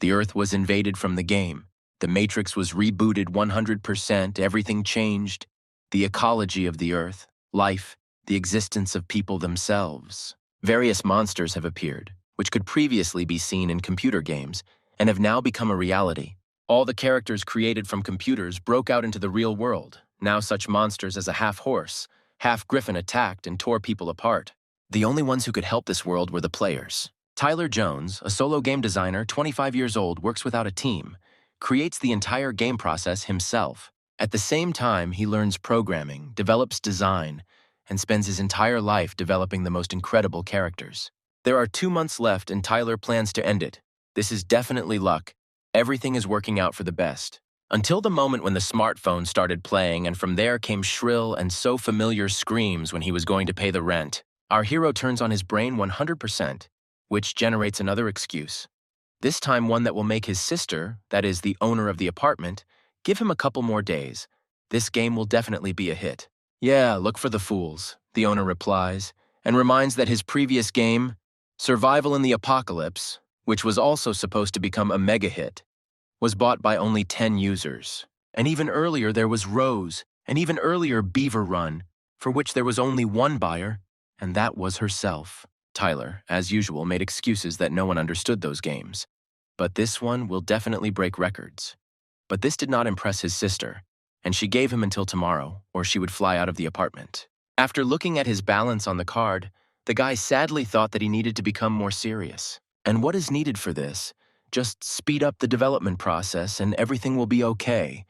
The Earth was invaded from the game. The Matrix was rebooted 100%, everything changed. The ecology of the Earth, life, the existence of people themselves. Various monsters have appeared, which could previously be seen in computer games, and have now become a reality. All the characters created from computers broke out into the real world. Now such monsters as a half-horse, half-griffin attacked and tore people apart. The only ones who could help this world were the players. Tyler Jones, a solo game designer, 25 years old, works without a team, creates the entire game process himself. At the same time, he learns programming, develops design, and spends his entire life developing the most incredible characters. There are 2 months left and Tyler plans to end it. This is definitely luck. Everything is working out for the best. Until the moment when the smartphone started playing, and from there came shrill and so familiar screams when he was going to pay the rent. Our hero turns on his brain 100%, which generates another excuse. This time one that will make his sister, that is the owner of the apartment, give him a couple more days. This game will definitely be a hit. Yeah, look for the fools, the owner replies, and reminds that his previous game, Survival in the Apocalypse, which was also supposed to become a mega hit, was bought by only 10 users. And even earlier there was Rose, and even earlier Beaver Run, for which there was only one buyer, and that was herself. Tyler, as usual, made excuses that no one understood those games. But this one will definitely break records. But this did not impress his sister, and she gave him until tomorrow, or she would fly out of the apartment. After looking at his balance on the card, the guy sadly thought that he needed to become more serious. And what is needed for this? Just speed up the development process and everything will be okay.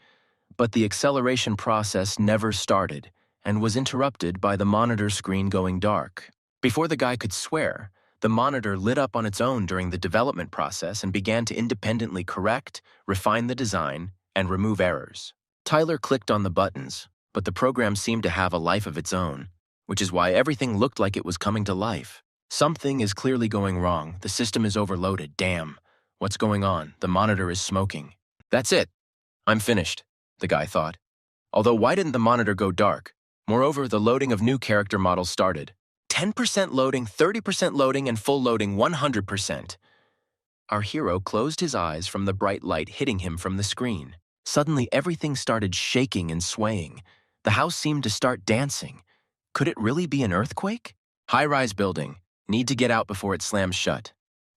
But the acceleration process never started and was interrupted by the monitor screen going dark. Before the guy could swear, the monitor lit up on its own during the development process and began to independently correct, refine the design, and remove errors. Tyler clicked on the buttons, but the program seemed to have a life of its own, which is why everything looked like it was coming to life. Something is clearly going wrong. The system is overloaded. Damn. What's going on? The monitor is smoking. That's it. I'm finished, the guy thought. Although why didn't the monitor go dark? Moreover, the loading of new character models started. 10% loading, 30% loading, and full loading 100%. Our hero closed his eyes from the bright light hitting him from the screen. Suddenly, everything started shaking and swaying. The house seemed to start dancing. Could it really be an earthquake? High-rise building. Need to get out before it slams shut.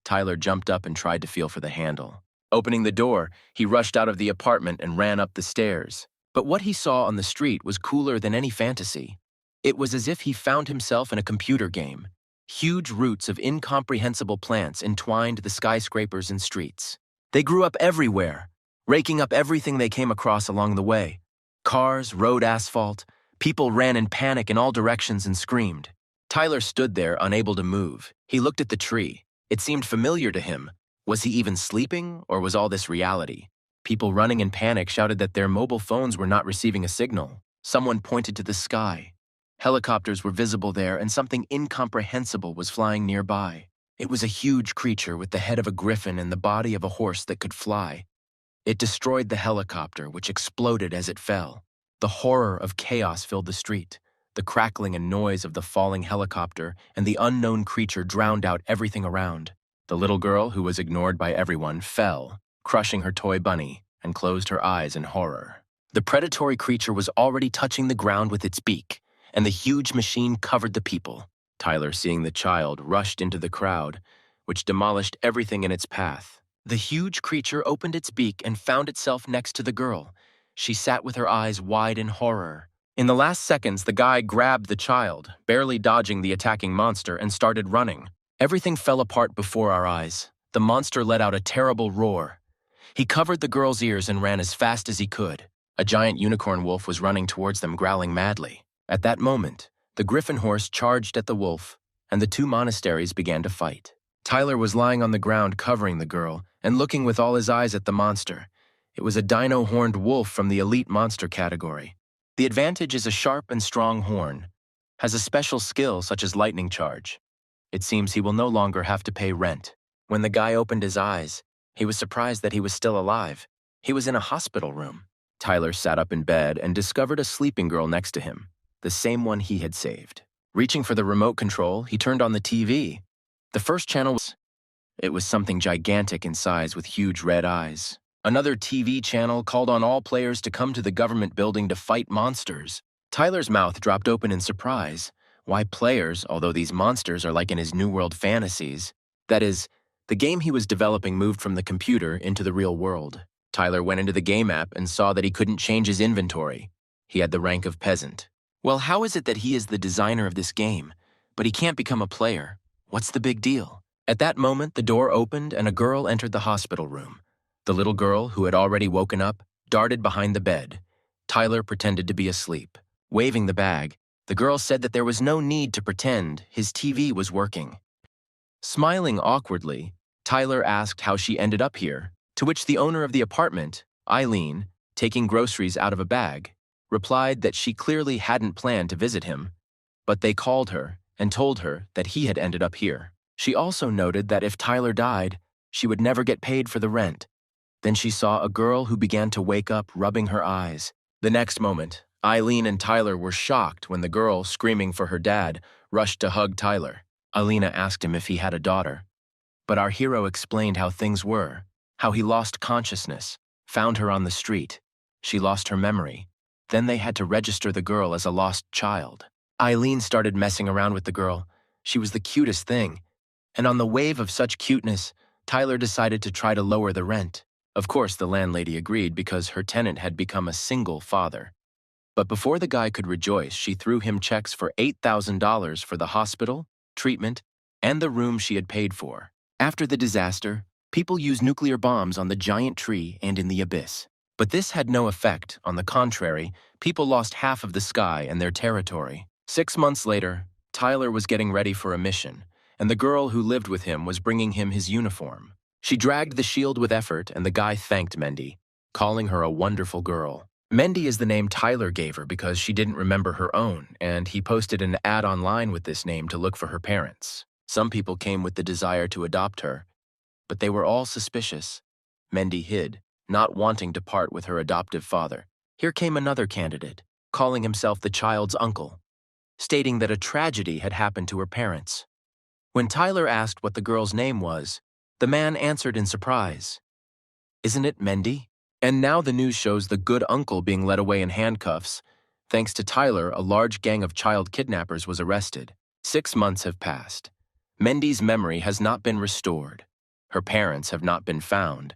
Tyler jumped up and tried to feel for the handle. Opening the door, he rushed out of the apartment and ran up the stairs. But what he saw on the street was cooler than any fantasy. It was as if he found himself in a computer game. Huge roots of incomprehensible plants entwined the skyscrapers and streets. They grew up everywhere, raking up everything they came across along the way. Cars, road asphalt. People ran in panic in all directions and screamed. Tyler stood there, unable to move. He looked at the tree. It seemed familiar to him. Was he even sleeping, or was all this reality? People running in panic shouted that their mobile phones were not receiving a signal. Someone pointed to the sky. Helicopters were visible there, and something incomprehensible was flying nearby. It was a huge creature with the head of a griffin and the body of a horse that could fly. It destroyed the helicopter, which exploded as it fell. The horror of chaos filled the street. The crackling and noise of the falling helicopter and the unknown creature drowned out everything around. The little girl, who was ignored by everyone, fell, crushing her toy bunny, and closed her eyes in horror. The predatory creature was already touching the ground with its beak, and the huge machine covered the people. Tyler, seeing the child, rushed into the crowd, which demolished everything in its path. The huge creature opened its beak and found itself next to the girl. She sat with her eyes wide in horror. In the last seconds, the guy grabbed the child, barely dodging the attacking monster, and started running. Everything fell apart before our eyes. The monster let out a terrible roar. He covered the girl's ears and ran as fast as he could. A giant unicorn wolf was running towards them, growling madly. At that moment, the griffin horse charged at the wolf, and the two monasteries began to fight. Tyler was lying on the ground covering the girl and looking with all his eyes at the monster. It was a dino-horned wolf from the elite monster category. The advantage is a sharp and strong horn, has a special skill such as lightning charge. It seems he will no longer have to pay rent. When the guy opened his eyes, he was surprised that he was still alive. He was in a hospital room. Tyler sat up in bed and discovered a sleeping girl next to him, the same one he had saved. Reaching for the remote control, he turned on the TV. The first channel was, It was something gigantic in size with huge red eyes. Another TV channel called on all players to come to the government building to fight monsters. Tyler's mouth dropped open in surprise. Why players, although these monsters are like in his New World fantasies? That is, the game he was developing moved from the computer into the real world. Tyler went into the game app and saw that he couldn't change his inventory. He had the rank of peasant. Well, how is it that he is the designer of this game, but he can't become a player? What's the big deal? At that moment, the door opened and a girl entered the hospital room. The little girl, who had already woken up, darted behind the bed. Tyler pretended to be asleep. Waving the bag, the girl said that there was no need to pretend, his TV was working. Smiling awkwardly, Tyler asked how she ended up here, to which the owner of the apartment, Eileen, taking groceries out of a bag, replied that she clearly hadn't planned to visit him, but they called her and told her that he had ended up here. She also noted that if Tyler died, she would never get paid for the rent. Then she saw a girl who began to wake up, rubbing her eyes. The next moment, Eileen and Tyler were shocked when the girl, screaming for her dad, rushed to hug Tyler. Alina asked him if he had a daughter. But our hero explained how things were, how he lost consciousness, found her on the street. She lost her memory. Then they had to register the girl as a lost child. Eileen started messing around with the girl. She was the cutest thing. And on the wave of such cuteness, Tyler decided to try to lower the rent. Of course, the landlady agreed because her tenant had become a single father. But before the guy could rejoice, she threw him checks for $8,000 for the hospital, treatment, and the room she had paid for. After the disaster, people used nuclear bombs on the giant tree and in the abyss. But this had no effect. On the contrary, people lost half of the sky and their territory. 6 months later, Tyler was getting ready for a mission, and the girl who lived with him was bringing him his uniform. She dragged the shield with effort, and the guy thanked Mendy, calling her a wonderful girl. Mendy is the name Tyler gave her because she didn't remember her own, and he posted an ad online with this name to look for her parents. Some people came with the desire to adopt her, but they were all suspicious. Mendy hid, not wanting to part with her adoptive father. Here came another candidate, calling himself the child's uncle, stating that a tragedy had happened to her parents. When Tyler asked what the girl's name was, the man answered in surprise, "Isn't it Mendy?" And now the news shows the good uncle being led away in handcuffs. Thanks to Tyler, a large gang of child kidnappers was arrested. 6 months have passed. Mendy's memory has not been restored. Her parents have not been found.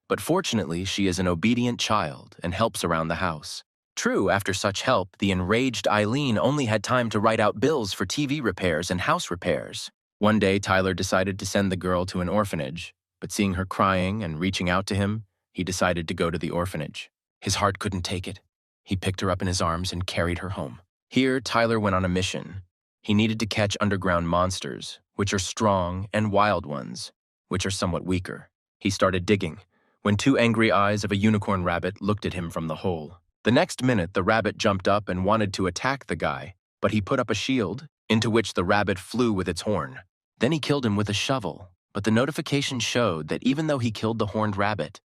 But fortunately, she is an obedient child and helps around the house. True, after such help, the enraged Eileen only had time to write out bills for TV repairs and house repairs. One day, Tyler decided to send the girl to an orphanage, but seeing her crying and reaching out to him, he decided to go to the orphanage. His heart couldn't take it. He picked her up in his arms and carried her home. Here, Tyler went on a mission. He needed to catch underground monsters, which are strong, and wild ones, which are somewhat weaker. He started digging, when 2 angry eyes of a unicorn rabbit looked at him from the hole. The next minute, the rabbit jumped up and wanted to attack the guy, but he put up a shield, into which the rabbit flew with its horn. Then he killed him with a shovel, but the notification showed that even though he killed the horned rabbit,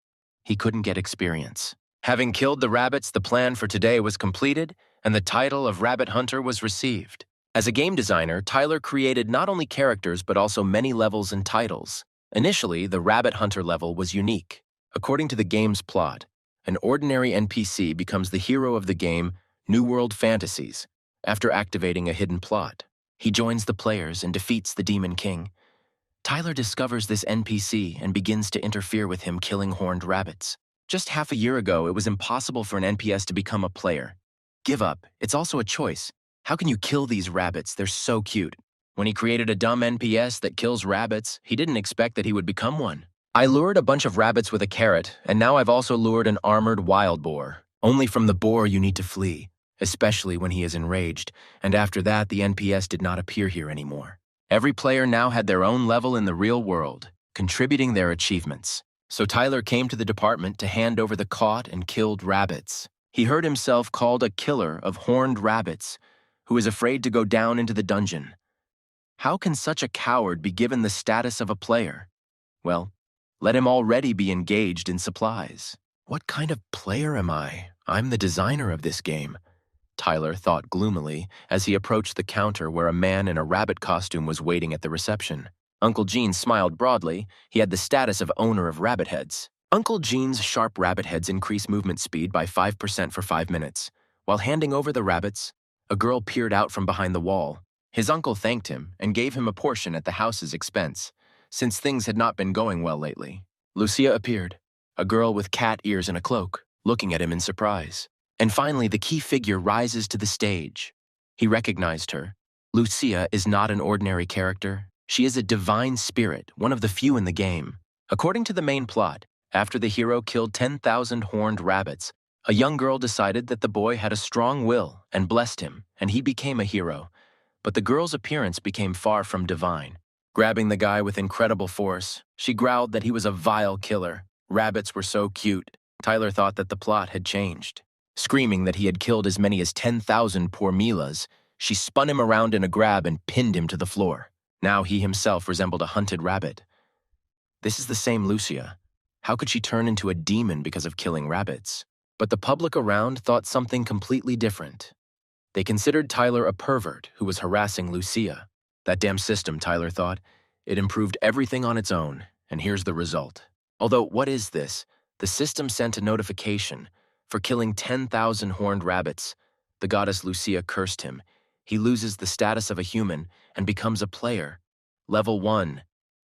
he couldn't get experience. Having killed the rabbits, the plan for today was completed, and the title of Rabbit Hunter was received. As a game designer, Tyler created not only characters but also many levels and titles. Initially, the Rabbit Hunter level was unique. According to the game's plot, an ordinary NPC becomes the hero of the game New World Fantasies after activating a hidden plot. He joins the players and defeats the Demon King. Tyler discovers this NPC and begins to interfere with him, killing horned rabbits. Just half a year ago, it was impossible for an NPS to become a player. Give up. It's also a choice. How can you kill these rabbits? They're so cute. When he created a dumb NPS that kills rabbits, he didn't expect that he would become one. I lured a bunch of rabbits with a carrot, and now I've also lured an armored wild boar. Only from the boar you need to flee, especially when he is enraged, and after that the NPS did not appear here anymore. Every player now had their own level in the real world, contributing their achievements. So Tyler came to the department to hand over the caught and killed rabbits. He heard himself called a killer of horned rabbits, who is afraid to go down into the dungeon. How can such a coward be given the status of a player? Well, let him already be engaged in supplies. What kind of player am I? I'm the designer of this game, Tyler thought gloomily as he approached the counter where a man in a rabbit costume was waiting at the reception. Uncle Gene smiled broadly. He had the status of owner of rabbit heads. Uncle Gene's sharp rabbit heads increased movement speed by 5% for 5 minutes. While handing over the rabbits, a girl peered out from behind the wall. His uncle thanked him and gave him a portion at the house's expense, since things had not been going well lately. Lucia appeared, a girl with cat ears and a cloak, looking at him in surprise. And finally, the key figure rises to the stage. He recognized her. Lucia is not an ordinary character. She is a divine spirit, one of the few in the game. According to the main plot, after the hero killed 10,000 horned rabbits, a young girl decided that the boy had a strong will and blessed him, and he became a hero. But the girl's appearance became far from divine. Grabbing the guy with incredible force, she growled that he was a vile killer. Rabbits were so cute. Tyler thought that the plot had changed. Screaming that he had killed as many as 10,000 poor Milas, she spun him around in a grab and pinned him to the floor. Now he himself resembled a hunted rabbit. This is the same Lucia. How could she turn into a demon because of killing rabbits? But the public around thought something completely different. They considered Tyler a pervert who was harassing Lucia. That damn system, Tyler thought. It improved everything on its own, and here's the result. Although, what is this? The system sent a notification. For killing 10,000 horned rabbits, the goddess Lucia cursed him. He loses the status of a human and becomes a player. Level 1,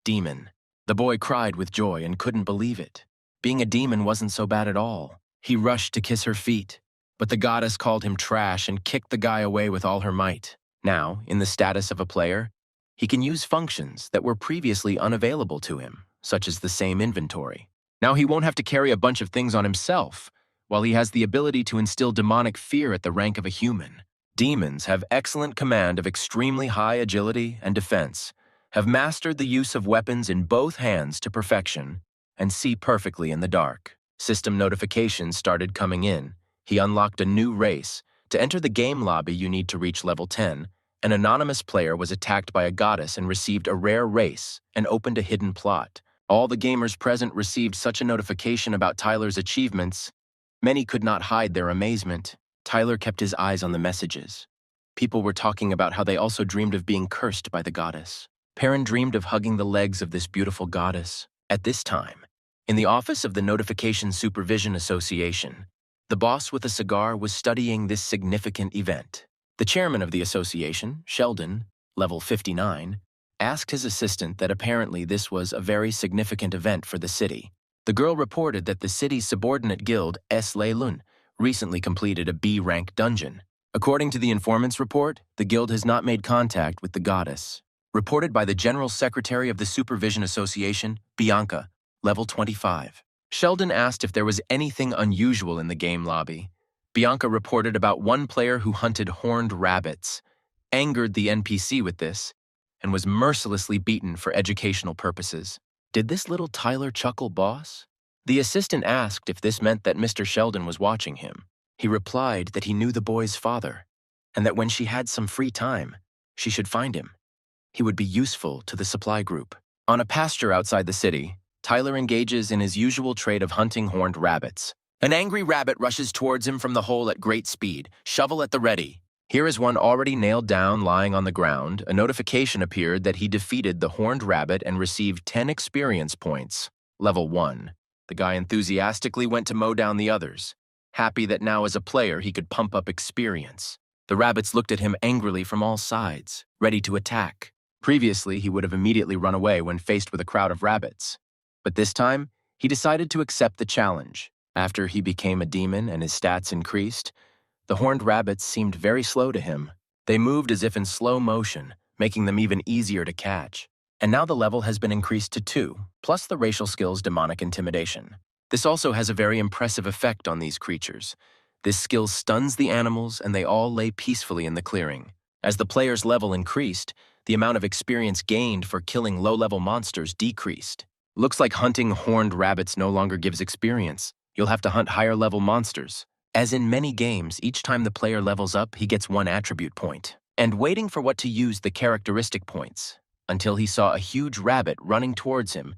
Demon. The boy cried with joy and couldn't believe it. Being a demon wasn't so bad at all. He rushed to kiss her feet, but the goddess called him trash and kicked the guy away with all her might. Now, in the status of a player, he can use functions that were previously unavailable to him, such as the same inventory. Now he won't have to carry a bunch of things on himself, while he has the ability to instill demonic fear at the rank of a human. Demons have excellent command of extremely high agility and defense, have mastered the use of weapons in both hands to perfection, and see perfectly in the dark. System notifications started coming in. He unlocked a new race. To enter the game lobby, you need to reach level 10. An anonymous player was attacked by a goddess and received a rare race and opened a hidden plot. All the gamers present received such a notification about Tyler's achievements. Many could not hide their amazement. Tyler kept his eyes on the messages. People were talking about how they also dreamed of being cursed by the goddess. Perrin dreamed of hugging the legs of this beautiful goddess. At this time, in the office of the Notification Supervision Association, the boss with a cigar was studying this significant event. The chairman of the association, Sheldon, level 59, asked his assistant that apparently this was a very significant event for the city. The girl reported that the city's subordinate guild, S. Leilun, recently completed a B-rank dungeon. According to the informant's report, the guild has not made contact with the goddess. Reported by the General Secretary of the Supervision Association, Bianca, level 25. Sheldon asked if there was anything unusual in the game lobby. Bianca reported about one player who hunted horned rabbits, angered the NPC with this, and was mercilessly beaten for educational purposes. Did this little Tyler chuckle, boss? The assistant asked if this meant that Mr. Sheldon was watching him. He replied that he knew the boy's father, and that when she had some free time, she should find him. He would be useful to the supply group. On a pasture outside the city, Tyler engages in his usual trade of hunting horned rabbits. An angry rabbit rushes towards him from the hole at great speed, shovel at the ready. Here is one already nailed down, lying on the ground. A notification appeared that he defeated the horned rabbit and received 10 experience points. Level 1. The guy enthusiastically went to mow down the others, happy that now as a player he could pump up experience. The rabbits looked at him angrily from all sides, ready to attack. Previously, he would have immediately run away when faced with a crowd of rabbits. But this time, he decided to accept the challenge. After he became a demon and his stats increased, the horned rabbits seemed very slow to him. They moved as if in slow motion, making them even easier to catch. And now the level has been increased to 2, plus the racial skills demonic intimidation. This also has a very impressive effect on these creatures. This skill stuns the animals and they all lay peacefully in the clearing. As the player's level increased, the amount of experience gained for killing low-level monsters decreased. Looks like hunting horned rabbits no longer gives experience. You'll have to hunt higher-level monsters. As in many games, each time the player levels up, he gets 1 attribute point. And waiting for what to use the characteristic points, until he saw a huge rabbit running towards him.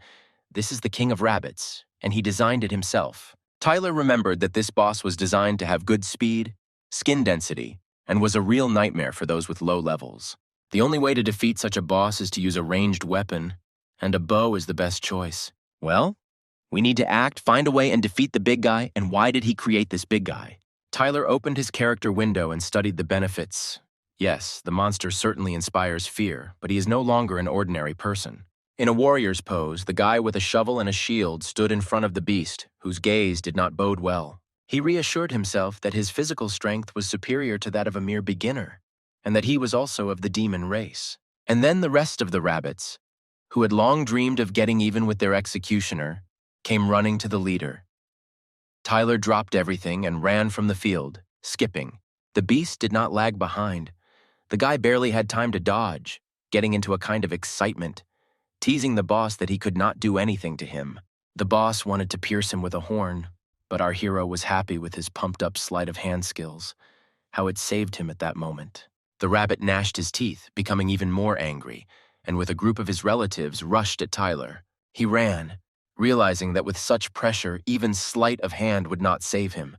This is the king of rabbits, and he designed it himself. Tyler remembered that this boss was designed to have good speed, skin density, and was a real nightmare for those with low levels. The only way to defeat such a boss is to use a ranged weapon, and a bow is the best choice. Well, we need to act, find a way, and defeat the big guy, and why did he create this big guy? Tyler opened his character window and studied the benefits. Yes, the monster certainly inspires fear, but he is no longer an ordinary person. In a warrior's pose, the guy with a shovel and a shield stood in front of the beast, whose gaze did not bode well. He reassured himself that his physical strength was superior to that of a mere beginner, and that he was also of the demon race. And then the rest of the rabbits, who had long dreamed of getting even with their executioner, came running to the leader. Tyler dropped everything and ran from the field, skipping. The beast did not lag behind. The guy barely had time to dodge, getting into a kind of excitement, teasing the boss that he could not do anything to him. The boss wanted to pierce him with a horn, but our hero was happy with his pumped-up sleight of hand skills. How it saved him at that moment. The rabbit gnashed his teeth, becoming even more angry, and with a group of his relatives rushed at Tyler. He ran, realizing that with such pressure, even sleight of hand would not save him.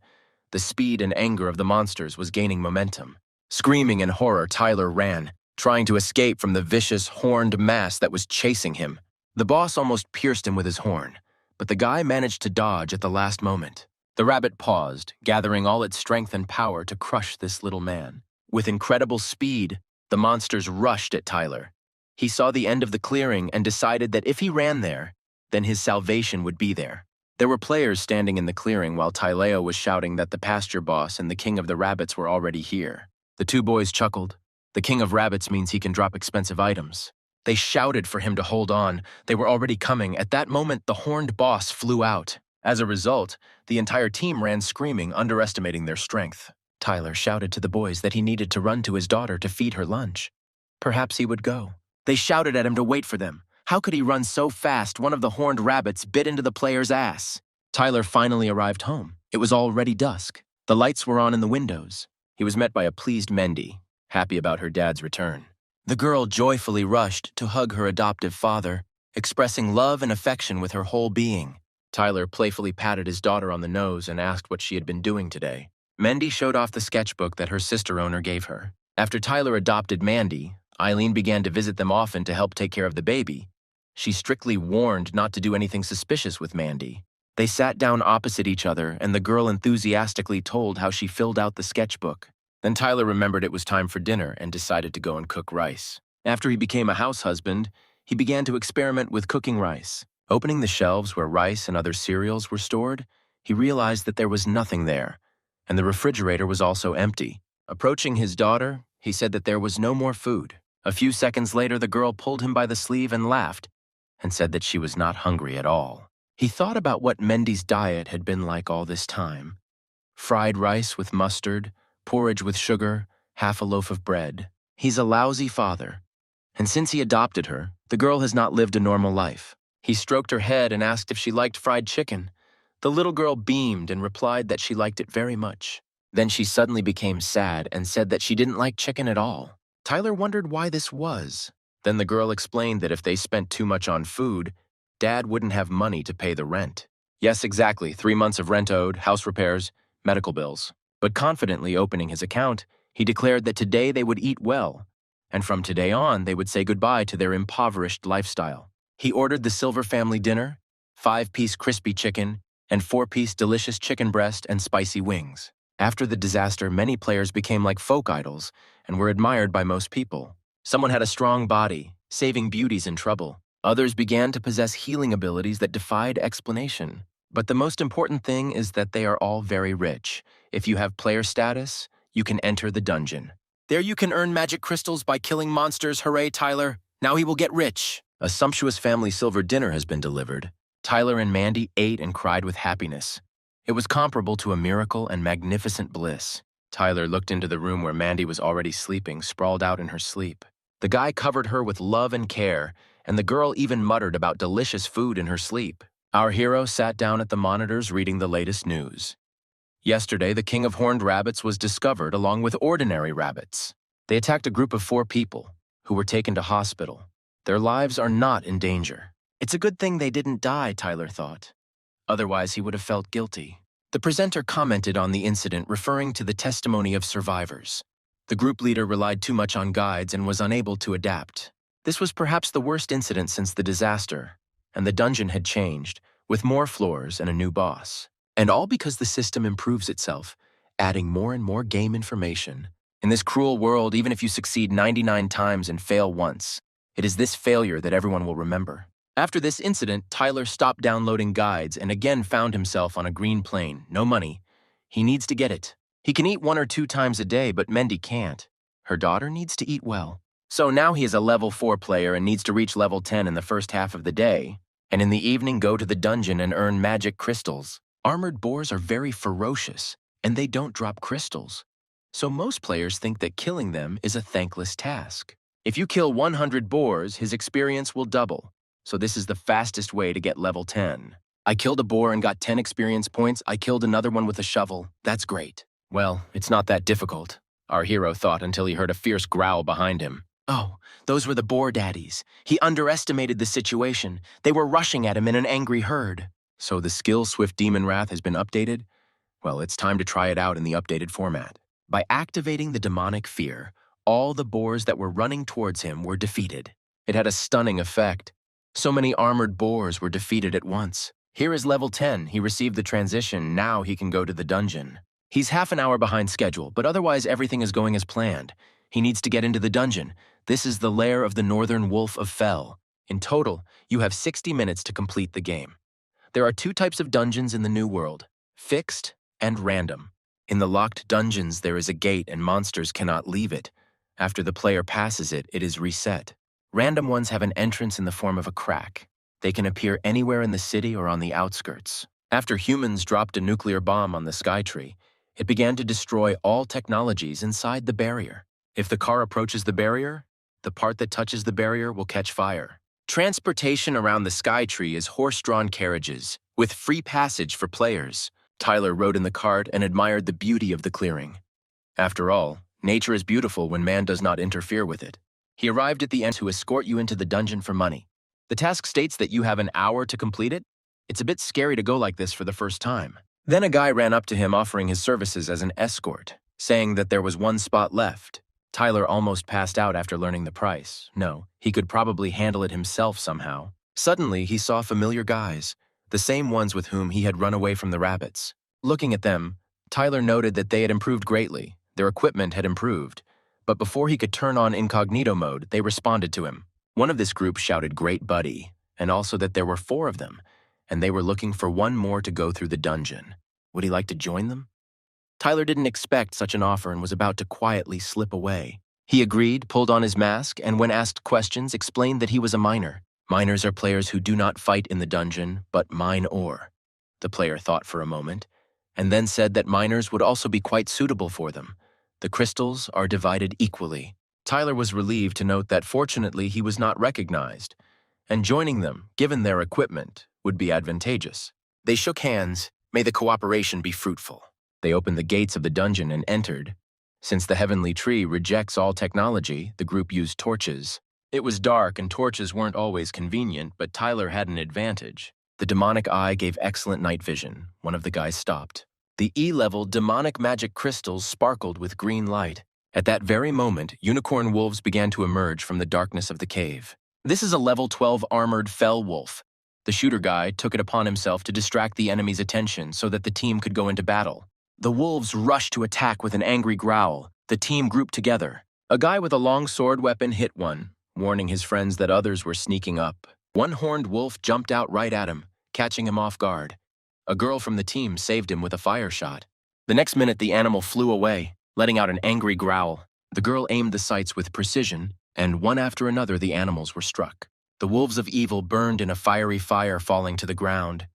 The speed and anger of the monsters was gaining momentum. Screaming in horror, Tyler ran, trying to escape from the vicious, horned mass that was chasing him. The boss almost pierced him with his horn, but the guy managed to dodge at the last moment. The rabbit paused, gathering all its strength and power to crush this little man. With incredible speed, the monsters rushed at Tyler. He saw the end of the clearing and decided that if he ran there, then his salvation would be there. There were players standing in the clearing while Tyleo was shouting that the pasture boss and the king of the rabbits were already here. The two boys chuckled. The king of rabbits means he can drop expensive items. They shouted for him to hold on. They were already coming. At that moment, the horned boss flew out. As a result, the entire team ran screaming, underestimating their strength. Tyler shouted to the boys that he needed to run to his daughter to feed her lunch. Perhaps he would go. They shouted at him to wait for them. How could he run so fast? One of the horned rabbits bit into the player's ass. Tyler finally arrived home. It was already dusk. The lights were on in the windows. He was met by a pleased Mendy, happy about her dad's return. The girl joyfully rushed to hug her adoptive father, expressing love and affection with her whole being. Tyler playfully patted his daughter on the nose and asked what she had been doing today. Mendy showed off the sketchbook that her sister owner gave her. After Tyler adopted Mandy, Eileen began to visit them often to help take care of the baby. She strictly warned not to do anything suspicious with Mandy. They sat down opposite each other, and the girl enthusiastically told how she filled out the sketchbook. Then Tyler remembered it was time for dinner and decided to go and cook rice. After he became a house husband, he began to experiment with cooking rice. Opening the shelves where rice and other cereals were stored, he realized that there was nothing there, and the refrigerator was also empty. Approaching his daughter, he said that there was no more food. A few seconds later, the girl pulled him by the sleeve and laughed, and said that she was not hungry at all. He thought about what Mendy's diet had been like all this time. Fried rice with mustard, porridge with sugar, half a loaf of bread. He's a lousy father. And since he adopted her, the girl has not lived a normal life. He stroked her head and asked if she liked fried chicken. The little girl beamed and replied that she liked it very much. Then she suddenly became sad and said that she didn't like chicken at all. Tyler wondered why this was. Then the girl explained that if they spent too much on food, Dad wouldn't have money to pay the rent. Yes, exactly, 3 months of rent owed, house repairs, medical bills. But confidently opening his account, he declared that today they would eat well, and from today on they would say goodbye to their impoverished lifestyle. He ordered the Silver family dinner, 5-piece crispy chicken, and 4-piece delicious chicken breast and spicy wings. After the disaster, many players became like folk idols and were admired by most people. Someone had a strong body, saving beauties in trouble. Others began to possess healing abilities that defied explanation. But the most important thing is that they are all very rich. If you have player status, you can enter the dungeon. There you can earn magic crystals by killing monsters. Hooray, Tyler. Now he will get rich. A sumptuous family silver dinner has been delivered. Tyler and Mandy ate and cried with happiness. It was comparable to a miracle and magnificent bliss. Tyler looked into the room where Mandy was already sleeping, sprawled out in her sleep. The guy covered her with love and care, and the girl even muttered about delicious food in her sleep. Our hero sat down at the monitors reading the latest news. Yesterday, the king of horned rabbits was discovered along with ordinary rabbits. They attacked a group of 4 people, who were taken to hospital. Their lives are not in danger. It's a good thing they didn't die, Tyler thought. Otherwise, he would have felt guilty. The presenter commented on the incident, referring to the testimony of survivors. The group leader relied too much on guides and was unable to adapt. This was perhaps the worst incident since the disaster, and the dungeon had changed, with more floors and a new boss. And all because the system improves itself, adding more and more game information. In this cruel world, even if you succeed 99 times and fail once, it is this failure that everyone will remember. After this incident, Tyler stopped downloading guides and again found himself on a green plane, no money. He needs to get it. He can eat 1 or 2 times a day, but Mendy can't. Her daughter needs to eat well. So now he is a level 4 player and needs to reach level 10 in the first half of the day, and in the evening go to the dungeon and earn magic crystals. Armored boars are very ferocious, and they don't drop crystals. So most players think that killing them is a thankless task. If you kill 100 boars, his experience will double. So this is the fastest way to get level 10. I killed a boar and got 10 experience points. I killed another one with a shovel. That's great. Well, it's not that difficult, our hero thought until he heard a fierce growl behind him. Oh, those were the boar daddies. He underestimated the situation. They were rushing at him in an angry herd. So the skill Swift Demon Wrath has been updated? Well, it's time to try it out in the updated format. By activating the demonic fear, all the boars that were running towards him were defeated. It had a stunning effect. So many armored boars were defeated at once. Here is level 10. He received the transition. Now he can go to the dungeon. He's half an hour behind schedule, but otherwise everything is going as planned. He needs to get into the dungeon. This is the lair of the Northern Wolf of Fel. In total, you have 60 minutes to complete the game. There are 2 types of dungeons in the New World, fixed and random. In the locked dungeons, there is a gate and monsters cannot leave it. After the player passes it, it is reset. Random ones have an entrance in the form of a crack. They can appear anywhere in the city or on the outskirts. After humans dropped a nuclear bomb on the Skytree, it began to destroy all technologies inside the barrier. If the car approaches the barrier, the part that touches the barrier will catch fire. Transportation around the Skytree is horse-drawn carriages, with free passage for players. Tyler rode in the cart and admired the beauty of the clearing. After all, nature is beautiful when man does not interfere with it. He arrived at the end to escort you into the dungeon for money. The task states that you have an hour to complete it. It's a bit scary to go like this for the first time. Then a guy ran up to him offering his services as an escort, saying that there was 1 spot left. Tyler almost passed out after learning the price. No, he could probably handle it himself somehow. Suddenly, he saw familiar guys, the same ones with whom he had run away from the rabbits. Looking at them, Tyler noted that they had improved greatly. Their equipment had improved. But before he could turn on incognito mode, they responded to him. One of this group shouted, "Great buddy," and also that there were 4 of them, and they were looking for 1 more to go through the dungeon. Would he like to join them? Tyler didn't expect such an offer and was about to quietly slip away. He agreed, pulled on his mask, and when asked questions, explained that he was a miner. Miners are players who do not fight in the dungeon, but mine ore. The player thought for a moment, and then said that miners would also be quite suitable for them. The crystals are divided equally. Tyler was relieved to note that fortunately he was not recognized, and joining them, given their equipment, would be advantageous. They shook hands. May the cooperation be fruitful. They opened the gates of the dungeon and entered. Since the heavenly tree rejects all technology, the group used torches. It was dark and torches weren't always convenient, but Tyler had an advantage. The demonic eye gave excellent night vision. One of the guys stopped. The E-level demonic magic crystals sparkled with green light. At that very moment, unicorn wolves began to emerge from the darkness of the cave. This is a level 12 armored fell wolf. The shooter guy took it upon himself to distract the enemy's attention so that the team could go into battle. The wolves rushed to attack with an angry growl. The team grouped together. A guy with a long sword weapon hit one, warning his friends that others were sneaking up. One horned wolf jumped out right at him, catching him off guard. A girl from the team saved him with a fire shot. The next minute, the animal flew away, letting out an angry growl. The girl aimed the sights with precision, and one after another the animals were struck. The wolves of evil burned in a fiery fire falling to the ground.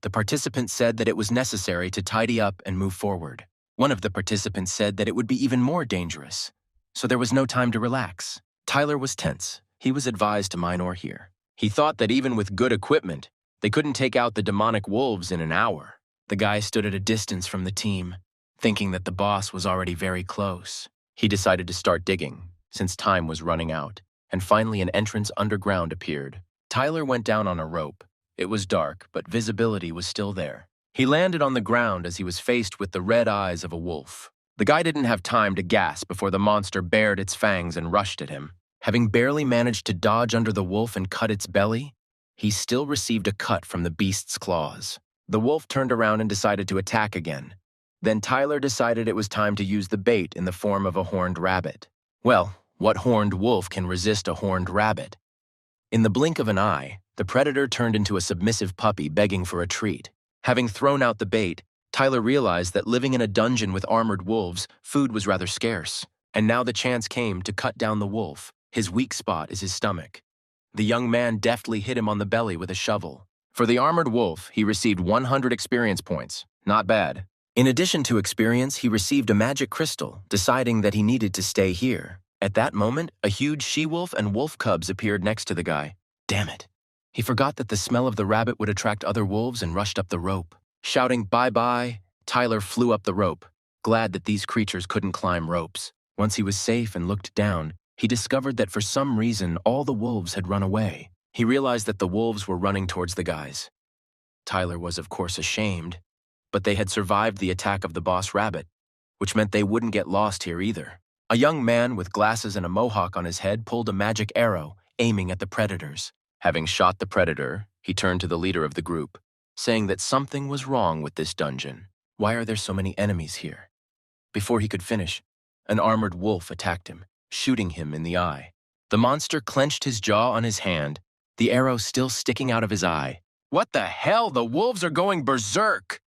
The participants said that it was necessary to tidy up and move forward. One of the participants said that it would be even more dangerous, so there was no time to relax. Tyler was tense. He was advised to mine ore here. He thought that even with good equipment, they couldn't take out the demonic wolves in an hour. The guy stood at a distance from the team, thinking that the boss was already very close. He decided to start digging, since time was running out, and finally an entrance underground appeared. Tyler went down on a rope. It was dark, but visibility was still there. He landed on the ground as he was faced with the red eyes of a wolf. The guy didn't have time to gasp before the monster bared its fangs and rushed at him. Having barely managed to dodge under the wolf and cut its belly, he still received a cut from the beast's claws. The wolf turned around and decided to attack again. Then Tyler decided it was time to use the bait in the form of a horned rabbit. Well, what horned wolf can resist a horned rabbit? In the blink of an eye, the predator turned into a submissive puppy begging for a treat. Having thrown out the bait, Tyler realized that living in a dungeon with armored wolves, food was rather scarce. And now the chance came to cut down the wolf. His weak spot is his stomach. The young man deftly hit him on the belly with a shovel. For the armored wolf, he received 100 experience points. Not bad. In addition to experience, he received a magic crystal, deciding that he needed to stay here. At that moment, a huge she-wolf and wolf cubs appeared next to the guy. Damn it. He forgot that the smell of the rabbit would attract other wolves and rushed up the rope. Shouting bye-bye, Tyler flew up the rope, glad that these creatures couldn't climb ropes. Once he was safe and looked down, he discovered that for some reason all the wolves had run away. He realized that the wolves were running towards the guys. Tyler was of course ashamed, but they had survived the attack of the boss rabbit, which meant they wouldn't get lost here either. A young man with glasses and a mohawk on his head pulled a magic arrow, aiming at the predators. Having shot the predator, he turned to the leader of the group, saying that something was wrong with this dungeon. Why are there so many enemies here? Before he could finish, an armored wolf attacked him, shooting him in the eye. The monster clenched his jaw on his hand, the arrow still sticking out of his eye. What the hell? The wolves are going berserk!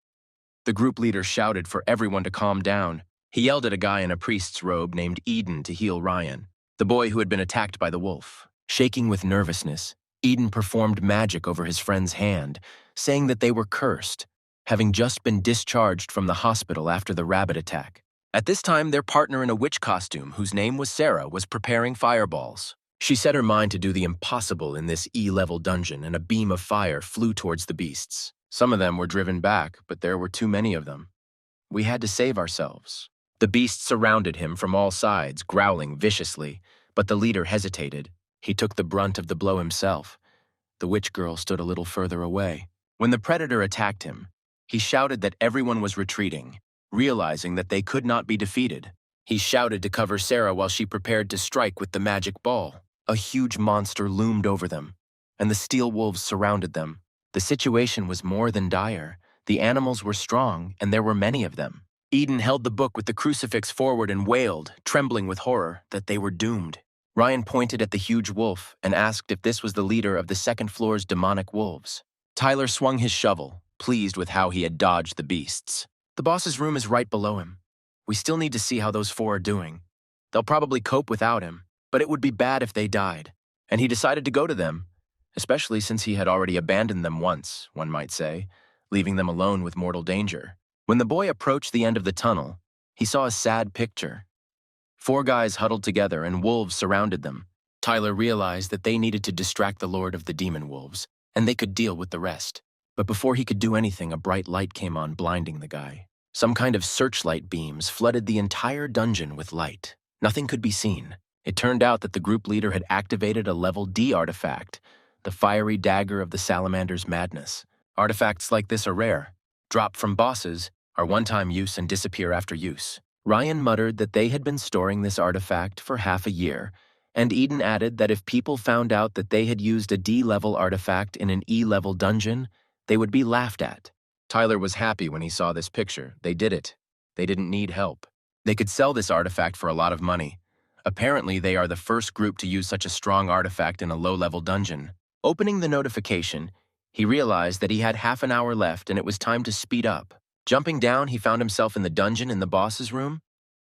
The group leader shouted for everyone to calm down. He yelled at a guy in a priest's robe named Eden to heal Ryan, the boy who had been attacked by the wolf. Shaking with nervousness, Eden performed magic over his friend's hand, saying that they were cursed, having just been discharged from the hospital after the rabbit attack. At this time, their partner in a witch costume, whose name was Sarah, was preparing fireballs. She set her mind to do the impossible in this E-level dungeon, and a beam of fire flew towards the beasts. Some of them were driven back, but there were too many of them. We had to save ourselves. The beasts surrounded him from all sides, growling viciously, but the leader hesitated. He took the brunt of the blow himself. The witch girl stood a little further away. When the predator attacked him, he shouted that everyone was retreating, realizing that they could not be defeated. He shouted to cover Sarah while she prepared to strike with the magic ball. A huge monster loomed over them, and the steel wolves surrounded them. The situation was more than dire. The animals were strong, and there were many of them. Eden held the book with the crucifix forward and wailed, trembling with horror, that they were doomed. Ryan pointed at the huge wolf and asked if this was the leader of the second floor's demonic wolves. Tyler swung his shovel, pleased with how he had dodged the beasts. The boss's room is right below him. We still need to see how those four are doing. They'll probably cope without him, but it would be bad if they died. And he decided to go to them, especially since he had already abandoned them once, one might say, leaving them alone with mortal danger. When the boy approached the end of the tunnel, he saw a sad picture. 4 guys huddled together and wolves surrounded them. Tyler realized that they needed to distract the lord of the demon wolves, and they could deal with the rest. But before he could do anything, a bright light came on, blinding the guy. Some kind of searchlight beams flooded the entire dungeon with light. Nothing could be seen. It turned out that the group leader had activated a level D artifact, the fiery dagger of the salamander's madness. Artifacts like this are rare, drop from bosses, are one-time use and disappear after use. Ryan muttered that they had been storing this artifact for half a year, and Eden added that if people found out that they had used a D-level artifact in an E-level dungeon, they would be laughed at. Tyler was happy when he saw this picture. They did it. They didn't need help. They could sell this artifact for a lot of money. Apparently, they are the first group to use such a strong artifact in a low-level dungeon. Opening the notification, he realized that he had half an hour left and it was time to speed up. Jumping down, he found himself in the dungeon in the boss's room.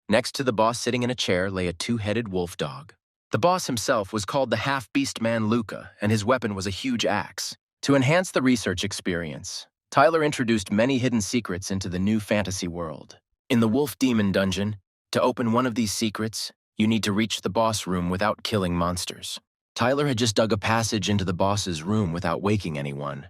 Next to the boss sitting in a chair lay a 2-headed wolf dog. The boss himself was called the half-beast man Luca, and his weapon was a huge axe. To enhance the research experience, Tyler introduced many hidden secrets into the new fantasy world. In the Wolf Demon Dungeon, to open one of these secrets, you need to reach the boss room without killing monsters. Tyler had just dug a passage into the boss's room without waking anyone.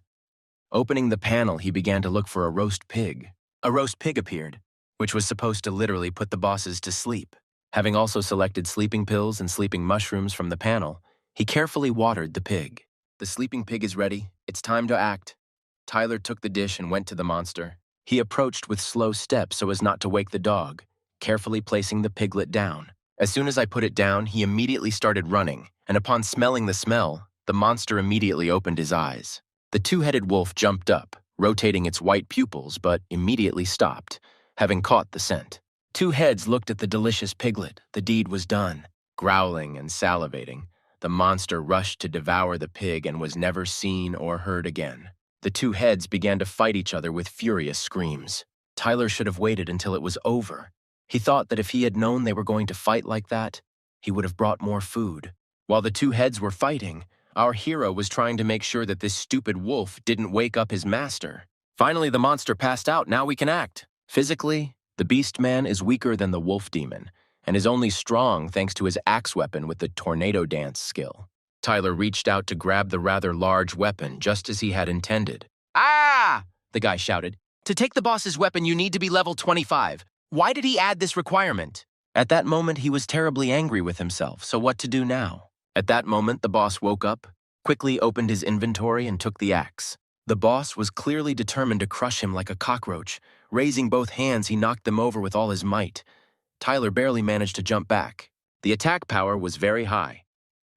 Opening the panel, he began to look for a roast pig. A roast pig appeared, which was supposed to literally put the bosses to sleep. Having also selected sleeping pills and sleeping mushrooms from the panel, he carefully watered the pig. The sleeping pig is ready. It's time to act. Tyler took the dish and went to the monster. He approached with slow steps so as not to wake the dog, carefully placing the piglet down. As soon as I put it down, he immediately started running, and upon smelling the smell, the monster immediately opened his eyes. The two-headed wolf jumped up, rotating its white pupils, but immediately stopped, having caught the scent. Two heads looked at the delicious piglet. The deed was done. Growling and salivating, the monster rushed to devour the pig and was never seen or heard again. The two heads began to fight each other with furious screams. Tyler should have waited until it was over. He thought that if he had known they were going to fight like that, he would have brought more food. While the two heads were fighting, our hero was trying to make sure that this stupid wolf didn't wake up his master. Finally, the monster passed out. Now we can act. Physically, the beast man is weaker than the wolf demon, and is only strong thanks to his axe weapon with the tornado dance skill. Tyler reached out to grab the rather large weapon just as he had intended. "Ah!" the guy shouted. "To take the boss's weapon, you need to be level 25. Why did he add this requirement?" At that moment, he was terribly angry with himself, so what to do now? At that moment, the boss woke up, quickly opened his inventory, and took the axe. The boss was clearly determined to crush him like a cockroach. Raising both hands, he knocked them over with all his might. Tyler barely managed to jump back. The attack power was very high.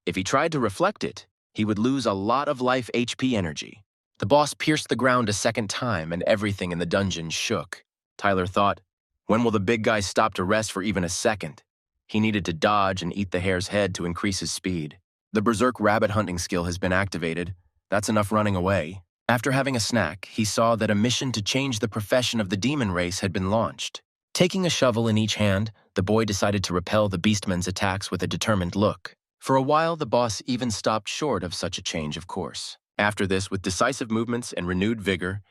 If he tried to reflect it, he would lose a lot of life HP energy. The boss pierced the ground a second time, and everything in the dungeon shook. Tyler thought, when will the big guy stop to rest for even a second? He needed to dodge and eat the hare's head to increase his speed. The berserk rabbit hunting skill has been activated. That's enough running away. After having a snack, he saw that a mission to change the profession of the demon race had been launched. Taking a shovel in each hand, the boy decided to repel the beastman's attacks with a determined look. For a while, the boss even stopped short of such a change of course. After this, with decisive movements and renewed vigor,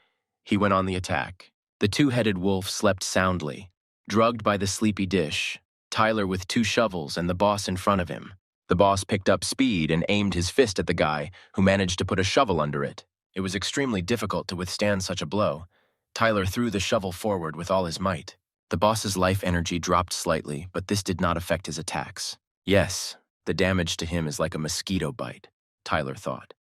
he went on the attack. The two-headed wolf slept soundly, drugged by the sleepy dish, Tyler with two shovels and the boss in front of him. The boss picked up speed and aimed his fist at the guy, who managed to put a shovel under it. It was extremely difficult to withstand such a blow. Tyler threw the shovel forward with all his might. The boss's life energy dropped slightly, but this did not affect his attacks. Yes, the damage to him is like a mosquito bite, Tyler thought.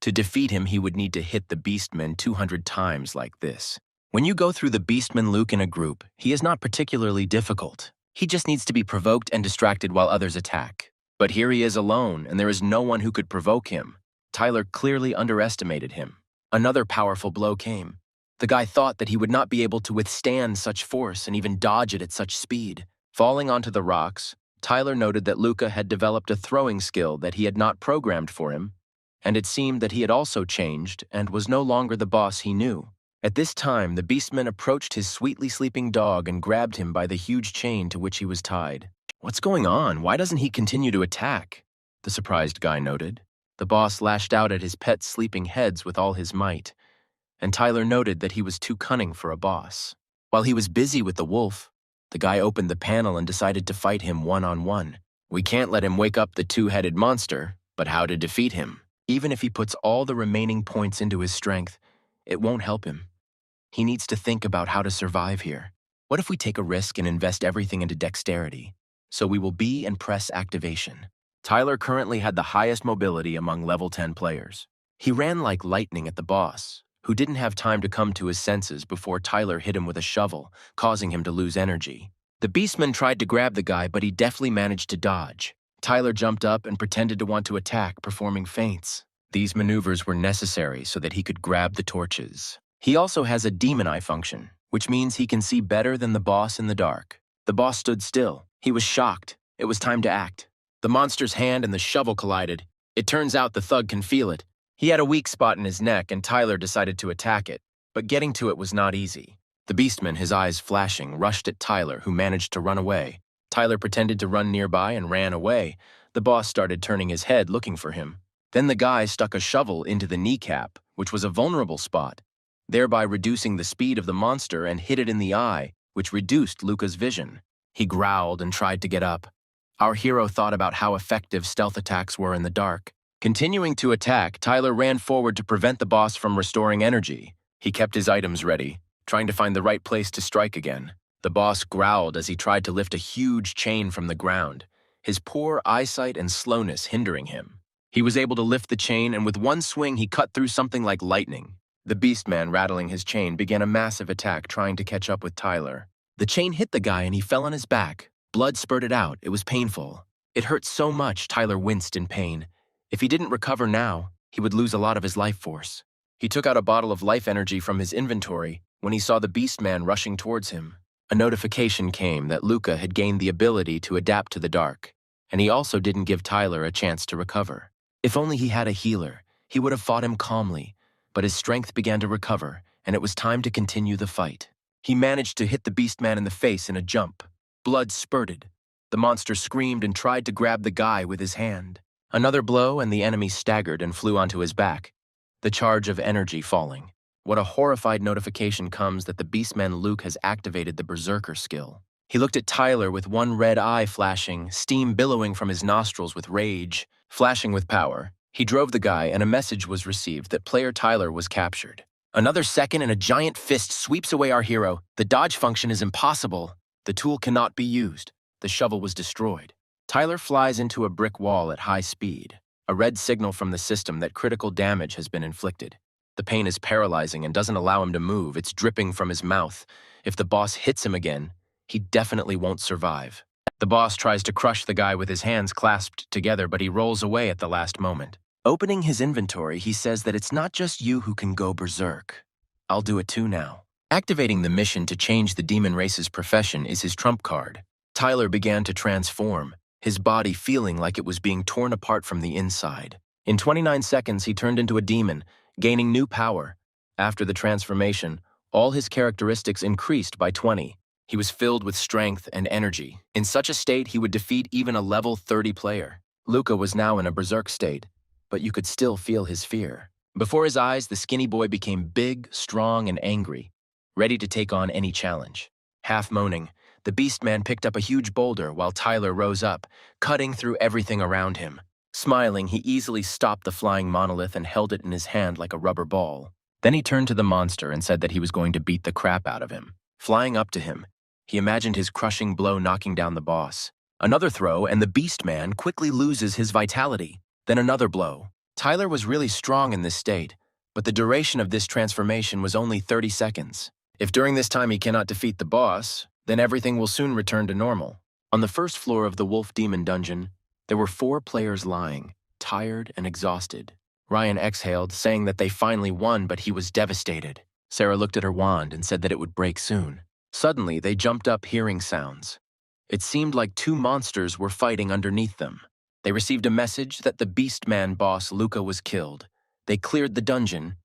To defeat him, he would need to hit the beastman 200 times like this. When you go through the beastman Luke in a group, he is not particularly difficult. He just needs to be provoked and distracted while others attack. But here he is alone, and there is no one who could provoke him. Tyler clearly underestimated him. Another powerful blow came. The guy thought that he would not be able to withstand such force and even dodge it at such speed. Falling onto the rocks, Tyler noted that Luca had developed a throwing skill that he had not programmed for him, and it seemed that he had also changed and was no longer the boss he knew. At this time, the beastman approached his sweetly sleeping dog and grabbed him by the huge chain to which he was tied. "What's going on? Why doesn't he continue to attack?" the surprised guy noted. The boss lashed out at his pet's sleeping heads with all his might, and Tyler noted that he was too cunning for a boss. While he was busy with the wolf, the guy opened the panel and decided to fight him one-on-one. We can't let him wake up the two-headed monster, but how to defeat him? Even if he puts all the remaining points into his strength, it won't help him. He needs to think about how to survive here. What if we take a risk and invest everything into dexterity? So we will be and press activation. Tyler currently had the highest mobility among level 10 players. He ran like lightning at the boss, who didn't have time to come to his senses before Tyler hit him with a shovel, causing him to lose energy. The beastman tried to grab the guy, but he deftly managed to dodge. Tyler jumped up and pretended to want to attack, performing feints. These maneuvers were necessary so that he could grab the torches. He also has a demon eye function, which means he can see better than the boss in the dark. The boss stood still. He was shocked. It was time to act. The monster's hand and the shovel collided. It turns out the thug can feel it. He had a weak spot in his neck, and Tyler decided to attack it, but getting to it was not easy. The beastman, his eyes flashing, rushed at Tyler, who managed to run away. Tyler pretended to run nearby and ran away. The boss started turning his head, looking for him. Then the guy stuck a shovel into the kneecap, which was a vulnerable spot, thereby reducing the speed of the monster, and hit it in the eye, which reduced Luca's vision. He growled and tried to get up. Our hero thought about how effective stealth attacks were in the dark. Continuing to attack, Tyler ran forward to prevent the boss from restoring energy. He kept his items ready, trying to find the right place to strike again. The boss growled as he tried to lift a huge chain from the ground, his poor eyesight and slowness hindering him. He was able to lift the chain, and with one swing he cut through something like lightning. The beastman, rattling his chain, began a massive attack trying to catch up with Tyler. The chain hit the guy and he fell on his back. Blood spurted out. It was painful. It hurt so much, Tyler winced in pain. If he didn't recover now, he would lose a lot of his life force. He took out a bottle of life energy from his inventory when he saw the beast man rushing towards him. A notification came that Luca had gained the ability to adapt to the dark, and he also didn't give Tyler a chance to recover. If only he had a healer, he would have fought him calmly, but his strength began to recover, and it was time to continue the fight. He managed to hit the beast man in the face in a jump. Blood spurted. The monster screamed and tried to grab the guy with his hand. Another blow and the enemy staggered and flew onto his back, the charge of energy falling. What a horrified notification comes that the beastman Luke has activated the Berserker skill. He looked at Tyler with one red eye flashing, steam billowing from his nostrils with rage. Flashing with power, he drove the guy and a message was received that player Tyler was captured. Another second and a giant fist sweeps away our hero. The dodge function is impossible. The tool cannot be used. The shovel was destroyed. Tyler flies into a brick wall at high speed. A red signal from the system that critical damage has been inflicted. The pain is paralyzing and doesn't allow him to move. It's dripping from his mouth. If the boss hits him again, he definitely won't survive. The boss tries to crush the guy with his hands clasped together, but he rolls away at the last moment. Opening his inventory, he says that it's not just you who can go berserk. I'll do it too now. Activating the mission to change the demon race's profession is his trump card. Tyler began to transform, his body feeling like it was being torn apart from the inside. In 29 seconds, he turned into a demon, gaining new power. After the transformation, all his characteristics increased by 20. He was filled with strength and energy. In such a state, he would defeat even a level 30 player. Luca was now in a berserk state, but you could still feel his fear. Before his eyes, the skinny boy became big, strong, and angry, ready to take on any challenge. Half moaning, the beastman picked up a huge boulder while Tyler rose up, cutting through everything around him. Smiling, he easily stopped the flying monolith and held it in his hand like a rubber ball. Then he turned to the monster and said that he was going to beat the crap out of him. Flying up to him, he imagined his crushing blow knocking down the boss. Another throw, and the beastman quickly loses his vitality. Then another blow. Tyler was really strong in this state, but the duration of this transformation was only 30 seconds. If during this time he cannot defeat the boss, then everything will soon return to normal. On the first floor of the Wolf Demon Dungeon, there were 4 players lying, tired and exhausted. Ryan exhaled, saying that they finally won, but he was devastated. Sarah looked at her wand and said that it would break soon. Suddenly, they jumped up hearing sounds. It seemed like 2 monsters were fighting underneath them. They received a message that the Beastman boss Luca was killed. They cleared the dungeon.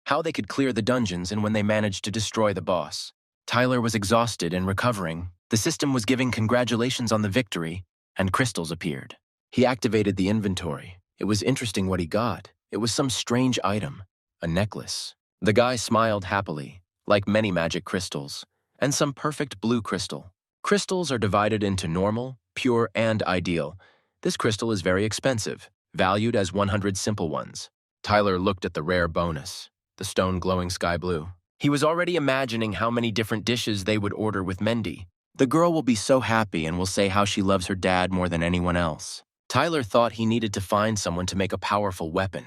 How they could clear the dungeons and when they managed to destroy the boss. Tyler was exhausted and recovering. The system was giving congratulations on the victory, and crystals appeared. He activated the inventory. It was interesting what he got. It was some strange item, a necklace. The guy smiled happily, like many magic crystals, and some perfect blue crystal. Crystals are divided into normal, pure, and ideal. This crystal is very expensive, valued as 100 simple ones. Tyler looked at the rare bonus, the stone glowing sky blue. He was already imagining how many different dishes they would order with Mendy. The girl will be so happy and will say how she loves her dad more than anyone else. Tyler thought he needed to find someone to make a powerful weapon,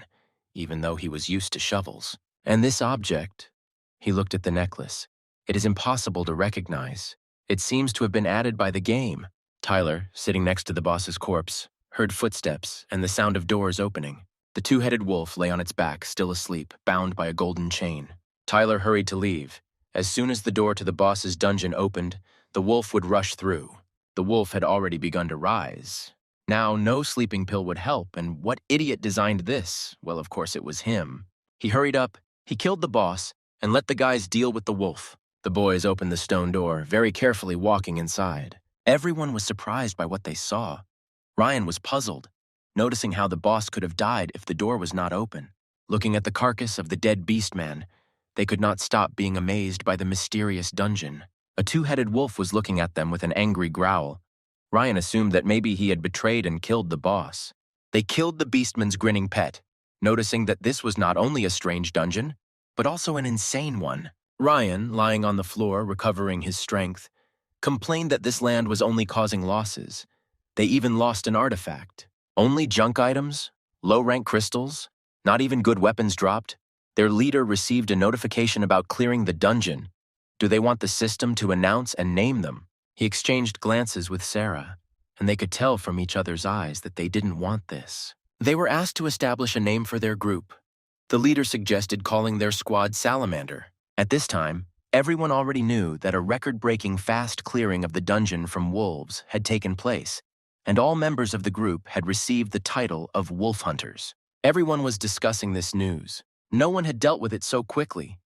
even though he was used to shovels. And this object, he looked at the necklace. It is impossible to recognize. It seems to have been added by the game. Tyler, sitting next to the boss's corpse, heard footsteps and the sound of doors opening. The 2-headed wolf lay on its back, still asleep, bound by a golden chain. Tyler hurried to leave. As soon as the door to the boss's dungeon opened, the wolf would rush through. The wolf had already begun to rise. Now, no sleeping pill would help, and what idiot designed this? Well, of course it was him. He hurried up, he killed the boss, and let the guys deal with the wolf. The boys opened the stone door, very carefully walking inside. Everyone was surprised by what they saw. Ryan was puzzled, noticing how the boss could have died if the door was not open. Looking at the carcass of the dead beastman, they could not stop being amazed by the mysterious dungeon. A 2-headed wolf was looking at them with an angry growl. Ryan assumed that maybe he had betrayed and killed the boss. They killed the beastman's grinning pet, noticing that this was not only a strange dungeon, but also an insane one. Ryan, lying on the floor, recovering his strength, complained that this land was only causing losses. They even lost an artifact. Only junk items, low-rank crystals, not even good weapons dropped. Their leader received a notification about clearing the dungeon. Do they want the system to announce and name them? He exchanged glances with Sarah, and they could tell from each other's eyes that they didn't want this. They were asked to establish a name for their group. The leader suggested calling their squad Salamander. At this time, everyone already knew that a record-breaking fast clearing of the dungeon from wolves had taken place, and all members of the group had received the title of Wolf Hunters. Everyone was discussing this news. No one had dealt with it so quickly.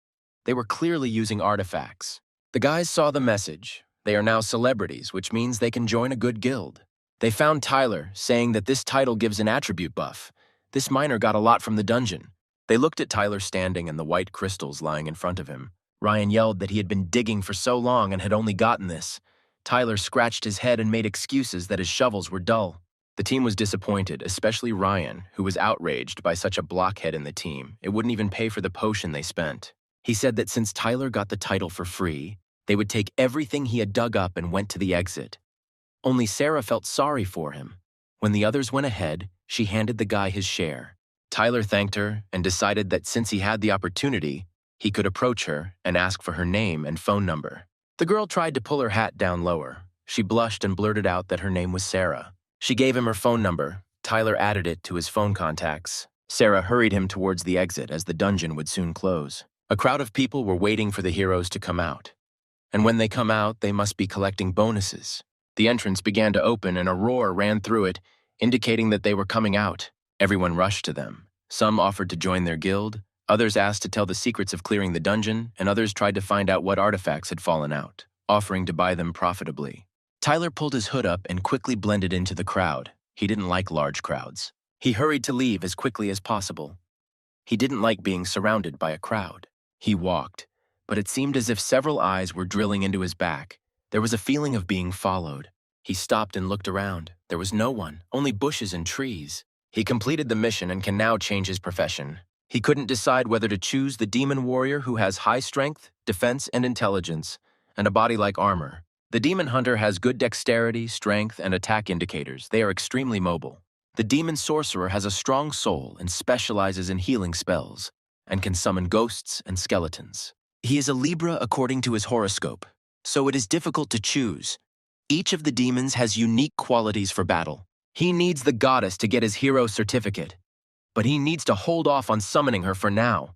They were clearly using artifacts. The guys saw the message. They are now celebrities, which means they can join a good guild. They found Tyler, saying that this title gives an attribute buff. This miner got a lot from the dungeon. They looked at Tyler standing and the white crystals lying in front of him. Ryan yelled that he had been digging for so long and had only gotten this. Tyler scratched his head and made excuses that his shovels were dull. The team was disappointed, especially Ryan, who was outraged by such a blockhead in the team. It wouldn't even pay for the potion they spent. He said that since Tyler got the title for free, they would take everything he had dug up and went to the exit. Only Sarah felt sorry for him. When the others went ahead, she handed the guy his share. Tyler thanked her and decided that since he had the opportunity, he could approach her and ask for her name and phone number. The girl tried to pull her hat down lower. She blushed and blurted out that her name was Sarah. She gave him her phone number. Tyler added it to his phone contacts. Sarah hurried him towards the exit as the dungeon would soon close. A crowd of people were waiting for the heroes to come out. And when they come out, they must be collecting bonuses. The entrance began to open and a roar ran through it, indicating that they were coming out. Everyone rushed to them. Some offered to join their guild, others asked to tell the secrets of clearing the dungeon, and others tried to find out what artifacts had fallen out, offering to buy them profitably. Tyler pulled his hood up and quickly blended into the crowd. He didn't like large crowds. He hurried to leave as quickly as possible. He didn't like being surrounded by a crowd. He walked, but it seemed as if several eyes were drilling into his back. There was a feeling of being followed. He stopped and looked around. There was no one, only bushes and trees. He completed the mission and can now change his profession. He couldn't decide whether to choose the demon warrior who has high strength, defense, and intelligence, and a body like armor. The demon hunter has good dexterity, strength, and attack indicators. They are extremely mobile. The demon sorcerer has a strong soul and specializes in healing spells, and can summon ghosts and skeletons. He is a Libra according to his horoscope, so it is difficult to choose. Each of the demons has unique qualities for battle. He needs the goddess to get his hero certificate, but he needs to hold off on summoning her for now.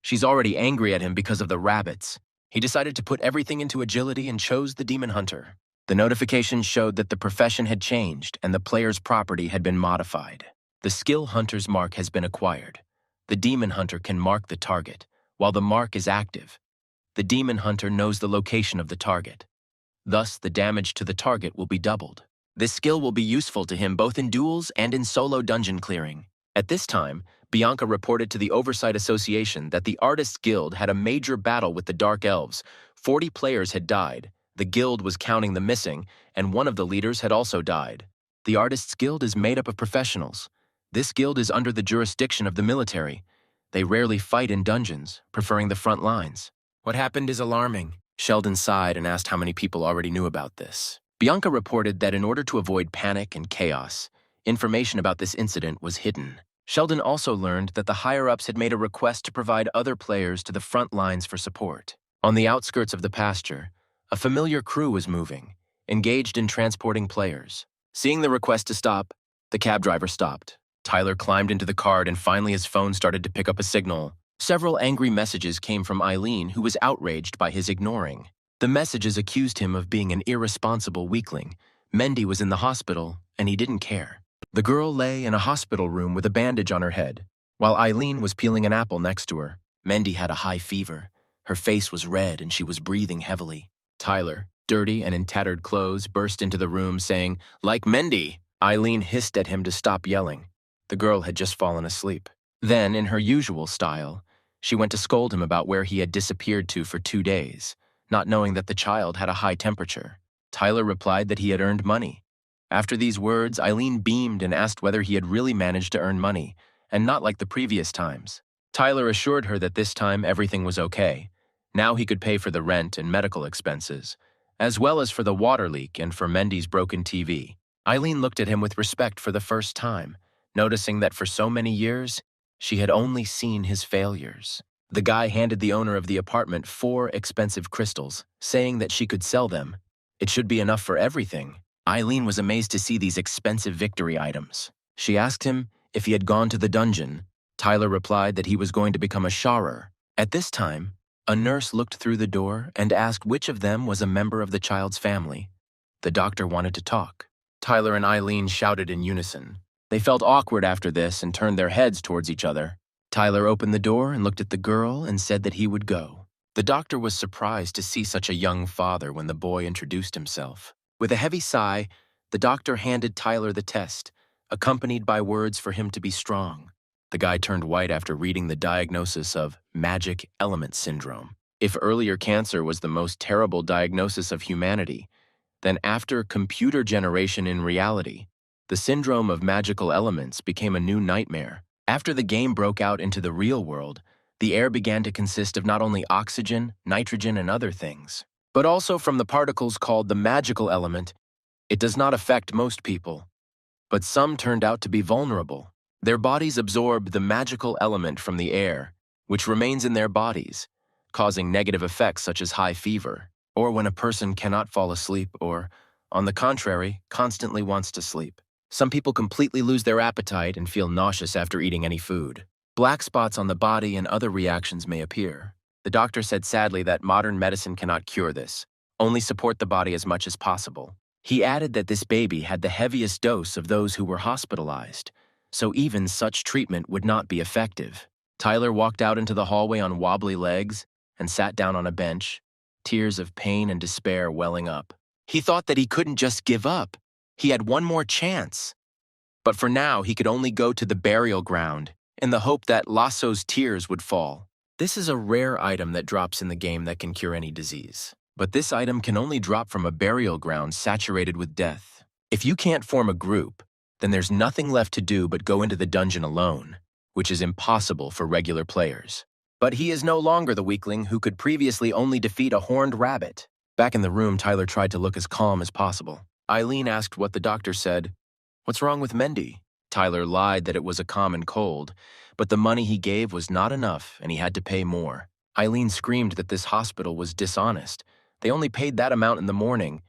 She's already angry at him because of the rabbits. He decided to put everything into agility and chose the demon hunter. The notification showed that the profession had changed and the player's property had been modified. The skill hunter's mark has been acquired. The demon hunter can mark the target, while the mark is active. The demon hunter knows the location of the target. Thus, the damage to the target will be doubled. This skill will be useful to him both in duels and in solo dungeon clearing. At this time, Bianca reported to the Oversight Association that the Artists Guild had a major battle with the Dark Elves. 40 players had died. The guild was counting the missing, and one of the leaders had also died. The Artists Guild is made up of professionals. This guild is under the jurisdiction of the military. They rarely fight in dungeons, preferring the front lines. What happened is alarming. Sheldon sighed and asked how many people already knew about this. Bianca reported that in order to avoid panic and chaos, information about this incident was hidden. Sheldon also learned that the higher-ups had made a request to provide other players to the front lines for support. On the outskirts of the pasture, a familiar crew was moving, engaged in transporting players. Seeing the request to stop, the cab driver stopped. Tyler climbed into the cart and finally his phone started to pick up a signal. Several angry messages came from Eileen, who was outraged by his ignoring. The messages accused him of being an irresponsible weakling. Mendy was in the hospital, and he didn't care. The girl lay in a hospital room with a bandage on her head, while Eileen was peeling an apple next to her. Mendy had a high fever. Her face was red and she was breathing heavily. Tyler, dirty and in tattered clothes, burst into the room saying, "Like Mendy!" Eileen hissed at him to stop yelling. The girl had just fallen asleep. Then, in her usual style, she went to scold him about where he had disappeared to for 2 days, not knowing that the child had a high temperature. Tyler replied that he had earned money. After these words, Eileen beamed and asked whether he had really managed to earn money, and not like the previous times. Tyler assured her that this time everything was okay. Now he could pay for the rent and medical expenses, as well as for the water leak and for Mendy's broken TV. Eileen looked at him with respect for the first time, noticing that for so many years, she had only seen his failures. The guy handed the owner of the apartment 4 expensive crystals, saying that she could sell them. It should be enough for everything. Eileen was amazed to see these expensive victory items. She asked him if he had gone to the dungeon. Tyler replied that he was going to become a sharer. At this time, a nurse looked through the door and asked which of them was a member of the child's family. The doctor wanted to talk. Tyler and Eileen shouted in unison. They felt awkward after this and turned their heads towards each other. Tyler opened the door and looked at the girl and said that he would go. The doctor was surprised to see such a young father when the boy introduced himself. With a heavy sigh, the doctor handed Tyler the test, accompanied by words for him to be strong. The guy turned white after reading the diagnosis of magic element syndrome. If earlier cancer was the most terrible diagnosis of humanity, then after computer generation in reality, the syndrome of magical elements became a new nightmare. After the game broke out into the real world, the air began to consist of not only oxygen, nitrogen, and other things, but also from the particles called the magical element. It does not affect most people, but some turned out to be vulnerable. Their bodies absorb the magical element from the air, which remains in their bodies, causing negative effects such as high fever, or when a person cannot fall asleep or, on the contrary, constantly wants to sleep. Some people completely lose their appetite and feel nauseous after eating any food. Black spots on the body and other reactions may appear. The doctor said sadly that modern medicine cannot cure this, only support the body as much as possible. He added that this baby had the heaviest dose of those who were hospitalized, so even such treatment would not be effective. Tyler walked out into the hallway on wobbly legs and sat down on a bench, tears of pain and despair welling up. He thought that he couldn't just give up. He had one more chance. But for now, he could only go to the burial ground in the hope that Lasso's tears would fall. This is a rare item that drops in the game that can cure any disease. But this item can only drop from a burial ground saturated with death. If you can't form a group, then there's nothing left to do but go into the dungeon alone, which is impossible for regular players. But he is no longer the weakling who could previously only defeat a horned rabbit. Back in the room, Tyler tried to look as calm as possible. Eileen asked what the doctor said. "What's wrong with Mendy?" Tyler lied that it was a common cold, but the money he gave was not enough and he had to pay more. Eileen screamed that this hospital was dishonest. They only paid that amount in the morning.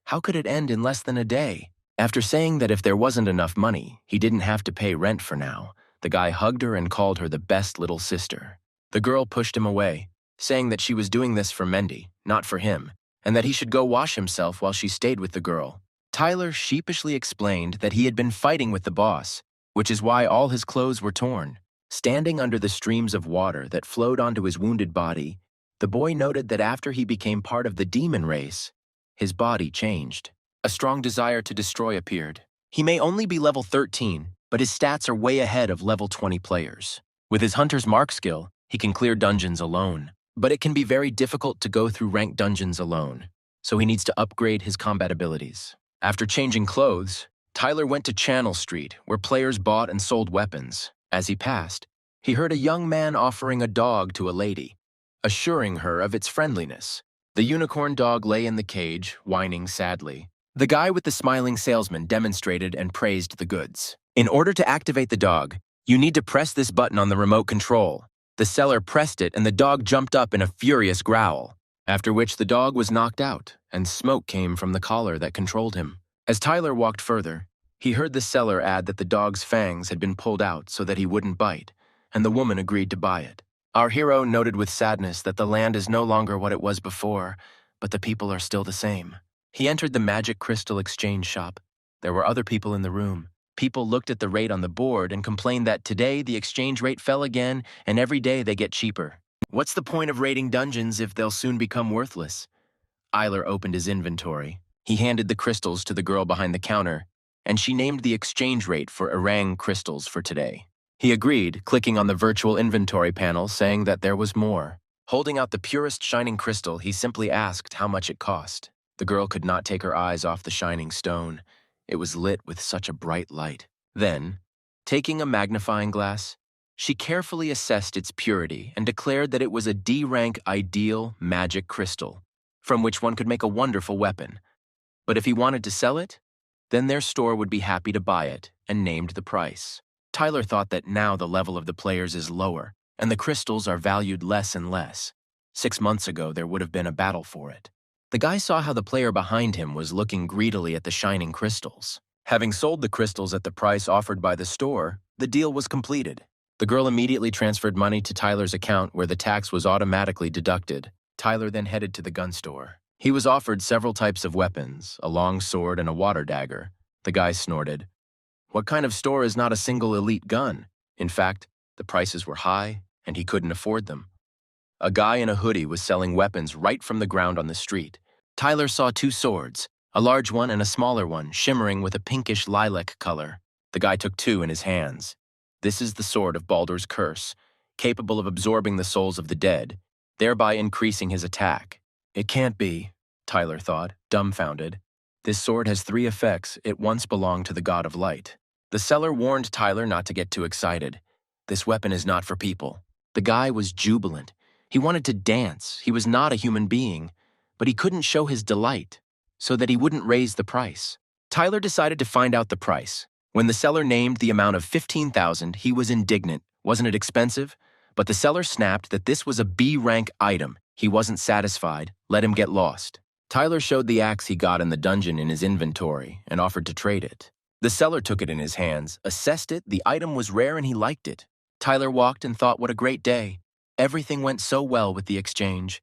How could it end in less than a day? After saying that if there wasn't enough money, he didn't have to pay rent for now, the guy hugged her and called her the best little sister. The girl pushed him away, saying that she was doing this for Mendy, not for him, and that he should go wash himself while she stayed with the girl. Tyler sheepishly explained that he had been fighting with the boss, which is why all his clothes were torn. Standing under the streams of water that flowed onto his wounded body, the boy noted that after he became part of the demon race, his body changed. A strong desire to destroy appeared. He may only be level 13, but his stats are way ahead of level 20 players. With his Hunter's Mark skill, he can clear dungeons alone. But it can be very difficult to go through ranked dungeons alone, so he needs to upgrade his combat abilities. After changing clothes, Tyler went to Channel Street, where players bought and sold weapons. As he passed, he heard a young man offering a dog to a lady, assuring her of its friendliness. The unicorn dog lay in the cage, whining sadly. The guy with the smiling salesman demonstrated and praised the goods. In order to activate the dog, you need to press this button on the remote control. The seller pressed it and the dog jumped up in a furious growl, after which the dog was knocked out and smoke came from the collar that controlled him. As Tyler walked further, he heard the seller add that the dog's fangs had been pulled out so that he wouldn't bite, and the woman agreed to buy it. Our hero noted with sadness that the land is no longer what it was before, but the people are still the same. He entered the magic crystal exchange shop. There were other people in the room. People looked at the rate on the board and complained that today the exchange rate fell again and every day they get cheaper. What's the point of raiding dungeons if they'll soon become worthless? Eiler opened his inventory. He handed the crystals to the girl behind the counter, and she named the exchange rate for Orang crystals for today. He agreed, clicking on the virtual inventory panel saying that there was more. Holding out the purest shining crystal, he simply asked how much it cost. The girl could not take her eyes off the shining stone. It was lit with such a bright light. Then, taking a magnifying glass, she carefully assessed its purity and declared that it was a D-rank ideal magic crystal, from which one could make a wonderful weapon. But if he wanted to sell it, then their store would be happy to buy it and named the price. Tyler thought that now the level of the players is lower, and the crystals are valued less and less. 6 months ago, there would have been a battle for it. The guy saw how the player behind him was looking greedily at the shining crystals. Having sold the crystals at the price offered by the store, the deal was completed. The girl immediately transferred money to Tyler's account where the tax was automatically deducted. Tyler then headed to the gun store. He was offered several types of weapons, a long sword and a water dagger. The guy snorted. What kind of store is not a single elite gun? In fact, the prices were high, and he couldn't afford them. A guy in a hoodie was selling weapons right from the ground on the street. Tyler saw two swords, a large one and a smaller one, shimmering with a pinkish lilac color. The guy took two in his hands. This is the sword of Baldur's Curse, capable of absorbing the souls of the dead, thereby increasing his attack. It can't be, Tyler thought, dumbfounded. This sword has 3 effects. It once belonged to the god of light. The seller warned Tyler not to get too excited. This weapon is not for people. The guy was jubilant. He wanted to dance. He was not a human being, but he couldn't show his delight, so that he wouldn't raise the price. Tyler decided to find out the price. When the seller named the amount of $15,000, he was indignant. Wasn't it expensive? But the seller snapped that this was a B-rank item. He wasn't satisfied. Let him get lost. Tyler showed the axe he got in the dungeon in his inventory and offered to trade it. The seller took it in his hands, assessed it, the item was rare and he liked it. Tyler walked and thought what a great day. Everything went so well with the exchange.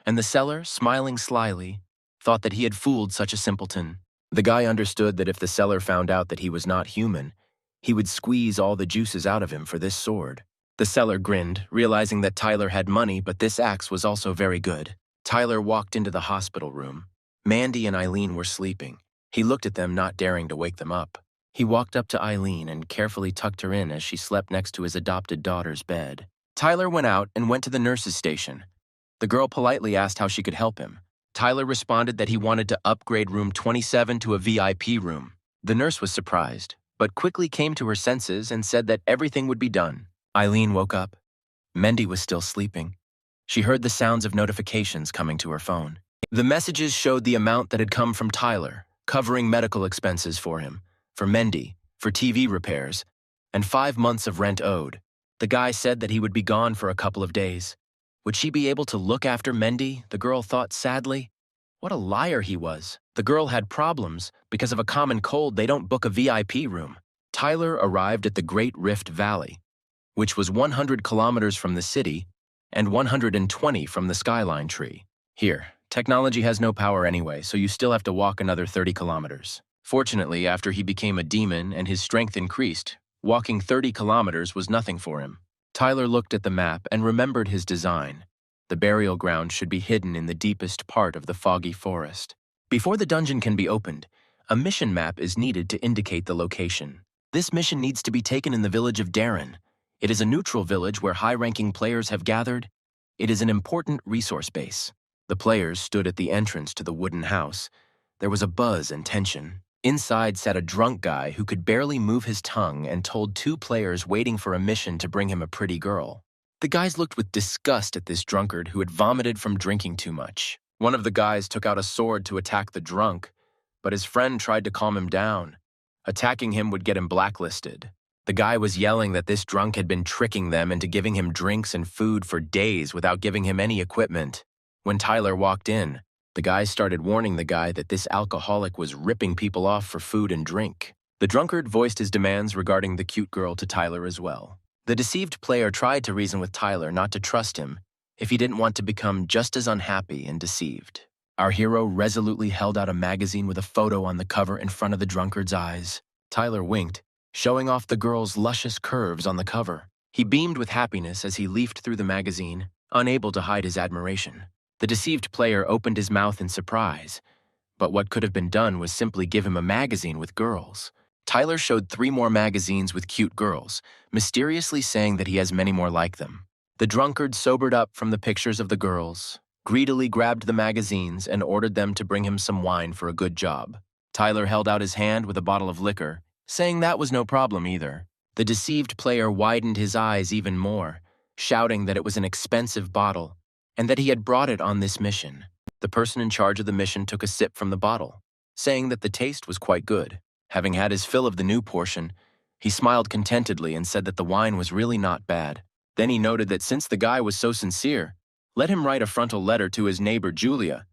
And the seller, smiling slyly, thought that he had fooled such a simpleton. The guy understood that if the seller found out that he was not human, he would squeeze all the juices out of him for this sword. The seller grinned, realizing that Tyler had money, but this axe was also very good. Tyler walked into the hospital room. Mandy and Eileen were sleeping. He looked at them, not daring to wake them up. He walked up to Eileen and carefully tucked her in as she slept next to his adopted daughter's bed. Tyler went out and went to the nurse's station. The girl politely asked how she could help him. Tyler responded that he wanted to upgrade room 27 to a VIP room. The nurse was surprised, but quickly came to her senses and said that everything would be done. Eileen woke up. Mandy was still sleeping. She heard the sounds of notifications coming to her phone. The messages showed the amount that had come from Tyler, covering medical expenses for him, for Mandy, for TV repairs, and 5 months of rent owed. The guy said that he would be gone for a couple of days. Would she be able to look after Mandy? The girl thought sadly. What a liar he was. The girl had problems. Because of a common cold, they don't book a VIP room. Tyler arrived at the Great Rift Valley, which was 100 kilometers from the city and 120 from the skyline tree. Here, technology has no power anyway, so you still have to walk another 30 kilometers. Fortunately, after he became a demon and his strength increased, walking 30 kilometers was nothing for him. Tyler looked at the map and remembered his design. The burial ground should be hidden in the deepest part of the foggy forest. Before the dungeon can be opened, a mission map is needed to indicate the location. This mission needs to be taken in the village of Darren. It is a neutral village where high-ranking players have gathered. It is an important resource base. The players stood at the entrance to the wooden house. There was a buzz and tension. Inside sat a drunk guy who could barely move his tongue and told 2 players waiting for a mission to bring him a pretty girl. The guys looked with disgust at this drunkard who had vomited from drinking too much. One of the guys took out a sword to attack the drunk, but his friend tried to calm him down. Attacking him would get him blacklisted. The guy was yelling that this drunk had been tricking them into giving him drinks and food for days without giving him any equipment. When Tyler walked in, the guys started warning the guy that this alcoholic was ripping people off for food and drink. The drunkard voiced his demands regarding the cute girl to Tyler as well. The deceived player tried to reason with Tyler not to trust him if he didn't want to become just as unhappy and deceived. Our hero resolutely held out a magazine with a photo on the cover in front of the drunkard's eyes. Tyler winked, showing off the girl's luscious curves on the cover. He beamed with happiness as he leafed through the magazine, unable to hide his admiration. The deceived player opened his mouth in surprise, but what could have been done was simply give him a magazine with girls. Tyler showed 3 more magazines with cute girls, mysteriously saying that he has many more like them. The drunkard sobered up from the pictures of the girls, greedily grabbed the magazines and ordered them to bring him some wine for a good job. Tyler held out his hand with a bottle of liquor, saying that was no problem either. The deceived player widened his eyes even more, shouting that it was an expensive bottle and that he had brought it on this mission. The person in charge of the mission took a sip from the bottle, saying that the taste was quite good. Having had his fill of the new portion, he smiled contentedly and said that the wine was really not bad. Then he noted that since the guy was so sincere, let him write a frontal letter to his neighbor Julia,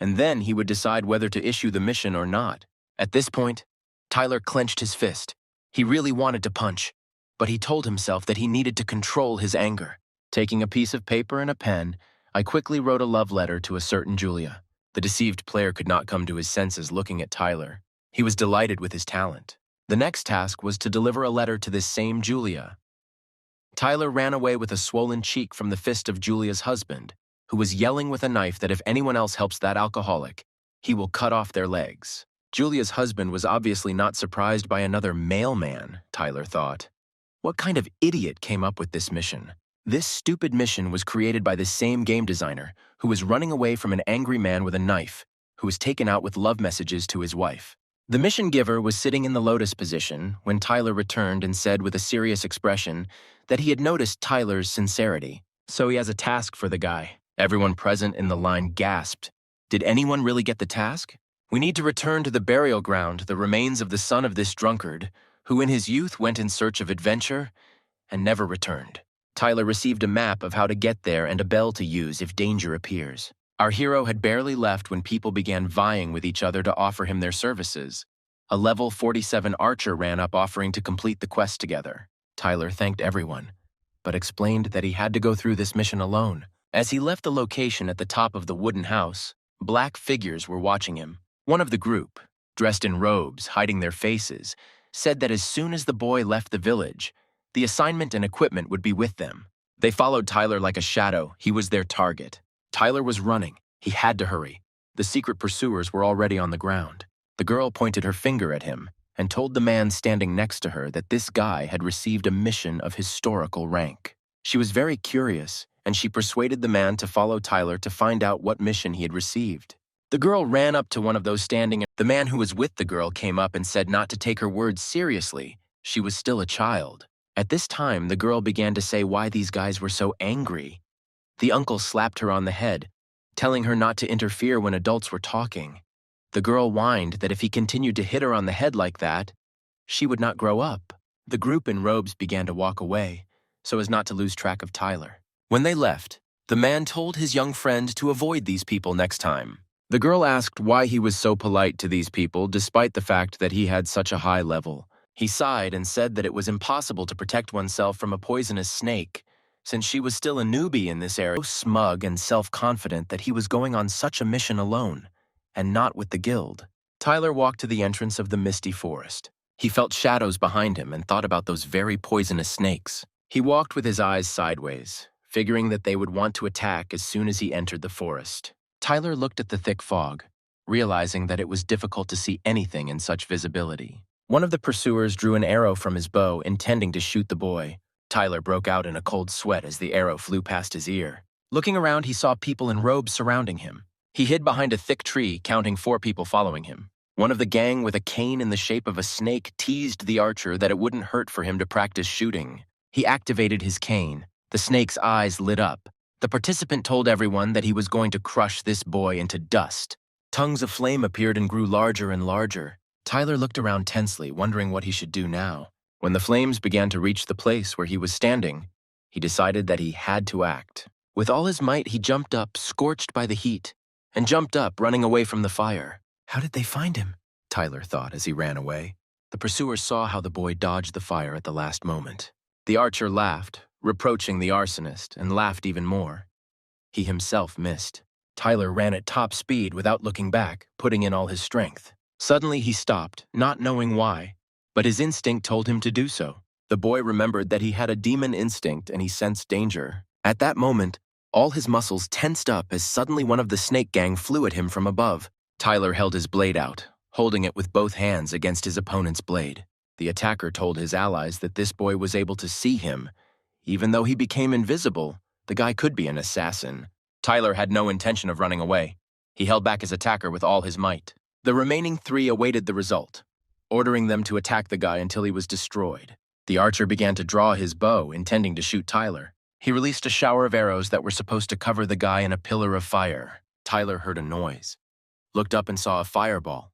and then he would decide whether to issue the mission or not. At this point, Tyler clenched his fist. He really wanted to punch, but he told himself that he needed to control his anger. Taking a piece of paper and a pen, I quickly wrote a love letter to a certain Julia. The deceived player could not come to his senses looking at Tyler. He was delighted with his talent. The next task was to deliver a letter to this same Julia. Tyler ran away with a swollen cheek from the fist of Julia's husband, who was yelling with a knife that if anyone else helps that alcoholic, he will cut off their legs. Julia's husband was obviously not surprised by another mailman, Tyler thought. What kind of idiot came up with this mission? This stupid mission was created by the same game designer who was running away from an angry man with a knife, who was taken out with love messages to his wife. The mission giver was sitting in the lotus position when Tyler returned and said with a serious expression that he had noticed Tyler's sincerity. So he has a task for the guy. Everyone present in the line gasped. Did anyone really get the task? We need to return to the burial ground the remains of the son of this drunkard, who in his youth went in search of adventure and never returned. Tyler received a map of how to get there and a bell to use if danger appears. Our hero had barely left when people began vying with each other to offer him their services. A level 47 archer ran up offering to complete the quest together. Tyler thanked everyone, but explained that he had to go through this mission alone. As he left the location at the top of the wooden house, black figures were watching him. One of the group, dressed in robes, hiding their faces, said that as soon as the boy left the village, the assignment and equipment would be with them. They followed Tyler like a shadow. He was their target. Tyler was running. He had to hurry. The secret pursuers were already on the ground. The girl pointed her finger at him and told the man standing next to her that this guy had received a mission of historical rank. She was very curious, and she persuaded the man to follow Tyler to find out what mission he had received. The girl ran up to one of those standing. The man who was with the girl came up and said not to take her words seriously. She was still a child. At this time, the girl began to say why these guys were so angry. The uncle slapped her on the head, telling her not to interfere when adults were talking. The girl whined that if he continued to hit her on the head like that, she would not grow up. The group in robes began to walk away, so as not to lose track of Tyler. When they left, the man told his young friend to avoid these people next time. The girl asked why he was so polite to these people despite the fact that he had such a high level. He sighed and said that it was impossible to protect oneself from a poisonous snake, since she was still a newbie in this area. So smug and self-confident that he was going on such a mission alone, and not with the guild. Tyler walked to the entrance of the misty forest. He felt shadows behind him and thought about those very poisonous snakes. He walked with his eyes sideways, figuring that they would want to attack as soon as he entered the forest. Tyler looked at the thick fog, realizing that it was difficult to see anything in such visibility. One of the pursuers drew an arrow from his bow, intending to shoot the boy. Tyler broke out in a cold sweat as the arrow flew past his ear. Looking around, he saw people in robes surrounding him. He hid behind a thick tree, counting 4 people following him. One of the gang with a cane in the shape of a snake teased the archer that it wouldn't hurt for him to practice shooting. He activated his cane. The snake's eyes lit up. The participant told everyone that he was going to crush this boy into dust. Tongues of flame appeared and grew larger and larger. Tyler looked around tensely, wondering what he should do now. When the flames began to reach the place where he was standing, he decided that he had to act. With all his might, he jumped up, scorched by the heat, and jumped up, running away from the fire. How did they find him? Tyler thought as he ran away. The pursuers saw how the boy dodged the fire at the last moment. The archer laughed, reproaching the arsonist, and laughed even more. He himself missed. Tyler ran at top speed without looking back, putting in all his strength. Suddenly he stopped, not knowing why, but his instinct told him to do so. The boy remembered that he had a demon instinct and he sensed danger. At that moment, all his muscles tensed up as suddenly one of the snake gang flew at him from above. Tyler held his blade out, holding it with both hands against his opponent's blade. The attacker told his allies that this boy was able to see him. Even though he became invisible, the guy could be an assassin. Tyler had no intention of running away. He held back his attacker with all his might. The remaining 3 awaited the result, ordering them to attack the guy until he was destroyed. The archer began to draw his bow, intending to shoot Tyler. He released a shower of arrows that were supposed to cover the guy in a pillar of fire. Tyler heard a noise, looked up and saw a fireball.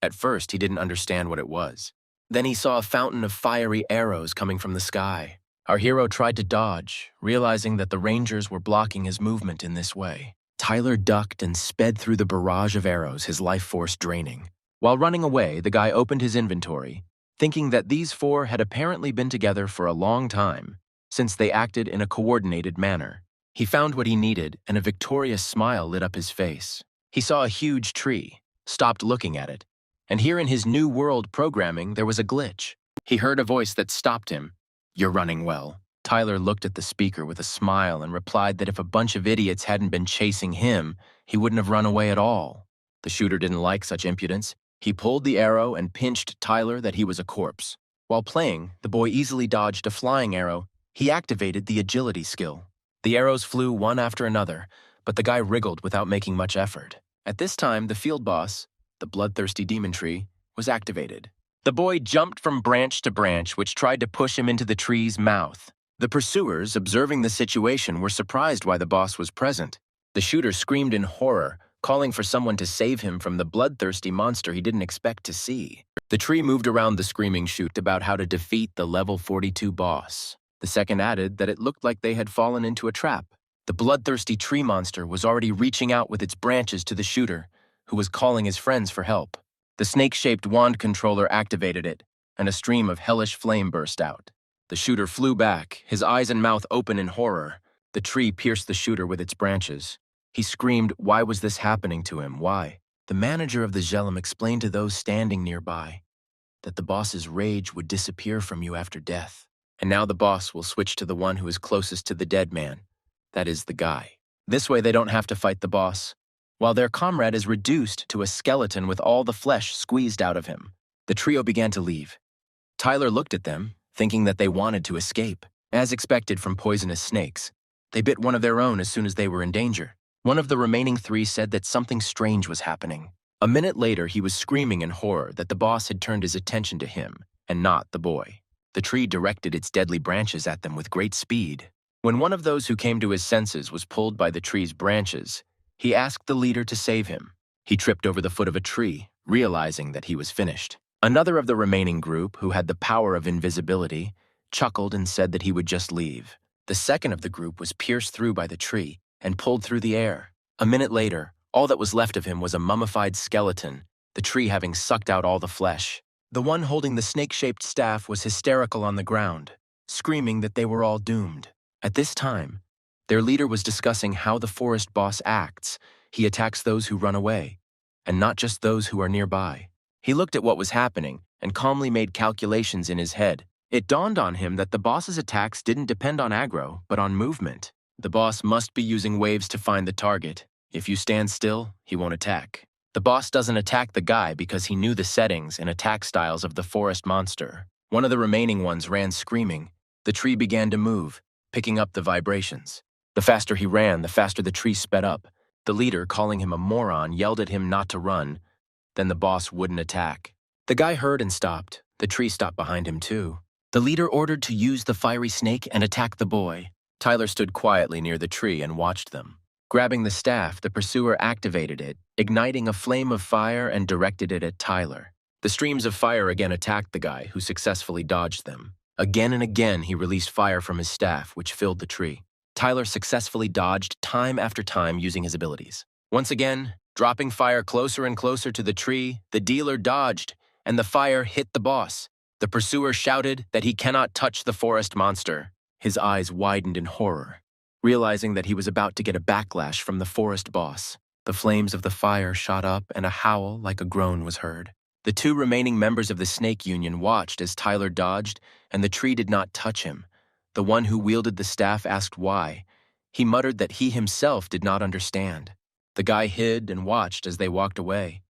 At first, he didn't understand what it was. Then he saw a fountain of fiery arrows coming from the sky. Our hero tried to dodge, realizing that the Rangers were blocking his movement in this way. Tyler ducked and sped through the barrage of arrows, his life force draining. While running away, the guy opened his inventory, thinking that these four had apparently been together for a long time, since they acted in a coordinated manner. He found what he needed, and a victorious smile lit up his face. He saw a huge tree, stopped looking at it, and here in his new world programming there was a glitch. He heard a voice that stopped him. "You're running well." Tyler looked at the speaker with a smile and replied that if a bunch of idiots hadn't been chasing him, he wouldn't have run away at all. The shooter didn't like such impudence. He pulled the arrow and pinched Tyler that he was a corpse. While playing, the boy easily dodged a flying arrow. He activated the agility skill. The arrows flew one after another, but the guy wriggled without making much effort. At this time, the field boss, the bloodthirsty demon tree, was activated. The boy jumped from branch to branch, which tried to push him into the tree's mouth. The pursuers, observing the situation, were surprised why the boss was present. The shooter screamed in horror, calling for someone to save him from the bloodthirsty monster he didn't expect to see. The tree moved around the screaming shoot about how to defeat the level 42 boss. The second added that it looked like they had fallen into a trap. The bloodthirsty tree monster was already reaching out with its branches to the shooter, who was calling his friends for help. The snake-shaped wand controller activated it, and a stream of hellish flame burst out. The shooter flew back, his eyes and mouth open in horror. The tree pierced the shooter with its branches. He screamed, why was this happening to him? Why? The manager of the Gelum explained to those standing nearby that the boss's rage would disappear from you after death. And now the boss will switch to the one who is closest to the dead man. That is the guy. This way they don't have to fight the boss, while their comrade is reduced to a skeleton with all the flesh squeezed out of him. The trio began to leave. Tyler looked at them, thinking that they wanted to escape. As expected from poisonous snakes, they bit one of their own as soon as they were in danger. One of the remaining three said that something strange was happening. A minute later, he was screaming in horror that the boss had turned his attention to him, and not the boy. The tree directed its deadly branches at them with great speed. When one of those who came to his senses was pulled by the tree's branches, he asked the leader to save him. He tripped over the foot of a tree, realizing that he was finished. Another of the remaining group, who had the power of invisibility, chuckled and said that he would just leave. The second of the group was pierced through by the tree and pulled through the air. A minute later, all that was left of him was a mummified skeleton, the tree having sucked out all the flesh. The one holding the snake-shaped staff was hysterical on the ground, screaming that they were all doomed. At this time, their leader was discussing how the forest boss acts. He attacks those who run away, and not just those who are nearby. He looked at what was happening and calmly made calculations in his head. It dawned on him that the boss's attacks didn't depend on aggro, but on movement. The boss must be using waves to find the target. If you stand still, he won't attack. The boss doesn't attack the guy because he knew the settings and attack styles of the forest monster. One of the remaining ones ran screaming. The tree began to move, picking up the vibrations. The faster he ran, the faster the tree sped up. The leader, calling him a moron, yelled at him not to run. Then the boss wouldn't attack. The guy heard and stopped. The tree stopped behind him too. The leader ordered to use the fiery snake and attack the boy. Tyler stood quietly near the tree and watched them. Grabbing the staff, the pursuer activated it, igniting a flame of fire and directed it at Tyler. The streams of fire again attacked the guy, who successfully dodged them. Again and again, he released fire from his staff, which filled the tree. Tyler successfully dodged time after time using his abilities. Once again, dropping fire closer and closer to the tree, the dealer dodged, and the fire hit the boss. The pursuer shouted that he cannot touch the forest monster. His eyes widened in horror, realizing that he was about to get a backlash from the forest boss. The flames of the fire shot up and a howl like a groan was heard. The two remaining members of the Snake Union watched as Tyler dodged, and the tree did not touch him. The one who wielded the staff asked why. He muttered that he himself did not understand. The guy hid and watched as they walked away.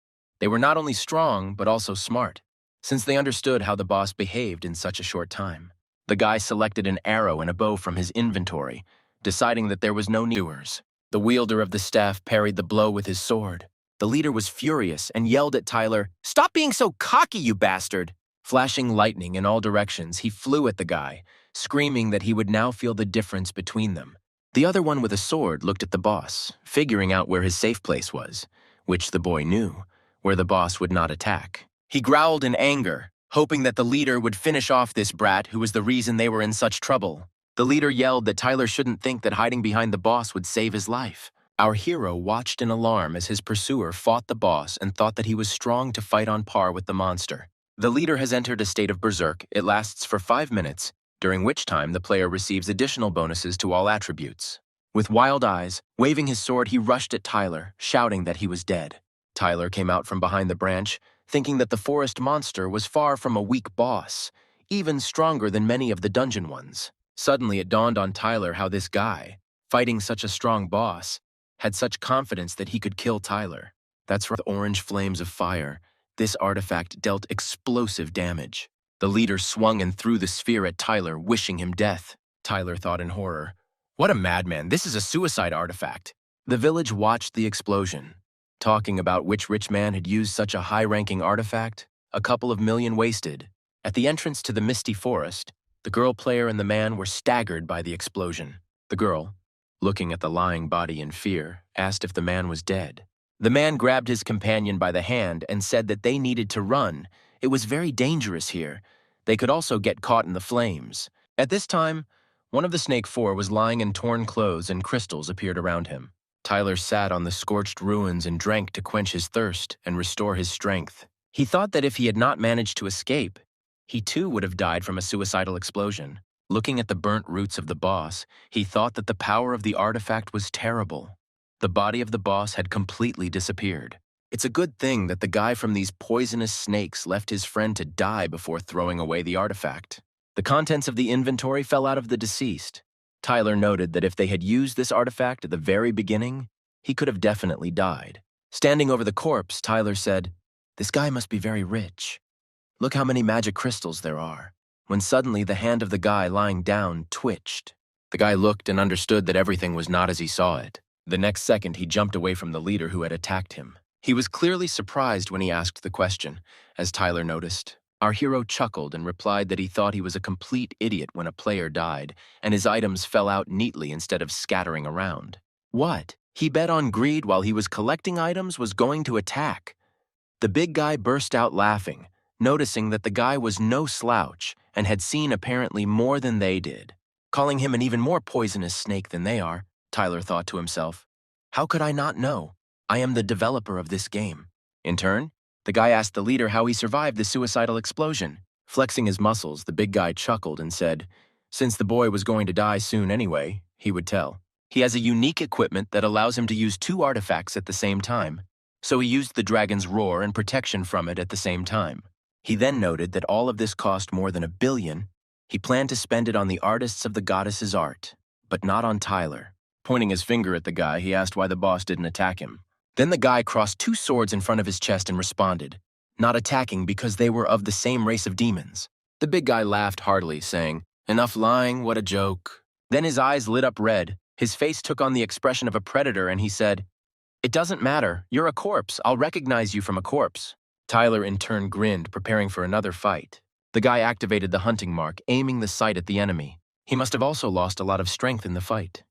They were not only strong, but also smart, since they understood how the boss behaved in such a short time. The guy selected an arrow and a bow from his inventory, deciding that there was no need. The wielder of the staff parried the blow with his sword. The leader was furious and yelled at Tyler, "Stop being so cocky, you bastard!" Flashing lightning in all directions, he flew at the guy, screaming that he would now feel the difference between them. The other one with a sword looked at the boss, figuring out where his safe place was, which the boy knew, where the boss would not attack. He growled in anger, hoping that the leader would finish off this brat who was the reason they were in such trouble. The leader yelled that Tyler shouldn't think that hiding behind the boss would save his life. Our hero watched in alarm as his pursuer fought the boss and thought that he was strong to fight on par with the monster. The leader has entered a state of berserk. It lasts for 5 minutes, during which time the player receives additional bonuses to all attributes. With wild eyes, waving his sword, he rushed at Tyler, shouting that he was dead. Tyler came out from behind the branch, thinking that the forest monster was far from a weak boss, even stronger than many of the dungeon ones. Suddenly it dawned on Tyler how this guy, fighting such a strong boss, had such confidence that he could kill Tyler. That's right, the orange flames of fire. This artifact dealt explosive damage. The leader swung and threw the sphere at Tyler, wishing him death. Tyler thought in horror, "What a madman, this is a suicide artifact." The village watched the explosion, talking about which rich man had used such a high-ranking artifact. A couple of million wasted. At the entrance to the misty forest, the girl player and the man were staggered by the explosion. The girl, looking at the lying body in fear, asked if the man was dead. The man grabbed his companion by the hand and said that they needed to run. It was very dangerous here. They could also get caught in the flames. At this time, one of the Snake Four was lying in torn clothes and crystals appeared around him. Tyler sat on the scorched ruins and drank to quench his thirst and restore his strength. He thought that if he had not managed to escape, he too would have died from a suicidal explosion. Looking at the burnt roots of the boss, he thought that the power of the artifact was terrible. The body of the boss had completely disappeared. It's a good thing that the guy from these poisonous snakes left his friend to die before throwing away the artifact. The contents of the inventory fell out of the deceased. Tyler noted that if they had used this artifact at the very beginning, he could have definitely died. Standing over the corpse, Tyler said, "This guy must be very rich. Look how many magic crystals there are." When suddenly the hand of the guy lying down twitched. The guy looked and understood that everything was not as he saw it. The next second, he jumped away from the leader who had attacked him. He was clearly surprised when he asked the question, as Tyler noticed. Our hero chuckled and replied that he thought he was a complete idiot when a player died, and his items fell out neatly instead of scattering around. What? He bet on greed while he was collecting items was going to attack. The big guy burst out laughing, noticing that the guy was no slouch and had seen apparently more than they did. Calling him an even more poisonous snake than they are, Tyler thought to himself, "How could I not know? I am the developer of this game." In turn, the guy asked the leader how he survived the suicidal explosion. Flexing his muscles, the big guy chuckled and said, since the boy was going to die soon anyway, he would tell. He has a unique equipment that allows him to use 2 artifacts at the same time, so he used the dragon's roar and protection from it at the same time. He then noted that all of this cost more than $1 billion. He planned to spend it on the artists of the goddess's art, but not on Tyler. Pointing his finger at the guy, he asked why the boss didn't attack him. Then the guy crossed 2 swords in front of his chest and responded, not attacking because they were of the same race of demons. The big guy laughed heartily, saying, "Enough lying, what a joke." Then his eyes lit up red, his face took on the expression of a predator, and he said, "It doesn't matter, you're a corpse, I'll recognize you from a corpse." Tyler in turn grinned, preparing for another fight. The guy activated the hunting mark, aiming the sight at the enemy. He must have also lost a lot of strength in the fight,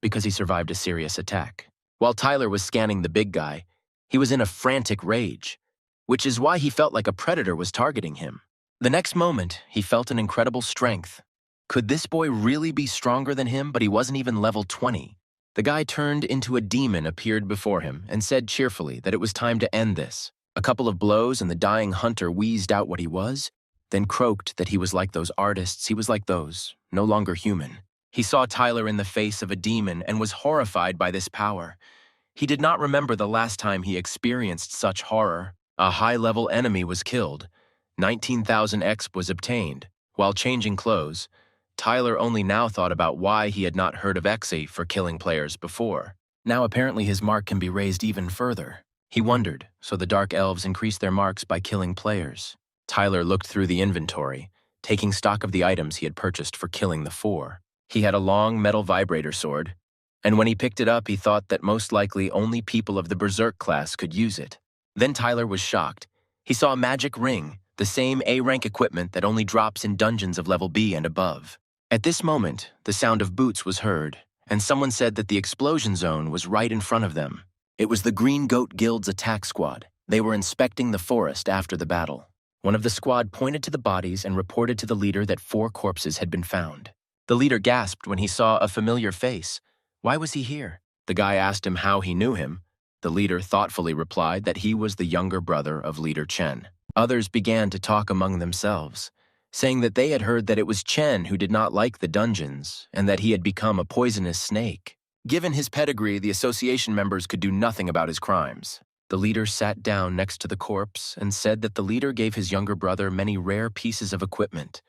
because he survived a serious attack. While Tyler was scanning the big guy, he was in a frantic rage, which is why he felt like a predator was targeting him. The next moment, he felt an incredible strength. Could this boy really be stronger than him, but he wasn't even level 20? The guy turned into a demon appeared before him and said cheerfully that it was time to end this. A couple of blows and the dying hunter wheezed out what he was, then croaked that he was like those artists, he was like those, no longer human. He saw Tyler in the face of a demon and was horrified by this power. He did not remember the last time he experienced such horror. A high-level enemy was killed. 19,000 exp was obtained. While changing clothes, Tyler only now thought about why he had not heard of Exe for killing players before. Now apparently his mark can be raised even further. He wondered, so the Dark Elves increased their marks by killing players. Tyler looked through the inventory, taking stock of the items he had purchased for killing the 4. He had a long metal vibrator sword, and when he picked it up, he thought that most likely only people of the Berserk class could use it. Then Tyler was shocked. He saw a magic ring, the same A-rank equipment that only drops in dungeons of level B and above. At this moment, the sound of boots was heard, and someone said that the explosion zone was right in front of them. It was the Green Goat Guild's attack squad. They were inspecting the forest after the battle. One of the squad pointed to the bodies and reported to the leader that 4 corpses had been found. The leader gasped when he saw a familiar face. Why was he here? The guy asked him how he knew him. The leader thoughtfully replied that he was the younger brother of Leader Chen. Others began to talk among themselves, saying that they had heard that it was Chen who did not like the dungeons and that he had become a poisonous snake. Given his pedigree, the association members could do nothing about his crimes. The leader sat down next to the corpse and said that the leader gave his younger brother many rare pieces of equipment.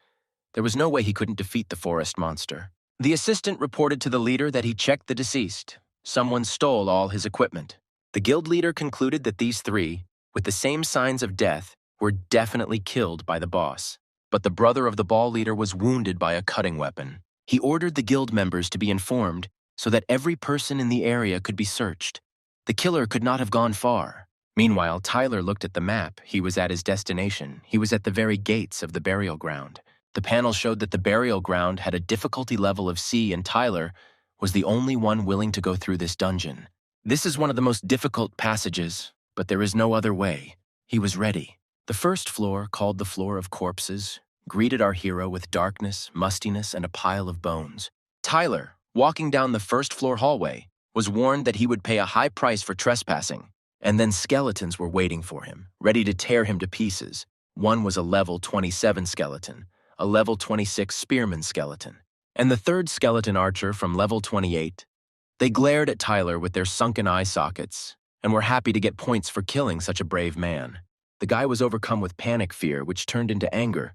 There was no way he couldn't defeat the forest monster. The assistant reported to the leader that he checked the deceased. Someone stole all his equipment. The guild leader concluded that these 3, with the same signs of death, were definitely killed by the boss. But the brother of the ball leader was wounded by a cutting weapon. He ordered the guild members to be informed so that every person in the area could be searched. The killer could not have gone far. Meanwhile, Tyler looked at the map. He was at his destination. He was at the very gates of the burial ground. The panel showed that the burial ground had a difficulty level of C, and Tyler was the only one willing to go through this dungeon. This is one of the most difficult passages, but there is no other way. He was ready. The first floor, called the Floor of Corpses, greeted our hero with darkness, mustiness, and a pile of bones. Tyler, walking down the first floor hallway, was warned that he would pay a high price for trespassing, and then skeletons were waiting for him, ready to tear him to pieces. One was a level 27 skeleton, a level 26 spearman skeleton, and the third skeleton archer from level 28. They glared at Tyler with their sunken eye sockets and were happy to get points for killing such a brave man. The guy was overcome with panic fear, which turned into anger.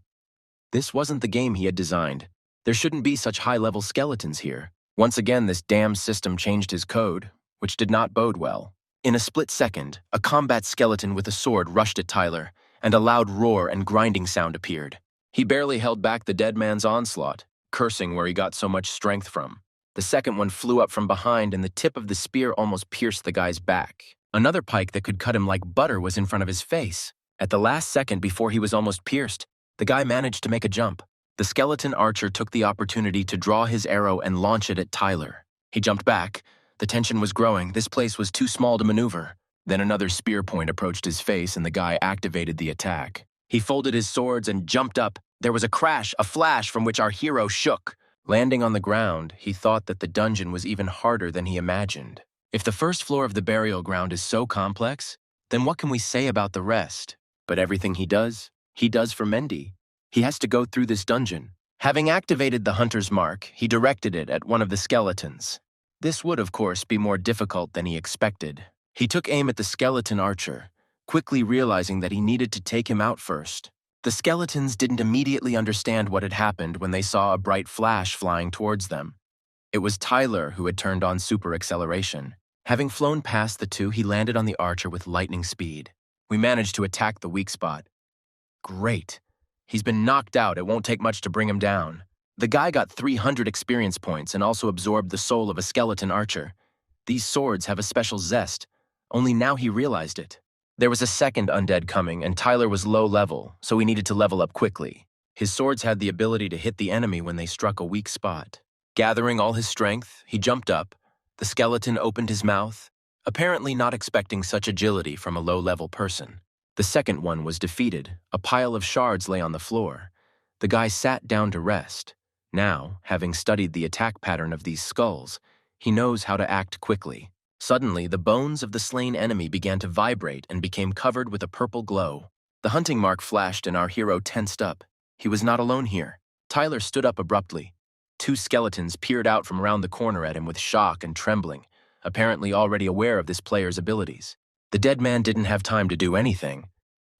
This wasn't the game he had designed. There shouldn't be such high-level skeletons here. Once again, this damn system changed his code, which did not bode well. In a split second, a combat skeleton with a sword rushed at Tyler, and a loud roar and grinding sound appeared. He barely held back the dead man's onslaught, cursing where he got so much strength from. The second one flew up from behind, and the tip of the spear almost pierced the guy's back. Another pike that could cut him like butter was in front of his face. At the last second before he was almost pierced, the guy managed to make a jump. The skeleton archer took the opportunity to draw his arrow and launch it at Tyler. He jumped back. The tension was growing. This place was too small to maneuver. Then another spear point approached his face, and the guy activated the attack. He folded his swords and jumped up. There was a crash, a flash from which our hero shook. Landing on the ground, he thought that the dungeon was even harder than he imagined. If the first floor of the burial ground is so complex, then what can we say about the rest? But everything he does for Mendy. He has to go through this dungeon. Having activated the hunter's mark, he directed it at one of the skeletons. This would, of course, be more difficult than he expected. He took aim at the skeleton archer, quickly realizing that he needed to take him out first. The skeletons didn't immediately understand what had happened when they saw a bright flash flying towards them. It was Tyler who had turned on super acceleration. Having flown past the two, he landed on the archer with lightning speed. We managed to attack the weak spot. Great. He's been knocked out. It won't take much to bring him down. The guy got 300 experience points and also absorbed the soul of a skeleton archer. These swords have a special zest. Only now he realized it. There was a second undead coming, and Tyler was low level, so he needed to level up quickly. His swords had the ability to hit the enemy when they struck a weak spot. Gathering all his strength, he jumped up. The skeleton opened his mouth, apparently not expecting such agility from a low-level person. The second one was defeated. A pile of shards lay on the floor. The guy sat down to rest. Now, having studied the attack pattern of these skulls, he knows how to act quickly. Suddenly, the bones of the slain enemy began to vibrate and became covered with a purple glow. The hunting mark flashed and our hero tensed up. He was not alone here. Tyler stood up abruptly. Two skeletons peered out from around the corner at him with shock and trembling, apparently already aware of this player's abilities. The dead man didn't have time to do anything.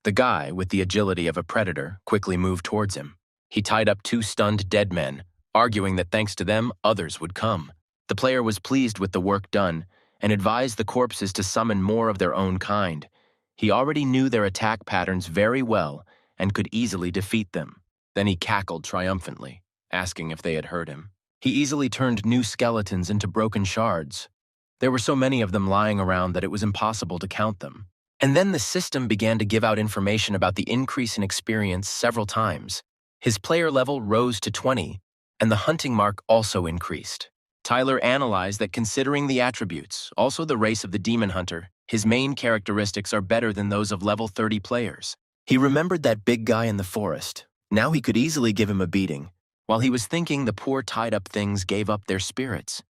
The guy, with the agility of a predator, quickly moved towards him. He tied up two stunned dead men, arguing that thanks to them, others would come. The player was pleased with the work done and advised the corpses to summon more of their own kind. He already knew their attack patterns very well and could easily defeat them. Then he cackled triumphantly, asking if they had heard him. He easily turned new skeletons into broken shards. There were so many of them lying around that it was impossible to count them. And then the system began to give out information about the increase in experience several times. His player level rose to 20, and the hunting mark also increased. Tyler analyzed that considering the attributes, also the race of the demon hunter, his main characteristics are better than those of level 30 players. He remembered that big guy in the forest. Now he could easily give him a beating. While he was thinking, the poor tied-up things gave up their spirits.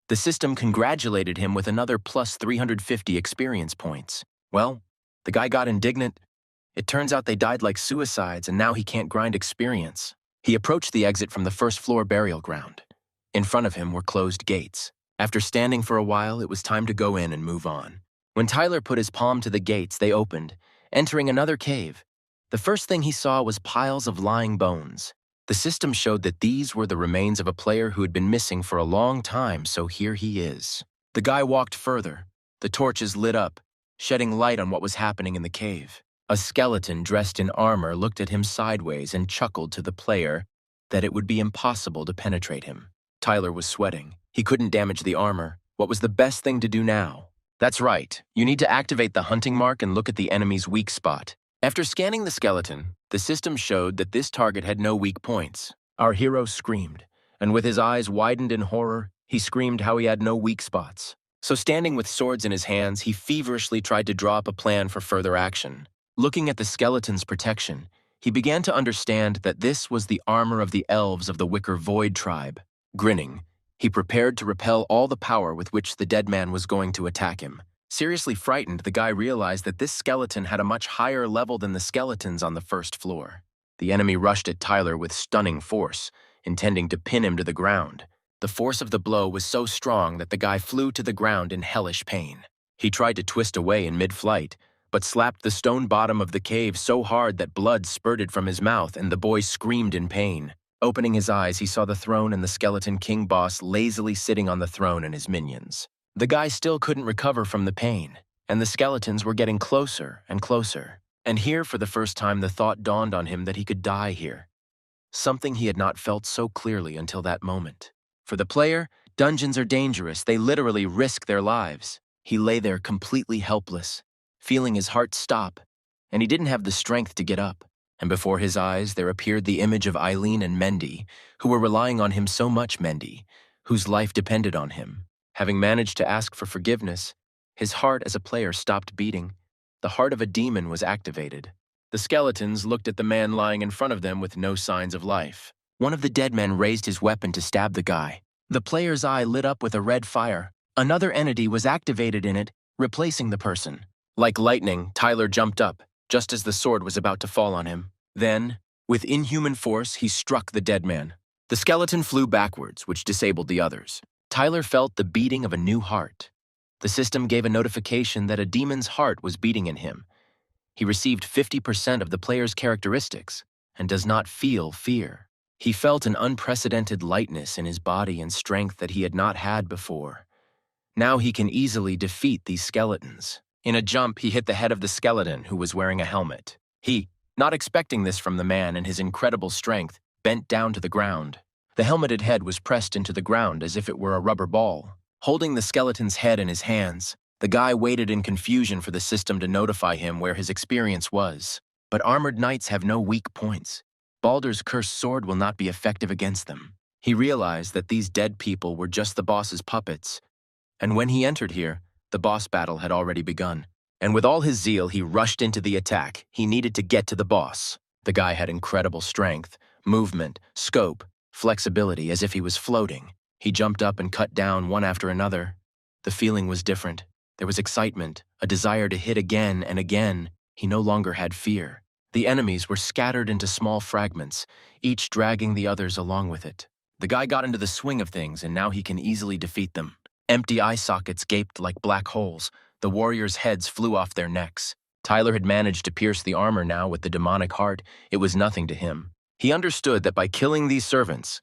The system congratulated him with another plus 350 experience points. Well, the guy got indignant. It turns out they died like suicides, and now he can't grind experience. He approached the exit from the first-floor burial ground. In front of him were closed gates. After standing for a while, it was time to go in and move on. When Tyler put his palm to the gates, they opened, entering another cave. The first thing he saw was piles of lying bones. The system showed that these were the remains of a player who had been missing for a long time, so here he is. The guy walked further. The torches lit up, shedding light on what was happening in the cave. A skeleton dressed in armor looked at him sideways and chuckled to the player that it would be impossible to penetrate him. Tyler was sweating. He couldn't damage the armor. What was the best thing to do now? That's right. You need to activate the hunting mark and look at the enemy's weak spot. After scanning the skeleton, the system showed that this target had no weak points. Our hero screamed, and with his eyes widened in horror, he screamed how he had no weak spots. So standing with swords in his hands, he feverishly tried to draw up a plan for further action. Looking at the skeleton's protection, he began to understand that this was the armor of the elves of the Wicker Void tribe. Grinning, he prepared to repel all the power with which the dead man was going to attack him. Seriously frightened, the guy realized that this skeleton had a much higher level than the skeletons on the first floor. The enemy rushed at Tyler with stunning force, intending to pin him to the ground. The force of the blow was so strong that the guy flew to the ground in hellish pain. He tried to twist away in mid-flight, but slapped the stone bottom of the cave so hard that blood spurted from his mouth and the boy screamed in pain. Opening his eyes, he saw the throne and the skeleton king boss lazily sitting on the throne and his minions. The guy still couldn't recover from the pain, and the skeletons were getting closer and closer. And here, for the first time, the thought dawned on him that he could die here. Something he had not felt so clearly until that moment. For the player, dungeons are dangerous. They literally risk their lives. He lay there completely helpless, feeling his heart stop, and he didn't have the strength to get up. And before his eyes there appeared the image of Eileen and Mendy, who were relying on him so much, Mendy, whose life depended on him. Having managed to ask for forgiveness, his heart as a player stopped beating. The heart of a demon was activated. The skeletons looked at the man lying in front of them with no signs of life. One of the dead men raised his weapon to stab the guy. The player's eye lit up with a red fire. Another entity was activated in it, replacing the person. Like lightning, Tyler jumped up, just as the sword was about to fall on him. Then, with inhuman force, he struck the dead man. The skeleton flew backwards, which disabled the others. Tyler felt the beating of a new heart. The system gave a notification that a demon's heart was beating in him. He received 50% of the player's characteristics and does not feel fear. He felt an unprecedented lightness in his body and strength that he had not had before. Now he can easily defeat these skeletons. In a jump, he hit the head of the skeleton, who was wearing a helmet. He, not expecting this from the man and his incredible strength, bent down to the ground. The helmeted head was pressed into the ground as if it were a rubber ball. Holding the skeleton's head in his hands, the guy waited in confusion for the system to notify him where his experience was. But armored knights have no weak points. Baldur's cursed sword will not be effective against them. He realized that these dead people were just the boss's puppets. And when he entered here, the boss battle had already begun. And with all his zeal, he rushed into the attack. He needed to get to the boss. The guy had incredible strength, movement, scope, flexibility, as if he was floating. He jumped up and cut down one after another. The feeling was different. There was excitement, a desire to hit again and again. He no longer had fear. The enemies were scattered into small fragments, each dragging the others along with it. The guy got into the swing of things, and now he can easily defeat them. Empty eye sockets gaped like black holes. The warriors' heads flew off their necks. Tyler had managed to pierce the armor now with the demonic heart. It was nothing to him. He understood that by killing these servants,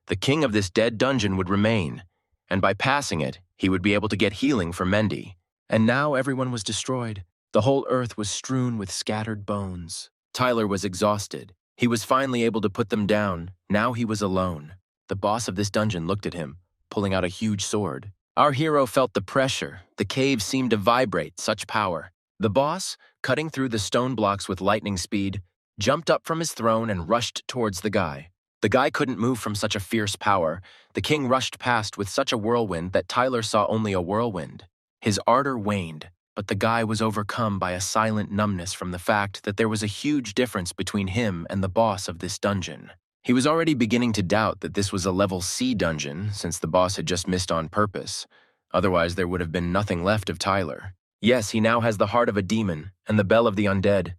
the king of this dead dungeon would remain, and by passing it, he would be able to get healing for Mendy. And now everyone was destroyed. The whole earth was strewn with scattered bones. Tyler was exhausted. He was finally able to put them down. Now he was alone. The boss of this dungeon looked at him, pulling out a huge sword. Our hero felt the pressure. The cave seemed to vibrate, such power. The boss, cutting through the stone blocks with lightning speed, jumped up from his throne and rushed towards the guy. The guy couldn't move from such a fierce power. The king rushed past with such a whirlwind that Tyler saw only a whirlwind. His ardor waned. but the guy was overcome by a silent numbness from the fact that there was a huge difference between him and the boss of this dungeon. He was already beginning to doubt that this was a level C dungeon since the boss had just missed on purpose. Otherwise, there would have been nothing left of Tyler. Yes, he now has the heart of a demon and the bell of the undead,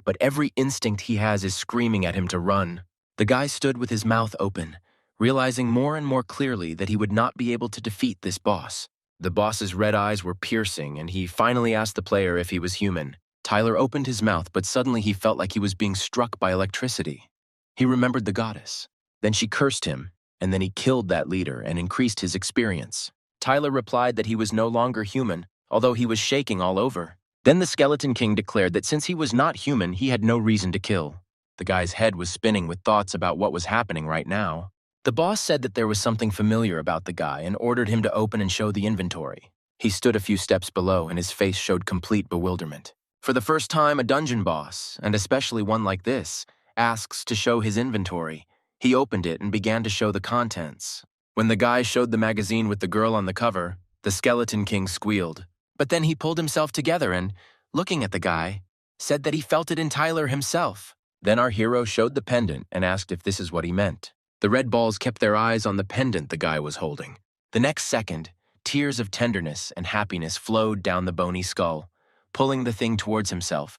but every instinct he has is screaming at him to run. The guy stood with his mouth open, realizing more and more clearly that he would not be able to defeat this boss. The boss's red eyes were piercing, and he finally asked the player if he was human. Tyler opened his mouth, but suddenly he felt like he was being struck by electricity. He remembered the goddess. Then she cursed him, and then he killed that leader and increased his experience. Tyler replied that he was no longer human, although he was shaking all over. Then the Skeleton King declared that since he was not human, he had no reason to kill. The guy's head was spinning with thoughts about what was happening right now. The boss said that there was something familiar about the guy and ordered him to open and show the inventory. He stood a few steps below and his face showed complete bewilderment. For the first time, a dungeon boss, and especially one like this, asks to show his inventory. He opened it and began to show the contents. When the guy showed the magazine with the girl on the cover, the Skeleton King squealed. But then he pulled himself together and, looking at the guy, said that he felt it in Tyler himself. Then our hero showed the pendant and asked if this is what he meant. The red balls kept their eyes on the pendant the guy was holding. The next second, tears of tenderness and happiness flowed down the bony skull, pulling the thing towards himself.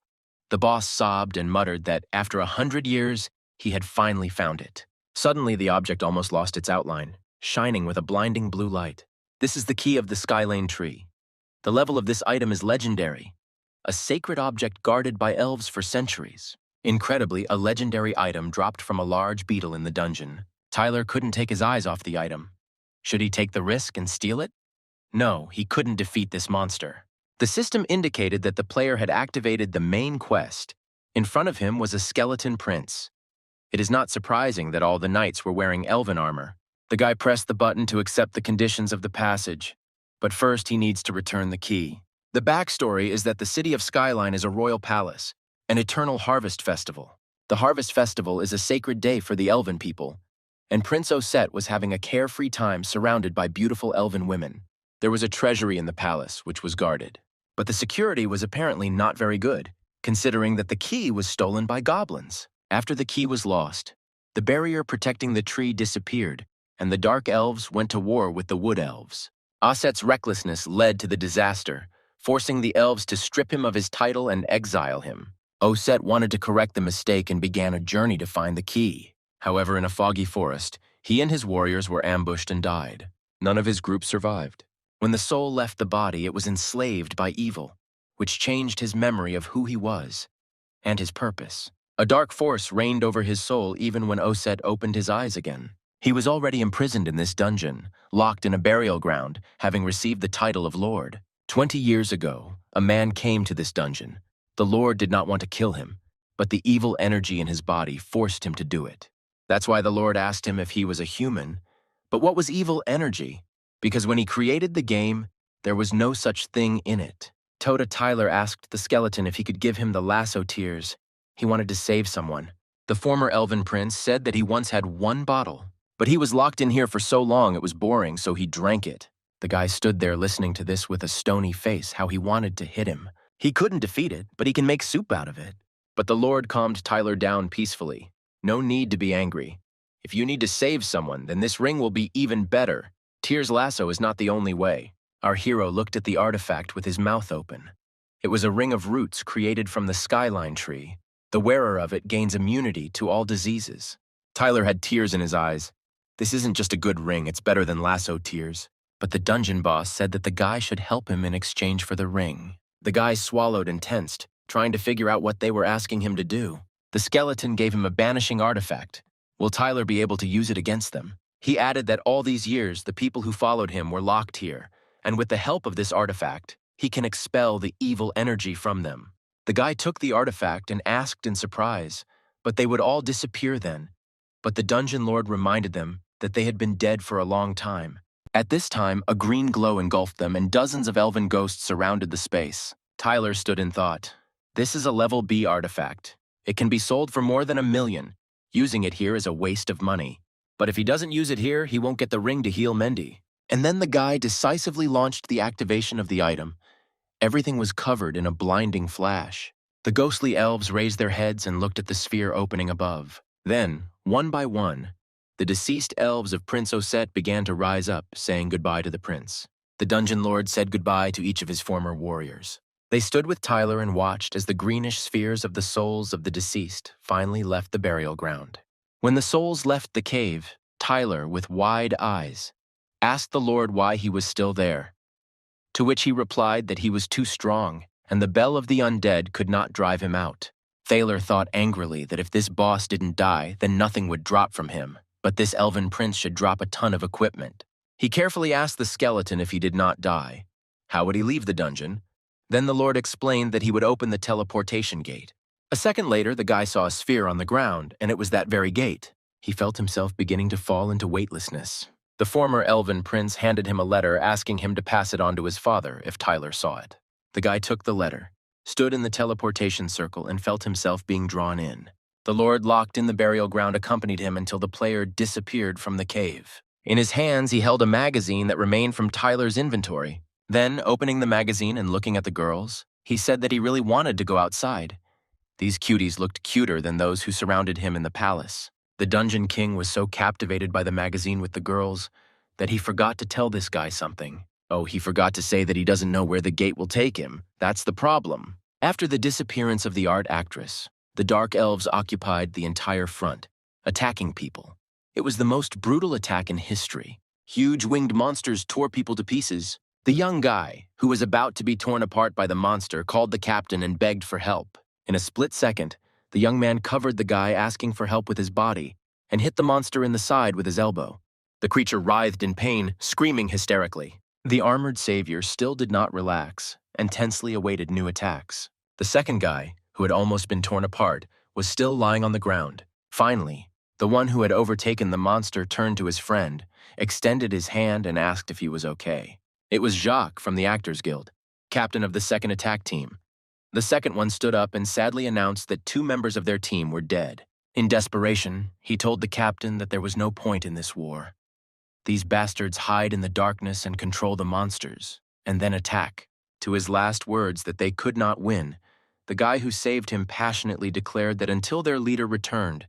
The boss sobbed and muttered that after 100 years, he had finally found it. Suddenly, the object almost lost its outline, shining with a blinding blue light. This is the key of the Skylane tree. The level of this item is legendary, a sacred object guarded by elves for centuries. Incredibly, a legendary item dropped from a large beetle in the dungeon. Tyler couldn't take his eyes off the item. Should he take the risk and steal it? No, he couldn't defeat this monster. The system indicated that the player had activated the main quest. In front of him was a skeleton prince. It is not surprising that all the knights were wearing elven armor. The guy pressed the button to accept the conditions of the passage, but first he needs to return the key. The backstory is that the city of Skyline is a royal palace, an eternal harvest festival. The harvest festival is a sacred day for the elven people, and Prince Osset was having a carefree time surrounded by beautiful elven women. There was a treasury in the palace, which was guarded. But the security was apparently not very good, considering that the key was stolen by goblins. After the key was lost, the barrier protecting the tree disappeared, and the dark elves went to war with the wood elves. Osset's recklessness led to the disaster, forcing the elves to strip him of his title and exile him. Osset wanted to correct the mistake and began a journey to find the key. However, in a foggy forest, he and his warriors were ambushed and died. None of his group survived. When the soul left the body, it was enslaved by evil, which changed his memory of who he was and his purpose. A dark force reigned over his soul even when Osset opened his eyes again. He was already imprisoned in this dungeon, locked in a burial ground, having received the title of Lord. 20 years ago, a man came to this dungeon. The Lord did not want to kill him, but the evil energy in his body forced him to do it. That's why the Lord asked him if he was a human. But what was evil energy? Because when he created the game, there was no such thing in it. Toda Tyler asked the skeleton if he could give him the lasso tears. He wanted to save someone. The former elven prince said that he once had one bottle, but he was locked in here for so long it was boring, so he drank it. The guy stood there listening to this with a stony face, how he wanted to hit him. He couldn't defeat it, but he can make soup out of it. But the Lord calmed Tyler down peacefully. No need to be angry. If you need to save someone, then this ring will be even better. Tyr's lasso is not the only way. Our hero looked at the artifact with his mouth open. It was a ring of roots created from the Skyline tree. The wearer of it gains immunity to all diseases. Tyler had tears in his eyes. This isn't just a good ring, it's better than lasso tears. But the dungeon boss said that the guy should help him in exchange for the ring. The guy swallowed and tensed, trying to figure out what they were asking him to do. The skeleton gave him a banishing artifact. Will Tyler be able to use it against them? He added that all these years, the people who followed him were locked here, and with the help of this artifact, he can expel the evil energy from them. The guy took the artifact and asked in surprise, but they would all disappear then. But the dungeon lord reminded them that they had been dead for a long time. At this time, a green glow engulfed them and dozens of elven ghosts surrounded the space. Tyler stood in thought. This is a level B artifact. It can be sold for more than $1 million. Using it here is a waste of money. But if he doesn't use it here, he won't get the ring to heal Mendy. And then the guy decisively launched the activation of the item, Everything was covered in a blinding flash. The ghostly elves raised their heads and looked at the sphere opening above. Then, one by one, the deceased elves of Prince Osset began to rise up, saying goodbye to the prince. The dungeon lord said goodbye to each of his former warriors. They stood with Tyler and watched as the greenish spheres of the souls of the deceased finally left the burial ground. When the souls left the cave, Tyler, with wide eyes, asked the Lord why he was still there, to which he replied that he was too strong, and the bell of the undead could not drive him out. Thaler thought angrily that if this boss didn't die, then nothing would drop from him, but this elven prince should drop a ton of equipment. He carefully asked the skeleton if he did not die. How would he leave the dungeon? Then the Lord explained that he would open the teleportation gate. A second later, the guy saw a sphere on the ground, and it was that very gate. He felt himself beginning to fall into weightlessness. The former elven prince handed him a letter asking him to pass it on to his father if Tyler saw it. The guy took the letter, stood in the teleportation circle, and felt himself being drawn in. The Lord locked in the burial ground accompanied him until the player disappeared from the cave. In his hands, he held a magazine that remained from Tyler's inventory. Then, opening the magazine and looking at the girls, he said that he really wanted to go outside. These cuties looked cuter than those who surrounded him in the palace. The Dungeon King was so captivated by the magazine with the girls that he forgot to tell this guy something. Oh, he forgot to say that he doesn't know where the gate will take him. That's the problem. After the disappearance of the art actress, the Dark Elves occupied the entire front, attacking people. It was the most brutal attack in history. Huge winged monsters tore people to pieces. The young guy, who was about to be torn apart by the monster, called the captain and begged for help. In a split second, the young man covered the guy asking for help with his body and hit the monster in the side with his elbow. The creature writhed in pain, screaming hysterically. The armored savior still did not relax and tensely awaited new attacks. The second guy, who had almost been torn apart, was still lying on the ground. Finally, the one who had overtaken the monster turned to his friend, extended his hand, and asked if he was okay. It was Jacques from the Actors Guild, captain of the second attack team. The second one stood up and sadly announced that 2 members of their team were dead. In desperation, he told the captain that there was no point in this war. These bastards hide in the darkness and control the monsters, and then attack. To his last words that they could not win, the guy who saved him passionately declared that until their leader returned,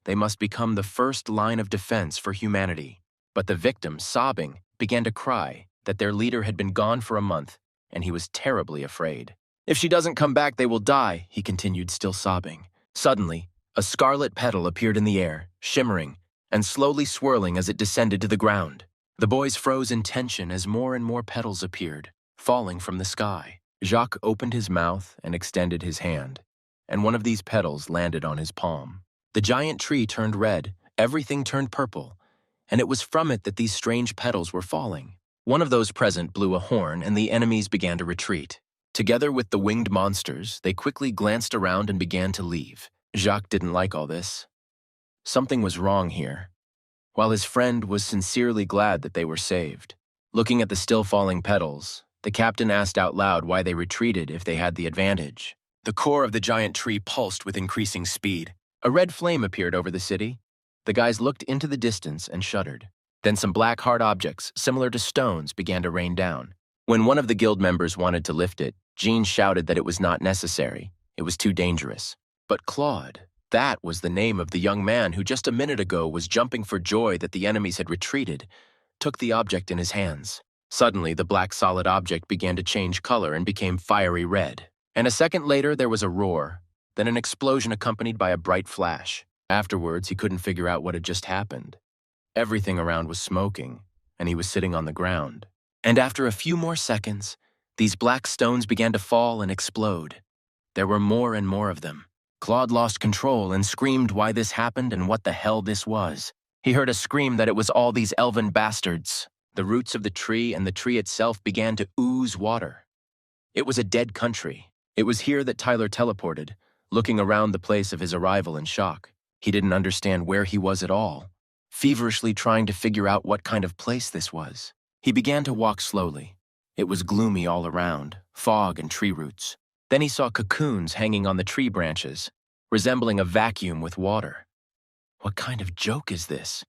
they must become the first line of defense for humanity. But the victims, sobbing, began to cry that their leader had been gone for a month, and he was terribly afraid. "If she doesn't come back, they will die," he continued, still sobbing. Suddenly, a scarlet petal appeared in the air, shimmering and slowly swirling as it descended to the ground. The boys froze in tension as more and more petals appeared, falling from the sky. Jacques opened his mouth and extended his hand, and one of these petals landed on his palm. The giant tree turned red, everything turned purple, and it was from it that these strange petals were falling. One of those present blew a horn, and the enemies began to retreat. Together with the winged monsters, they quickly glanced around and began to leave. Jacques didn't like all this. Something was wrong here, while his friend was sincerely glad that they were saved. Looking at the still falling petals, the captain asked out loud why they retreated if they had the advantage. The core of the giant tree pulsed with increasing speed. A red flame appeared over the city. The guys looked into the distance and shuddered. Then some black hard objects, similar to stones, began to rain down. When one of the guild members wanted to lift it, Jean shouted that it was not necessary. It was too dangerous. But Claude, that was the name of the young man who just a minute ago was jumping for joy that the enemies had retreated, took the object in his hands. Suddenly, the black solid object began to change color and became fiery red. And a second later, there was a roar, then an explosion accompanied by a bright flash. Afterwards, he couldn't figure out what had just happened. Everything around was smoking, and he was sitting on the ground. And after a few more seconds, these black stones began to fall and explode. There were more and more of them. Claude lost control and screamed why this happened and what the hell this was. He heard a scream that it was all these elven bastards. The roots of the tree and the tree itself began to ooze water. It was a dead country. It was here that Tyler teleported, looking around the place of his arrival in shock. He didn't understand where he was at all, feverishly trying to figure out what kind of place this was. He began to walk slowly. It was gloomy all around, fog and tree roots. Then he saw cocoons hanging on the tree branches, resembling a vacuum with water. What kind of joke is this?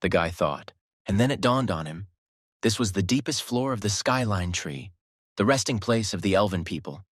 The guy thought. And then it dawned on him. This was the deepest floor of the skyline tree. the resting place of the elven people,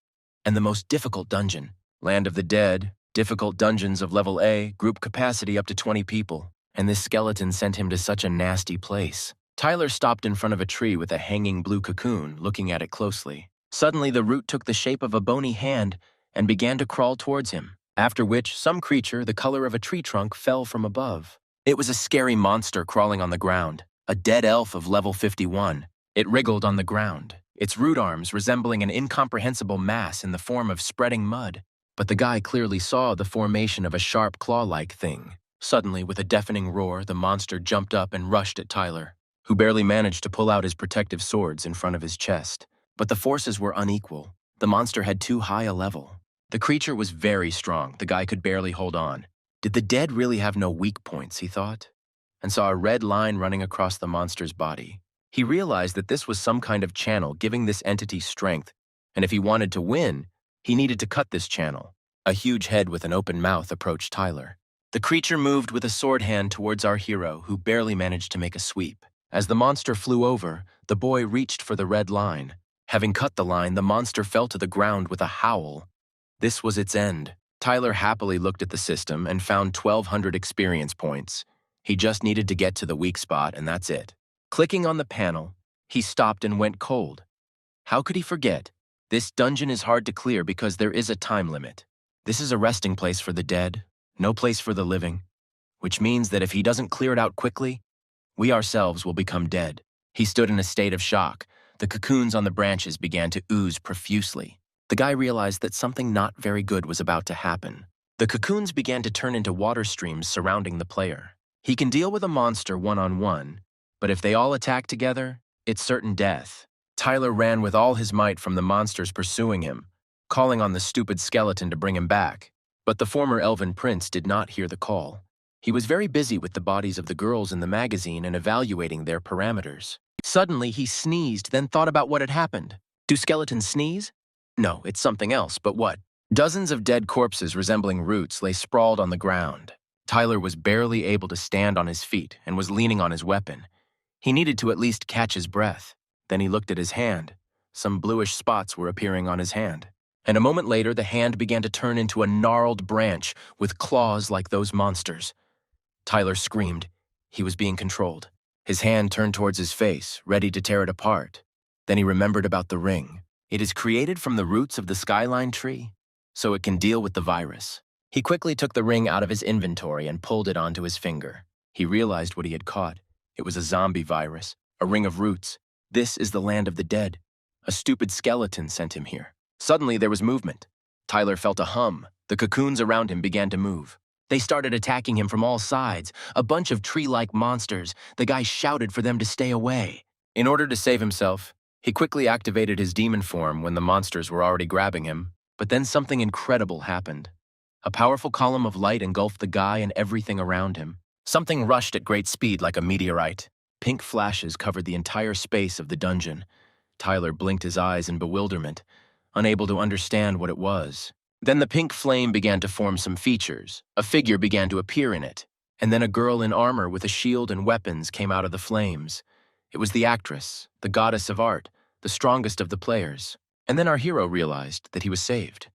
and the most difficult dungeon. Land of the Dead, difficult dungeons of level A, group capacity up to 20 people, and this skeleton sent him to such a nasty place. Tyler stopped in front of a tree with a hanging blue cocoon, looking at it closely. Suddenly, the root took the shape of a bony hand and began to crawl towards him, after which some creature the color of a tree trunk fell from above. It was a scary monster crawling on the ground, a dead elf of level 51. It wriggled on the ground, its root arms resembling an incomprehensible mass in the form of spreading mud. But the guy clearly saw the formation of a sharp claw-like thing. Suddenly, with a deafening roar, the monster jumped up and rushed at Tyler, who barely managed to pull out his protective swords in front of his chest. But the forces were unequal. The monster had too high a level. The creature was very strong. The guy could barely hold on. Did the dead really have no weak points, he thought, and saw a red line running across the monster's body. He realized that this was some kind of channel giving this entity strength, and if he wanted to win, he needed to cut this channel. A huge head with an open mouth approached Tyler. The creature moved with a sword hand towards our hero, who barely managed to make a sweep. As the monster flew over, the boy reached for the red line. Having cut the line, the monster fell to the ground with a howl. This was its end. Tyler happily looked at the system and found 1,200 experience points. He just needed to get to the weak spot, and that's it. Clicking on the panel, he stopped and went cold. How could he forget? This dungeon is hard to clear because there is a time limit. This is a resting place for the dead, no place for the living, which means that if he doesn't clear it out quickly, we ourselves will become dead. He stood in a state of shock. The cocoons on the branches began to ooze profusely. The guy realized that something not very good was about to happen. The cocoons began to turn into water streams surrounding the player. He can deal with a monster one-on-one, but if they all attack together, it's certain death. Tyler ran with all his might from the monsters pursuing him, calling on the stupid skeleton to bring him back. But the former elven prince did not hear the call. He was very busy with the bodies of the girls in the magazine and evaluating their parameters. Suddenly, he sneezed, then thought about what had happened. Do skeletons sneeze? No, it's something else, but what? Dozens of dead corpses resembling roots lay sprawled on the ground. Tyler was barely able to stand on his feet and was leaning on his weapon. He needed to at least catch his breath. Then he looked at his hand. Some bluish spots were appearing on his hand. And a moment later, the hand began to turn into a gnarled branch with claws like those monsters. Tyler screamed. He was being controlled. His hand turned towards his face, ready to tear it apart. Then he remembered about the ring. It is created from the roots of the skyline tree, so it can deal with the virus. He quickly took the ring out of his inventory and pulled it onto his finger. He realized what he had caught. It was a zombie virus, a ring of roots. This is the land of the dead. A stupid skeleton sent him here. Suddenly, there was movement. Tyler felt a hum. The cocoons around him began to move. They started attacking him from all sides, a bunch of tree-like monsters. The guy shouted for them to stay away. In order to save himself, he quickly activated his demon form when the monsters were already grabbing him. But then something incredible happened. A powerful column of light engulfed the guy and everything around him. Something rushed at great speed like a meteorite. Pink flashes covered the entire space of the dungeon. Tyler blinked his eyes in bewilderment, unable to understand what it was. Then the pink flame began to form some features. A figure began to appear in it, and then a girl in armor with a shield and weapons came out of the flames. It was the actress, the goddess of art, the strongest of the players. And then our hero realized that he was saved.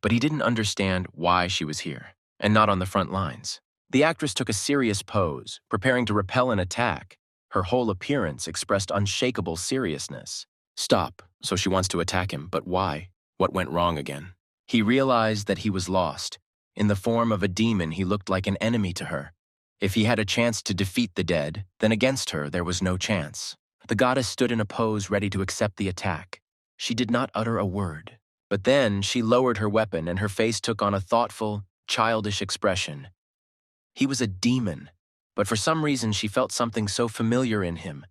But he didn't understand why she was here, and not on the front lines. The actress took a serious pose, preparing to repel an attack. Her whole appearance expressed unshakable seriousness. Stop, so she wants to attack him, but why? What went wrong again? He realized that he was lost. In the form of a demon, he looked like an enemy to her. If he had a chance to defeat the dead, then against her there was no chance. The goddess stood in a pose ready to accept the attack. She did not utter a word. But then she lowered her weapon and her face took on a thoughtful, childish expression. He was a demon, but for some reason she felt something so familiar in him,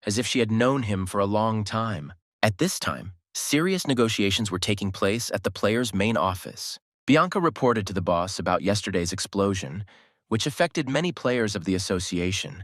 as if she had known him for a long time. At this time, serious negotiations were taking place at the player's main office. Bianca reported to the boss about yesterday's explosion, which affected many players of the association.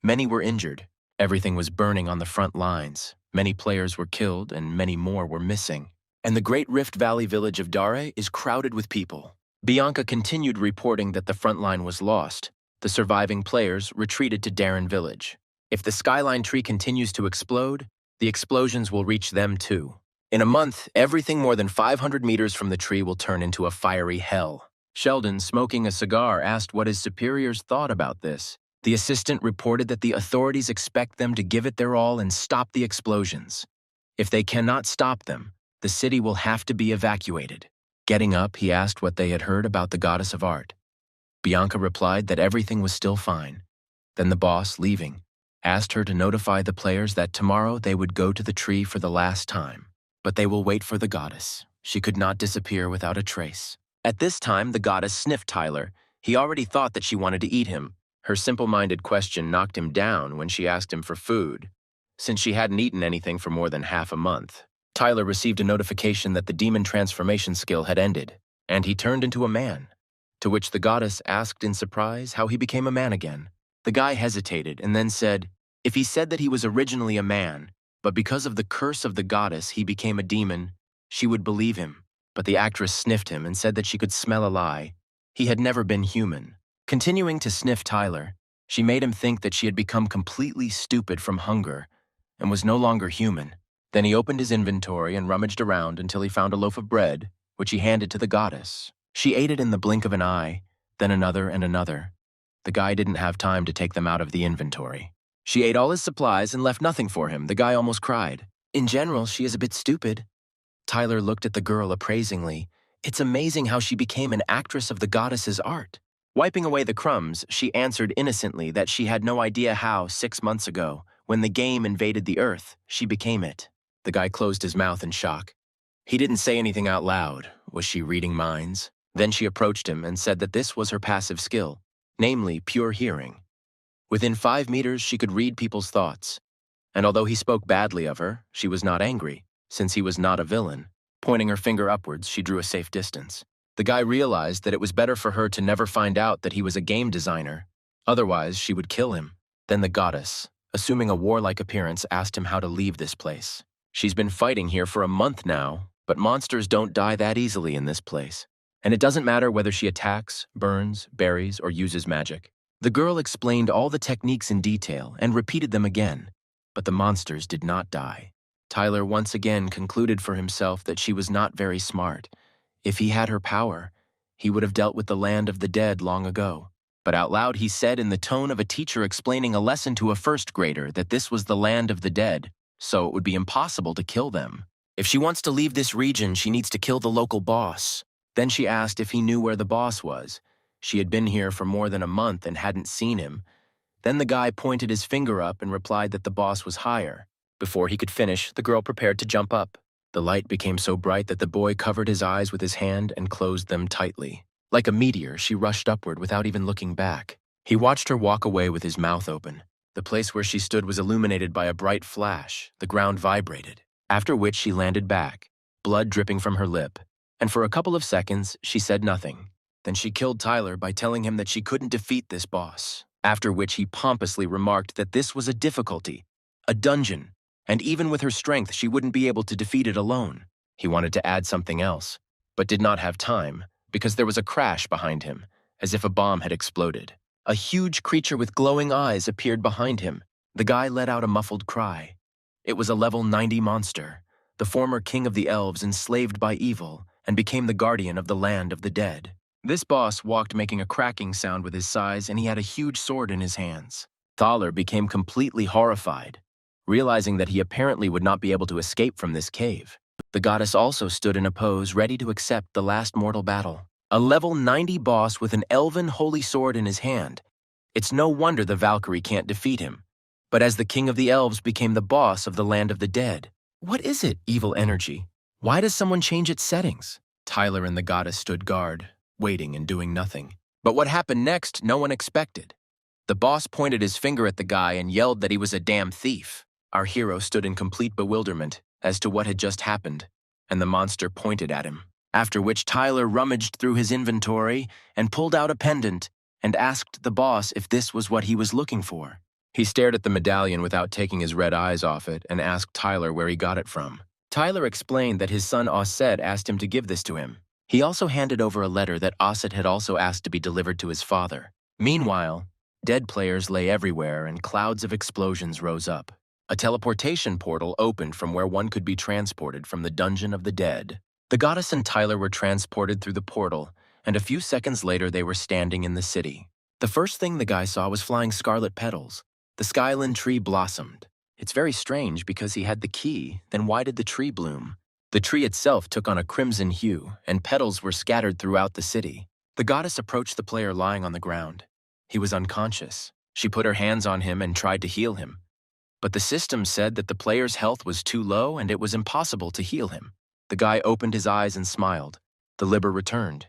Many were injured. Everything was burning on the front lines. Many players were killed and many more were missing. And the Great Rift Valley village of Dare is crowded with people. Bianca continued reporting that the front line was lost. The surviving players retreated to Darren Village. If the skyline tree continues to explode, The explosions will reach them too. In a month, everything more than 500 meters from the tree will turn into a fiery hell. Sheldon, smoking a cigar, asked what his superiors thought about this. The assistant reported that the authorities expect them to give it their all and stop the explosions. If they cannot stop them, the city will have to be evacuated. Getting up, he asked what they had heard about the goddess of art. Bianca replied that everything was still fine. Then the boss, leaving, asked her to notify the players that tomorrow they would go to the tree for the last time. But they will wait for the goddess. She could not disappear without a trace. At this time, the goddess sniffed Tyler. He already thought that she wanted to eat him. Her simple-minded question knocked him down when she asked him for food, since she hadn't eaten anything for more than half a month. Tyler received a notification that the demon transformation skill had ended, and he turned into a man, to which the goddess asked in surprise how he became a man again. The guy hesitated and then said, if he said that he was originally a man, but because of the curse of the goddess he became a demon, she would believe him. But the actress sniffed him and said that she could smell a lie. He had never been human. Continuing to sniff Tyler, she made him think that she had become completely stupid from hunger and was no longer human. Then he opened his inventory and rummaged around until he found a loaf of bread, which he handed to the goddess. She ate it in the blink of an eye, then another and another. The guy didn't have time to take them out of the inventory. She ate all his supplies and left nothing for him. The guy almost cried. In general, she is a bit stupid. Tyler looked at the girl appraisingly. It's amazing how she became an actress of the goddess's art. Wiping away the crumbs, she answered innocently that she had no idea how 6 months ago, when the game invaded the earth, she became it. The guy closed his mouth in shock. He didn't say anything out loud. Was she reading minds? Then she approached him and said that this was her passive skill, namely pure hearing. Within 5 meters, she could read people's thoughts. And although he spoke badly of her, she was not angry, since he was not a villain. Pointing her finger upwards, she drew a safe distance. The guy realized that it was better for her to never find out that he was a game designer. Otherwise, she would kill him. Then the goddess, assuming a warlike appearance, asked him how to leave this place. She's been fighting here for a month now, but monsters don't die that easily in this place. And it doesn't matter whether she attacks, burns, buries, or uses magic. The girl explained all the techniques in detail and repeated them again, but the monsters did not die. Tyler once again concluded for himself that she was not very smart. If he had her power, he would have dealt with the land of the dead long ago. But out loud he said in the tone of a teacher explaining a lesson to a first grader that this was the land of the dead, so it would be impossible to kill them. If she wants to leave this region, she needs to kill the local boss. Then she asked if he knew where the boss was. She had been here for more than a month and hadn't seen him. Then the guy pointed his finger up and replied that the boss was higher. Before he could finish, the girl prepared to jump up. The light became so bright that the boy covered his eyes with his hand and closed them tightly. Like a meteor, she rushed upward without even looking back. He watched her walk away with his mouth open. The place where she stood was illuminated by a bright flash. The ground vibrated, after which she landed back, blood dripping from her lip. And for a couple of seconds, she said nothing. Then she killed Tyler by telling him that she couldn't defeat this boss, after which he pompously remarked that this was a difficulty, a dungeon, and even with her strength, she wouldn't be able to defeat it alone. He wanted to add something else, but did not have time, because there was a crash behind him, as if a bomb had exploded. A huge creature with glowing eyes appeared behind him. The guy let out a muffled cry. It was a level 90 monster, the former king of the elves enslaved by evil, and became the guardian of the land of the dead. This boss walked making a cracking sound with his size, and he had a huge sword in his hands. Thaler became completely horrified, realizing that he apparently would not be able to escape from this cave. The goddess also stood in a pose ready to accept the last mortal battle. A level 90 boss with an elven holy sword in his hand. It's no wonder the Valkyrie can't defeat him. But as the king of the elves became the boss of the land of the dead. What is it, evil energy? Why does someone change its settings? Tyler and the goddess stood guard, waiting and doing nothing. But what happened next, no one expected. The boss pointed his finger at the guy and yelled that he was a damn thief. Our hero stood in complete bewilderment as to what had just happened, and the monster pointed at him. After which Tyler rummaged through his inventory and pulled out a pendant and asked the boss if this was what he was looking for. He stared at the medallion without taking his red eyes off it and asked Tyler where he got it from. Tyler explained that his son Osset asked him to give this to him. He also handed over a letter that Osset had also asked to be delivered to his father. Meanwhile, dead players lay everywhere and clouds of explosions rose up. A teleportation portal opened from where one could be transported from the dungeon of the dead. The goddess and Tyler were transported through the portal, and a few seconds later they were standing in the city. The first thing the guy saw was flying scarlet petals. The skyland tree blossomed. It's very strange because he had the key, then why did the tree bloom? The tree itself took on a crimson hue, and petals were scattered throughout the city. The goddess approached the player lying on the ground. He was unconscious. She put her hands on him and tried to heal him. But the system said that the player's health was too low and it was impossible to heal him. The guy opened his eyes and smiled. The Libber returned.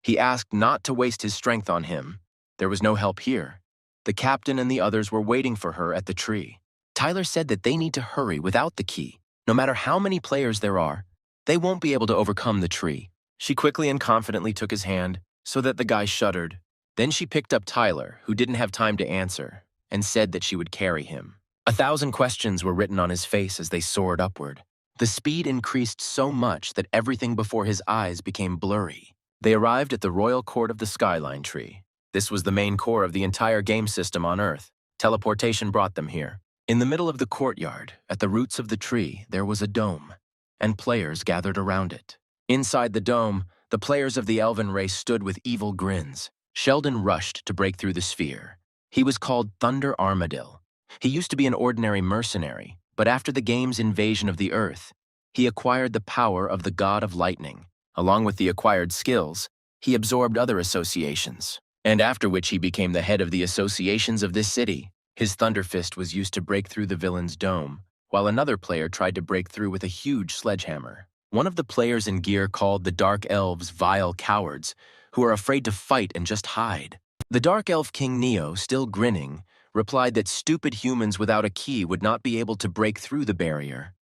He asked not to waste his strength on him. There was no help here. The captain and the others were waiting for her at the tree. Tyler said that they need to hurry without the key. No matter how many players there are, they won't be able to overcome the tree. She quickly and confidently took his hand so that the guy shuddered. Then she picked up Tyler, who didn't have time to answer, and said that she would carry him. 1,000 questions were written on his face as they soared upward. The speed increased so much that everything before his eyes became blurry. They arrived at the royal court of the Skyline Tree. This was the main core of the entire game system on Earth. Teleportation brought them here. In the middle of the courtyard, at the roots of the tree, there was a dome, and players gathered around it. Inside the dome, the players of the elven race stood with evil grins. Sheldon rushed to break through the sphere. He was called Thunder Armadillo. He used to be an ordinary mercenary, but after the game's invasion of the Earth, he acquired the power of the god of lightning. Along with the acquired skills, he absorbed other associations, and after which he became the head of the associations of this city. His Thunder Fist was used to break through the villain's dome, while another player tried to break through with a huge sledgehammer. One of the players in gear called the Dark Elves vile cowards, who are afraid to fight and just hide. The Dark Elf King Neo, still grinning, replied that stupid humans without a key would not be able to break through the barrier.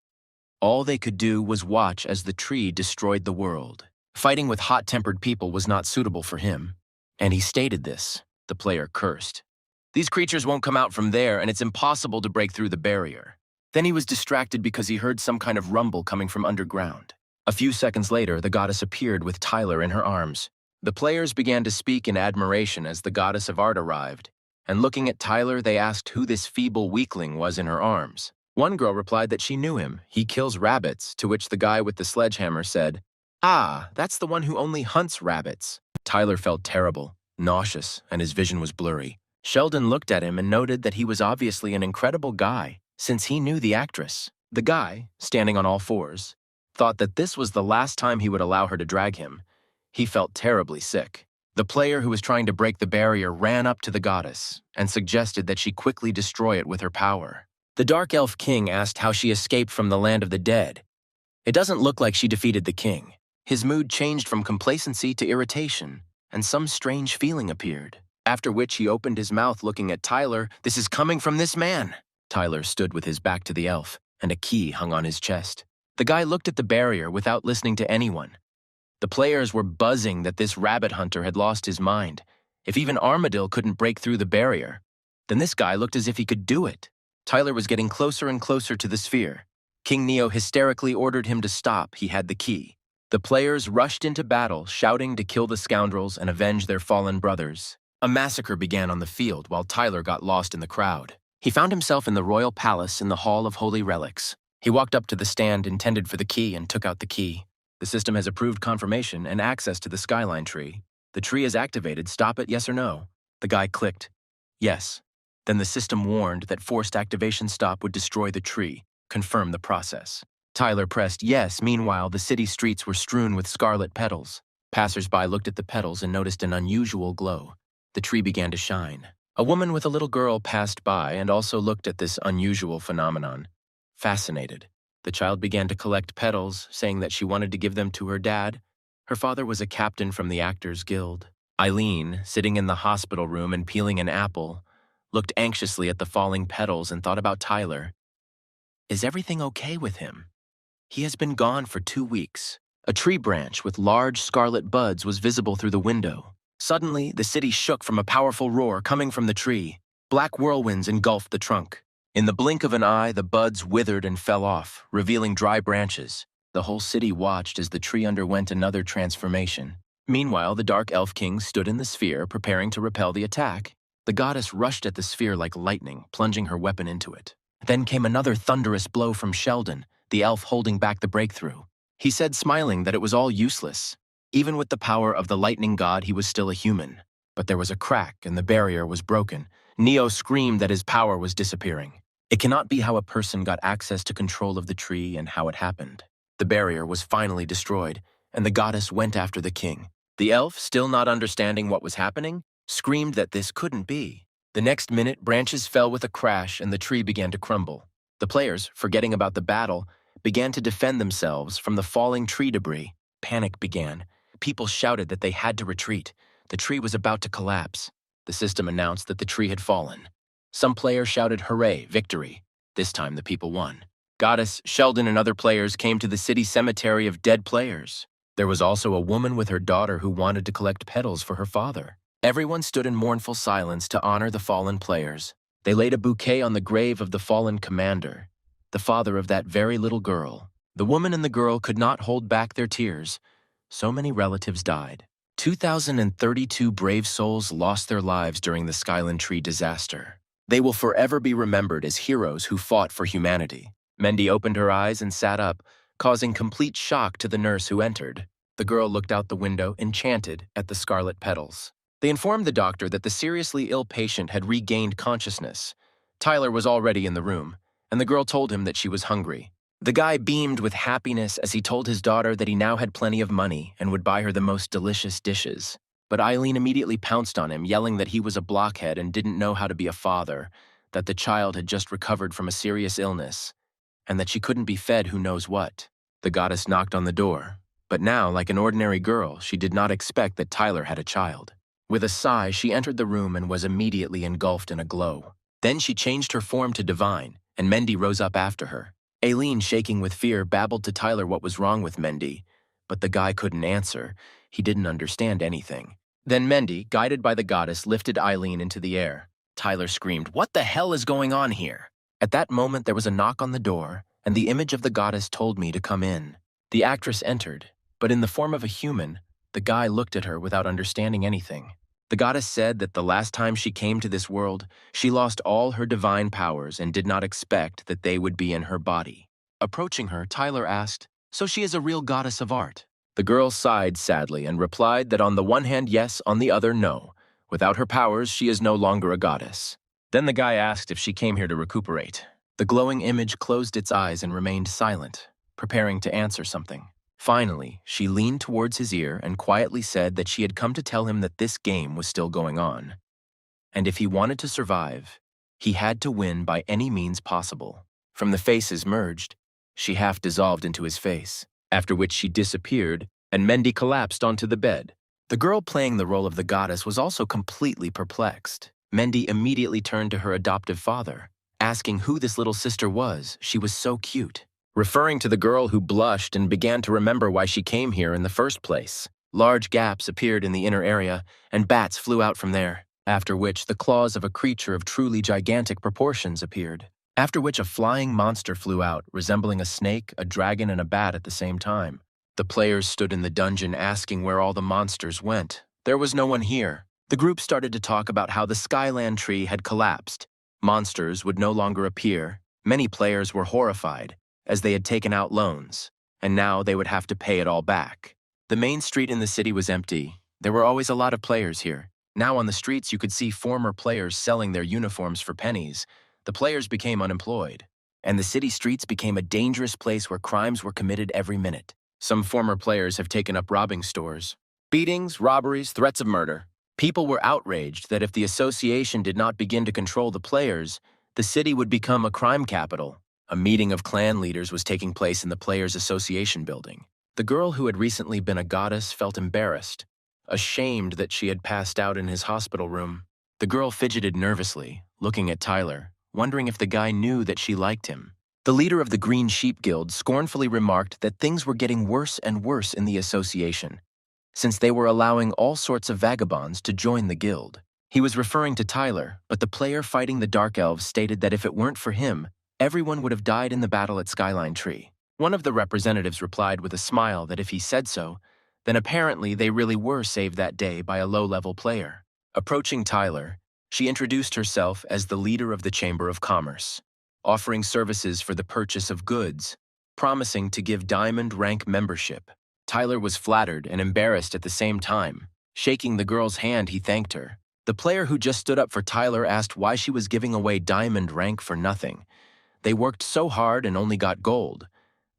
All they could do was watch as the tree destroyed the world. Fighting with hot-tempered people was not suitable for him, and he stated this. The player cursed. These creatures won't come out from there, and it's impossible to break through the barrier. Then he was distracted because he heard some kind of rumble coming from underground. A few seconds later, the goddess appeared with Tyler in her arms. The players began to speak in admiration as the goddess of art arrived, and looking at Tyler, they asked who this feeble weakling was in her arms. One girl replied that she knew him. He kills rabbits, to which the guy with the sledgehammer said, "Ah, that's the one who only hunts rabbits." Tyler felt terrible, nauseous, and his vision was blurry. Sheldon looked at him and noted that he was obviously an incredible guy, since he knew the actress. The guy, standing on all fours, thought that this was the last time he would allow her to drag him. He felt terribly sick. The player who was trying to break the barrier ran up to the goddess and suggested that she quickly destroy it with her power. The Dark Elf King asked how she escaped from the land of the dead. It doesn't look like she defeated the king. His mood changed from complacency to irritation, and some strange feeling appeared. After which he opened his mouth looking at Tyler. "This is coming from this man." Tyler stood with his back to the elf, and a key hung on his chest. The guy looked at the barrier without listening to anyone. The players were buzzing that this rabbit hunter had lost his mind. If even Armadillo couldn't break through the barrier, then this guy looked as if he could do it. Tyler was getting closer and closer to the sphere. King Neo hysterically ordered him to stop. He had the key. The players rushed into battle, shouting to kill the scoundrels and avenge their fallen brothers. A massacre began on the field while Tyler got lost in the crowd. He found himself in the royal palace in the Hall of Holy Relics. He walked up to the stand intended for the key and took out the key. The system has approved confirmation and access to the Skyline Tree. The tree is activated. Stop it, yes or no? The guy clicked, yes. Then the system warned that forced activation stop would destroy the tree. Confirm the process. Tyler pressed yes. Meanwhile, the city streets were strewn with scarlet petals. Passers-by looked at the petals and noticed an unusual glow. The tree began to shine. A woman with a little girl passed by and also looked at this unusual phenomenon. Fascinated, the child began to collect petals, saying that she wanted to give them to her dad. Her father was a captain from the Actors Guild. Eileen, sitting in the hospital room and peeling an apple, looked anxiously at the falling petals and thought about Tyler. Is everything okay with him? He has been gone for 2 weeks. A tree branch with large scarlet buds was visible through the window. Suddenly, the city shook from a powerful roar coming from the tree. Black whirlwinds engulfed the trunk. In the blink of an eye, the buds withered and fell off, revealing dry branches. The whole city watched as the tree underwent another transformation. Meanwhile, the Dark Elf King stood in the sphere, preparing to repel the attack. The goddess rushed at the sphere like lightning, plunging her weapon into it. Then came another thunderous blow from Sheldon, the elf holding back the breakthrough. He said, smiling, that it was all useless. Even with the power of the lightning god, he was still a human. But there was a crack, and the barrier was broken. Neo screamed that his power was disappearing. It cannot be how a person got access to control of the tree and how it happened. The barrier was finally destroyed, and the goddess went after the king. The elf, still not understanding what was happening, screamed that this couldn't be. The next minute, branches fell with a crash and the tree began to crumble. The players, forgetting about the battle, began to defend themselves from the falling tree debris. Panic began. People shouted that they had to retreat. The tree was about to collapse. The system announced that the tree had fallen. Some players shouted, "Hooray, victory." This time the people won. Goddess, Sheldon, and other players came to the city cemetery of dead players. There was also a woman with her daughter who wanted to collect petals for her father. Everyone stood in mournful silence to honor the fallen players. They laid a bouquet on the grave of the fallen commander, the father of that very little girl. The woman and the girl could not hold back their tears. So many relatives died. 2,032 brave souls lost their lives during the Skyland Tree disaster. They will forever be remembered as heroes who fought for humanity. Mendy opened her eyes and sat up, causing complete shock to the nurse who entered. The girl looked out the window, enchanted at the scarlet petals. They informed the doctor that the seriously ill patient had regained consciousness. Tyler was already in the room, and the girl told him that she was hungry. The guy beamed with happiness as he told his daughter that he now had plenty of money and would buy her the most delicious dishes. But Eileen immediately pounced on him, yelling that he was a blockhead and didn't know how to be a father, that the child had just recovered from a serious illness, and that she couldn't be fed who knows what. The goddess knocked on the door, but now, like an ordinary girl, she did not expect that Tyler had a child. With a sigh, she entered the room and was immediately engulfed in a glow. Then she changed her form to divine, and Mendy rose up after her. Aileen, shaking with fear, babbled to Tyler what was wrong with Mendy, but the guy couldn't answer. He didn't understand anything. Then Mendy, guided by the goddess, lifted Eileen into the air. Tyler screamed, "What the hell is going on here?" At that moment, there was a knock on the door, and the image of the goddess told me to come in. The actress entered, but in the form of a human. The guy looked at her without understanding anything. The goddess said that the last time she came to this world, she lost all her divine powers and did not expect that they would be in her body. Approaching her, Tyler asked, "So she is a real goddess of art?" The girl sighed sadly and replied that on the one hand, yes, on the other, no. Without her powers, she is no longer a goddess. Then the guy asked if she came here to recuperate. The glowing image closed its eyes and remained silent, preparing to answer something. Finally, she leaned towards his ear and quietly said that she had come to tell him that this game was still going on. And if he wanted to survive, he had to win by any means possible. From the faces merged, she half dissolved into his face, after which she disappeared and Mendy collapsed onto the bed. The girl playing the role of the goddess was also completely perplexed. Mendy immediately turned to her adoptive father, asking who this little sister was. She was so cute. Referring to the girl who blushed and began to remember why she came here in the first place. Large gaps appeared in the inner area, and bats flew out from there, after which the claws of a creature of truly gigantic proportions appeared, after which a flying monster flew out, resembling a snake, a dragon, and a bat at the same time. The players stood in the dungeon asking where all the monsters went. There was no one here. The group started to talk about how the Skyland Tree had collapsed. Monsters would no longer appear. Many players were horrified, as they had taken out loans, and now they would have to pay it all back. The main street in the city was empty. There were always a lot of players here. Now on the streets you could see former players selling their uniforms for pennies. The players became unemployed, and the city streets became a dangerous place where crimes were committed every minute. Some former players have taken up robbing stores. Beatings, robberies, threats of murder. People were outraged that if the association did not begin to control the players, the city would become a crime capital. A meeting of clan leaders was taking place in the Players Association building. The girl who had recently been a goddess felt embarrassed, ashamed that she had passed out in his hospital room. The girl fidgeted nervously, looking at Tyler, wondering if the guy knew that she liked him. The leader of the Green Sheep Guild scornfully remarked that things were getting worse and worse in the association, since they were allowing all sorts of vagabonds to join the guild. He was referring to Tyler, but the player fighting the Dark Elves stated that if it weren't for him, everyone would have died in the battle at Skyline Tree. One of the representatives replied with a smile that if he said so, then apparently they really were saved that day by a low-level player. Approaching Tyler, she introduced herself as the leader of the Chamber of Commerce. offering services for the purchase of goods, promising to give diamond rank membership. Tyler was flattered and embarrassed at the same time. Shaking the girl's hand, he thanked her. The player who just stood up for Tyler asked why she was giving away diamond rank for nothing. They worked so hard and only got gold.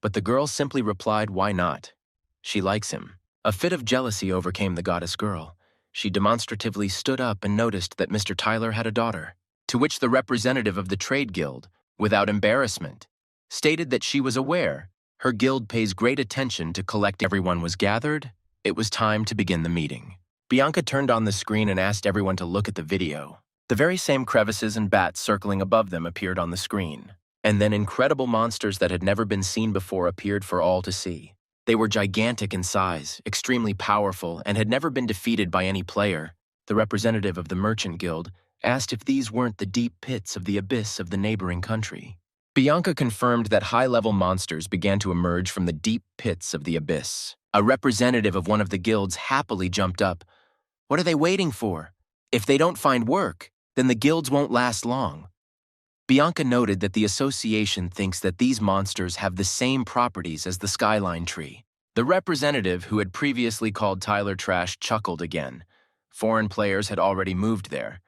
But the girl simply replied, why not? She likes him. A fit of jealousy overcame the goddess girl. She demonstratively stood up and noticed that Mr. Tyler had a daughter, to which the representative of the trade guild, without embarrassment, stated that she was aware her guild pays great attention to collect. Everyone was gathered. It was time to begin the meeting. Bianca turned on the screen and asked everyone to look at the video. The very same crevices and bats circling above them appeared on the screen. And then incredible monsters that had never been seen before appeared for all to see. They were gigantic in size, extremely powerful, and had never been defeated by any player. The representative of the Merchant Guild asked if these weren't the deep pits of the abyss of the neighboring country. Bianca confirmed that high-level monsters began to emerge from the deep pits of the abyss. A representative of one of the guilds happily jumped up. What are they waiting for? If they don't find work, then the guilds won't last long. Bianca noted that the association thinks that these monsters have the same properties as the skyline tree. The representative who had previously called Tyler trash chuckled again. Foreign players had already moved there.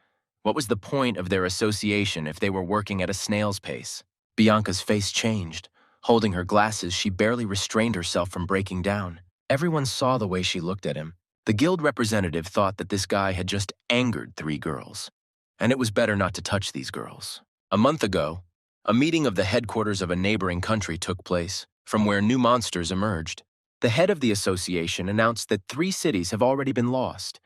What was the point of their association if they were working at a snail's pace? Bianca's face changed. Holding her glasses, she barely restrained herself from breaking down. Everyone saw the way she looked at him. The guild representative thought that this guy had just angered 3 girls. And it was better not to touch these girls. A month ago, a meeting of the headquarters of a neighboring country took place, from where new monsters emerged. The head of the association announced that 3 cities have already been lost.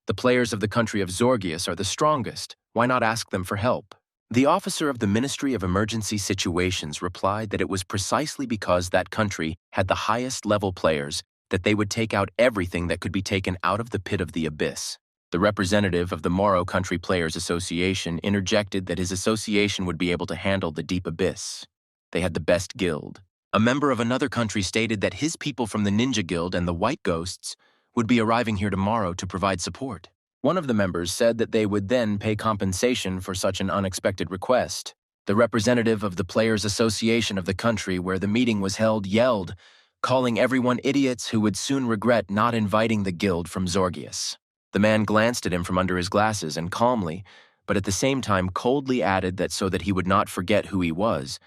The players of the country of Zorgius are the strongest. Why not ask them for help? The officer of the Ministry of Emergency Situations replied that it was precisely because that country had the highest level players that they would take out everything that could be taken out of the pit of the abyss. The representative of the Moro Country Players Association interjected that his association would be able to handle the deep abyss. They had the best guild. A member of another country stated that his people from the Ninja Guild and the White Ghosts would be arriving here tomorrow to provide support. One of the members said that they would then pay compensation for such an unexpected request. The representative of the Players Association of the country where the meeting was held yelled, calling everyone idiots who would soon regret not inviting the guild from Zorgius. The man glanced at him from under his glasses and calmly, but at the same time coldly added that so that he would not forget who he was,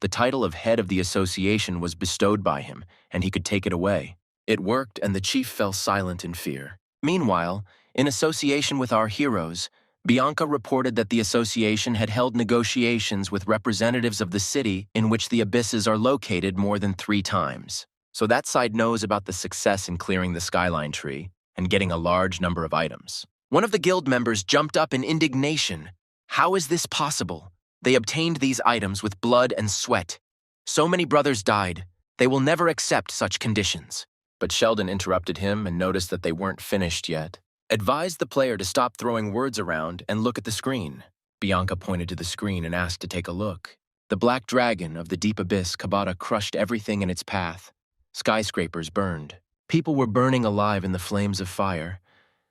the title of head of the association was bestowed by him, and he could take it away. It worked, and the chief fell silent in fear. Meanwhile, in association with our heroes, Bianca reported that the association had held negotiations with representatives of the city in which the abysses are located more than 3 times. So that side knows about the success in clearing the skyline tree and getting a large number of items. One of the guild members jumped up in indignation. How is this possible? They obtained these items with blood and sweat. So many brothers died. They will never accept such conditions. But Sheldon interrupted him and noticed that they weren't finished yet. Advised the player to stop throwing words around and look at the screen. Bianca pointed to the screen and asked to take a look. The black dragon of the deep abyss, Kabata, crushed everything in its path. Skyscrapers burned. People were burning alive in the flames of fire.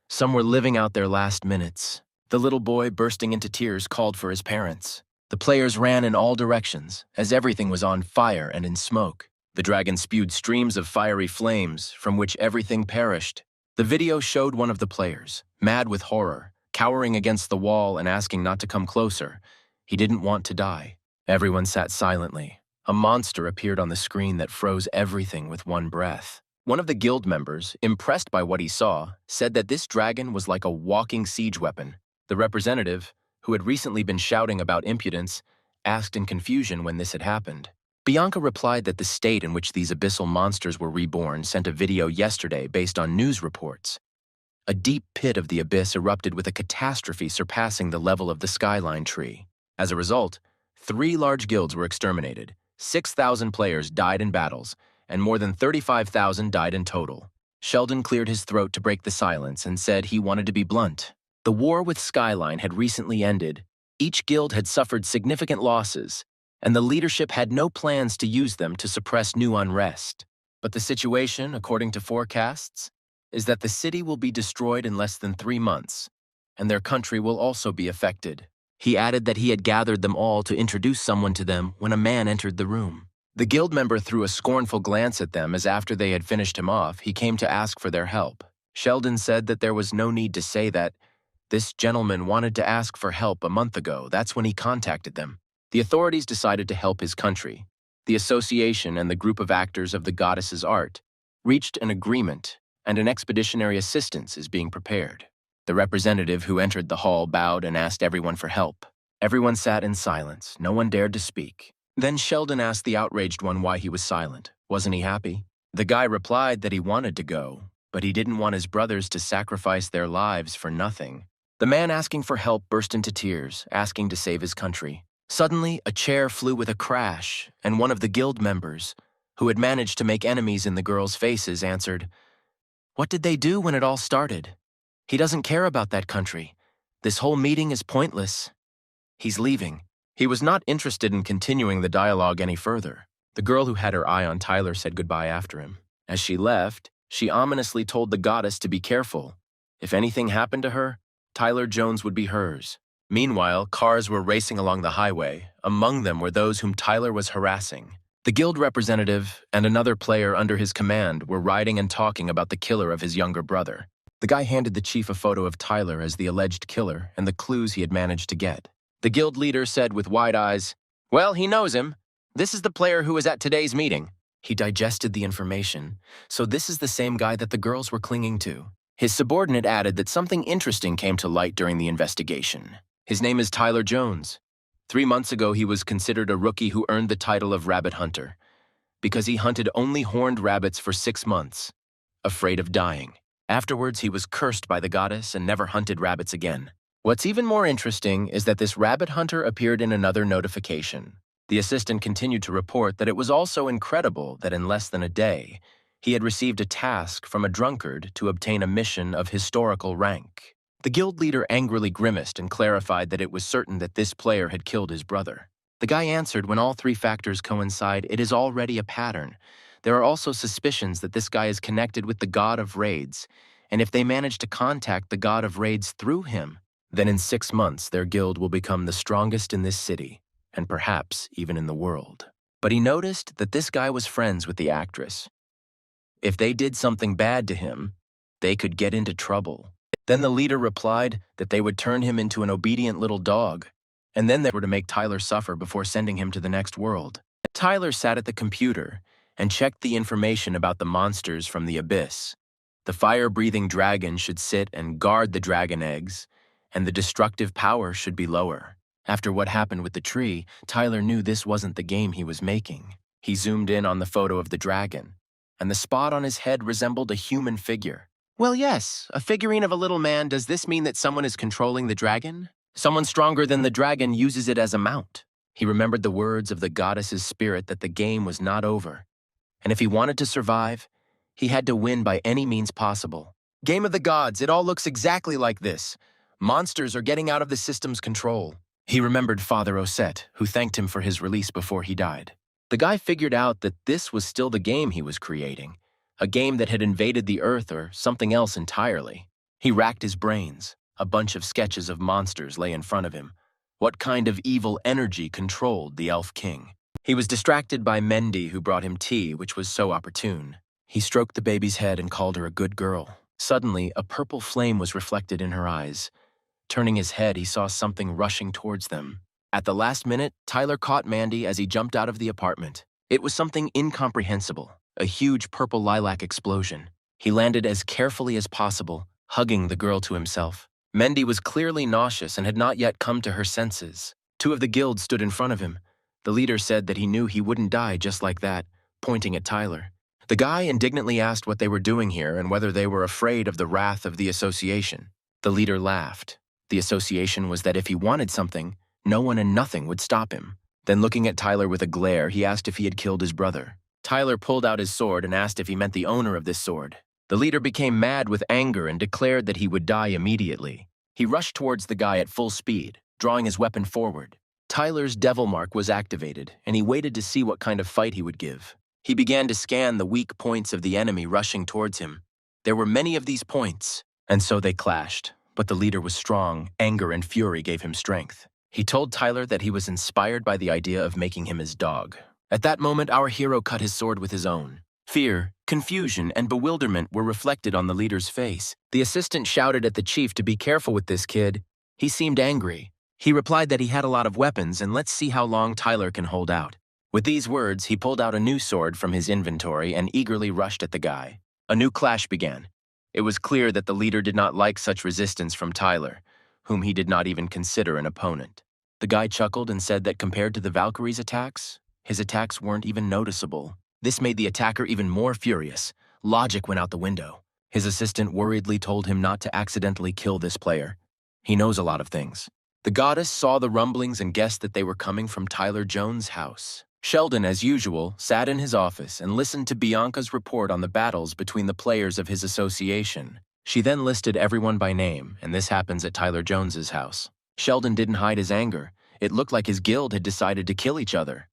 Some were living out their last minutes. The little boy, bursting into tears, called for his parents. The players ran in all directions, as everything was on fire and in smoke. The dragon spewed streams of fiery flames, from which everything perished. The video showed one of the players, mad with horror, cowering against the wall and asking not to come closer. He didn't want to die. Everyone sat silently. A monster appeared on the screen that froze everything with one breath. One of the guild members, impressed by what he saw, said that this dragon was like a walking siege weapon. The representative, who had recently been shouting about impudence, asked in confusion when this had happened. Bianca replied that the state in which these abyssal monsters were reborn sent a video yesterday based on news reports. A deep pit of the abyss erupted with a catastrophe surpassing the level of the skyline tree. As a result, 3 large guilds were exterminated, 6,000 players died in battles, and more than 35,000 died in total. Sheldon cleared his throat to break the silence and said he wanted to be blunt. The war with Skyline had recently ended. Each guild had suffered significant losses, and the leadership had no plans to use them to suppress new unrest. But the situation, according to forecasts, is that the city will be destroyed in less than 3 months, and their country will also be affected. He added that he had gathered them all to introduce someone to them when a man entered the room. The guild member threw a scornful glance at them as after they had finished him off, he came to ask for their help. Sheldon said that there was no need to say that. This gentleman wanted to ask for help a month ago. That's when he contacted them. The authorities decided to help his country. The association and the group of actors of the goddess's art reached an agreement, and an expeditionary assistance is being prepared. The representative who entered the hall bowed and asked everyone for help. Everyone sat in silence. No one dared to speak. Then Sheldon asked the outraged one why he was silent. Wasn't he happy? The guy replied that he wanted to go, but he didn't want his brothers to sacrifice their lives for nothing. The man asking for help burst into tears, asking to save his country. Suddenly, a chair flew with a crash, and one of the guild members, who had managed to make enemies in the girls' faces, answered, "What did they do when it all started? He doesn't care about that country. This whole meeting is pointless. He's leaving." He was not interested in continuing the dialogue any further. The girl who had her eye on Tyler said goodbye after him. As she left, she ominously told the goddess to be careful. If anything happened to her, Tyler Jones would be hers. Meanwhile, cars were racing along the highway. Among them were those whom Tyler was harassing. The guild representative and another player under his command were riding and talking about the killer of his younger brother. The guy handed the chief a photo of Tyler as the alleged killer and the clues he had managed to get. The guild leader said with wide eyes, "Well, he knows him. This is the player who was at today's meeting." He digested the information. So this is the same guy that the girls were clinging to. His subordinate added that something interesting came to light during the investigation. His name is Tyler Jones. 3 months ago, he was considered a rookie who earned the title of rabbit hunter because he hunted only horned rabbits for 6 months, afraid of dying. Afterwards, he was cursed by the goddess and never hunted rabbits again. What's even more interesting is that this rabbit hunter appeared in another notification. The assistant continued to report that it was also incredible that in less than a day, he had received a task from a drunkard to obtain a mission of historical rank. The guild leader angrily grimaced and clarified that it was certain that this player had killed his brother. The guy answered, when all 3 factors coincide, it is already a pattern. There are also suspicions that this guy is connected with the god of raids, and if they manage to contact the god of raids through him, then in 6 months their guild will become the strongest in this city, and perhaps even in the world. But he noticed that this guy was friends with the actress. If they did something bad to him, they could get into trouble. Then the leader replied that they would turn him into an obedient little dog, and then they were to make Tyler suffer before sending him to the next world. Tyler sat at the computer and checked the information about the monsters from the abyss. The fire-breathing dragon should sit and guard the dragon eggs, and the destructive power should be lower. After what happened with the tree, Tyler knew this wasn't the game he was making. He zoomed in on the photo of the dragon, and the spot on his head resembled a human figure. Well, yes, a figurine of a little man. Does this mean that someone is controlling the dragon? Someone stronger than the dragon uses it as a mount. He remembered the words of the goddess's spirit that the game was not over, and if he wanted to survive, he had to win by any means possible. Game of the gods, it all looks exactly like this. Monsters are getting out of the system's control. He remembered Father Osset, who thanked him for his release before he died. The guy figured out that this was still the game he was creating, a game that had invaded the earth or something else entirely. He racked his brains. A bunch of sketches of monsters lay in front of him. What kind of evil energy controlled the Elf King? He was distracted by Mendy, who brought him tea, which was so opportune. He stroked the baby's head and called her a good girl. Suddenly, a purple flame was reflected in her eyes. Turning his head, he saw something rushing towards them. At the last minute, Tyler caught Mandy as he jumped out of the apartment. It was something incomprehensible, a huge purple lilac explosion. He landed as carefully as possible, hugging the girl to himself. Mendy was clearly nauseous and had not yet come to her senses. 2 of the guild stood in front of him. The leader said that he knew he wouldn't die just like that, pointing at Tyler. The guy indignantly asked what they were doing here and whether they were afraid of the wrath of the association. The leader laughed. The association was that if he wanted something, no one and nothing would stop him. Then looking at Tyler with a glare, he asked if he had killed his brother. Tyler pulled out his sword and asked if he meant the owner of this sword. The leader became mad with anger and declared that he would die immediately. He rushed towards the guy at full speed, drawing his weapon forward. Tyler's devil mark was activated, and he waited to see what kind of fight he would give. He began to scan the weak points of the enemy rushing towards him. There were many of these points, and so they clashed. But the leader was strong. Anger and fury gave him strength. He told Tyler that he was inspired by the idea of making him his dog. At that moment, our hero cut his sword with his own. Fear, confusion, and bewilderment were reflected on the leader's face. The assistant shouted at the chief to be careful with this kid. He seemed angry. He replied that he had a lot of weapons and let's see how long Tyler can hold out. With these words, he pulled out a new sword from his inventory and eagerly rushed at the guy. A new clash began. It was clear that the leader did not like such resistance from Tyler, whom he did not even consider an opponent. The guy chuckled and said that compared to the Valkyrie's attacks, his attacks weren't even noticeable. This made the attacker even more furious. Logic went out the window. His assistant worriedly told him not to accidentally kill this player. He knows a lot of things. The goddess saw the rumblings and guessed that they were coming from Tyler Jones' house. Sheldon, as usual, sat in his office and listened to Bianca's report on the battles between the players of his association. She then listed everyone by name, and this happens at Tyler Jones's house. Sheldon didn't hide his anger. It looked like his guild had decided to kill each other.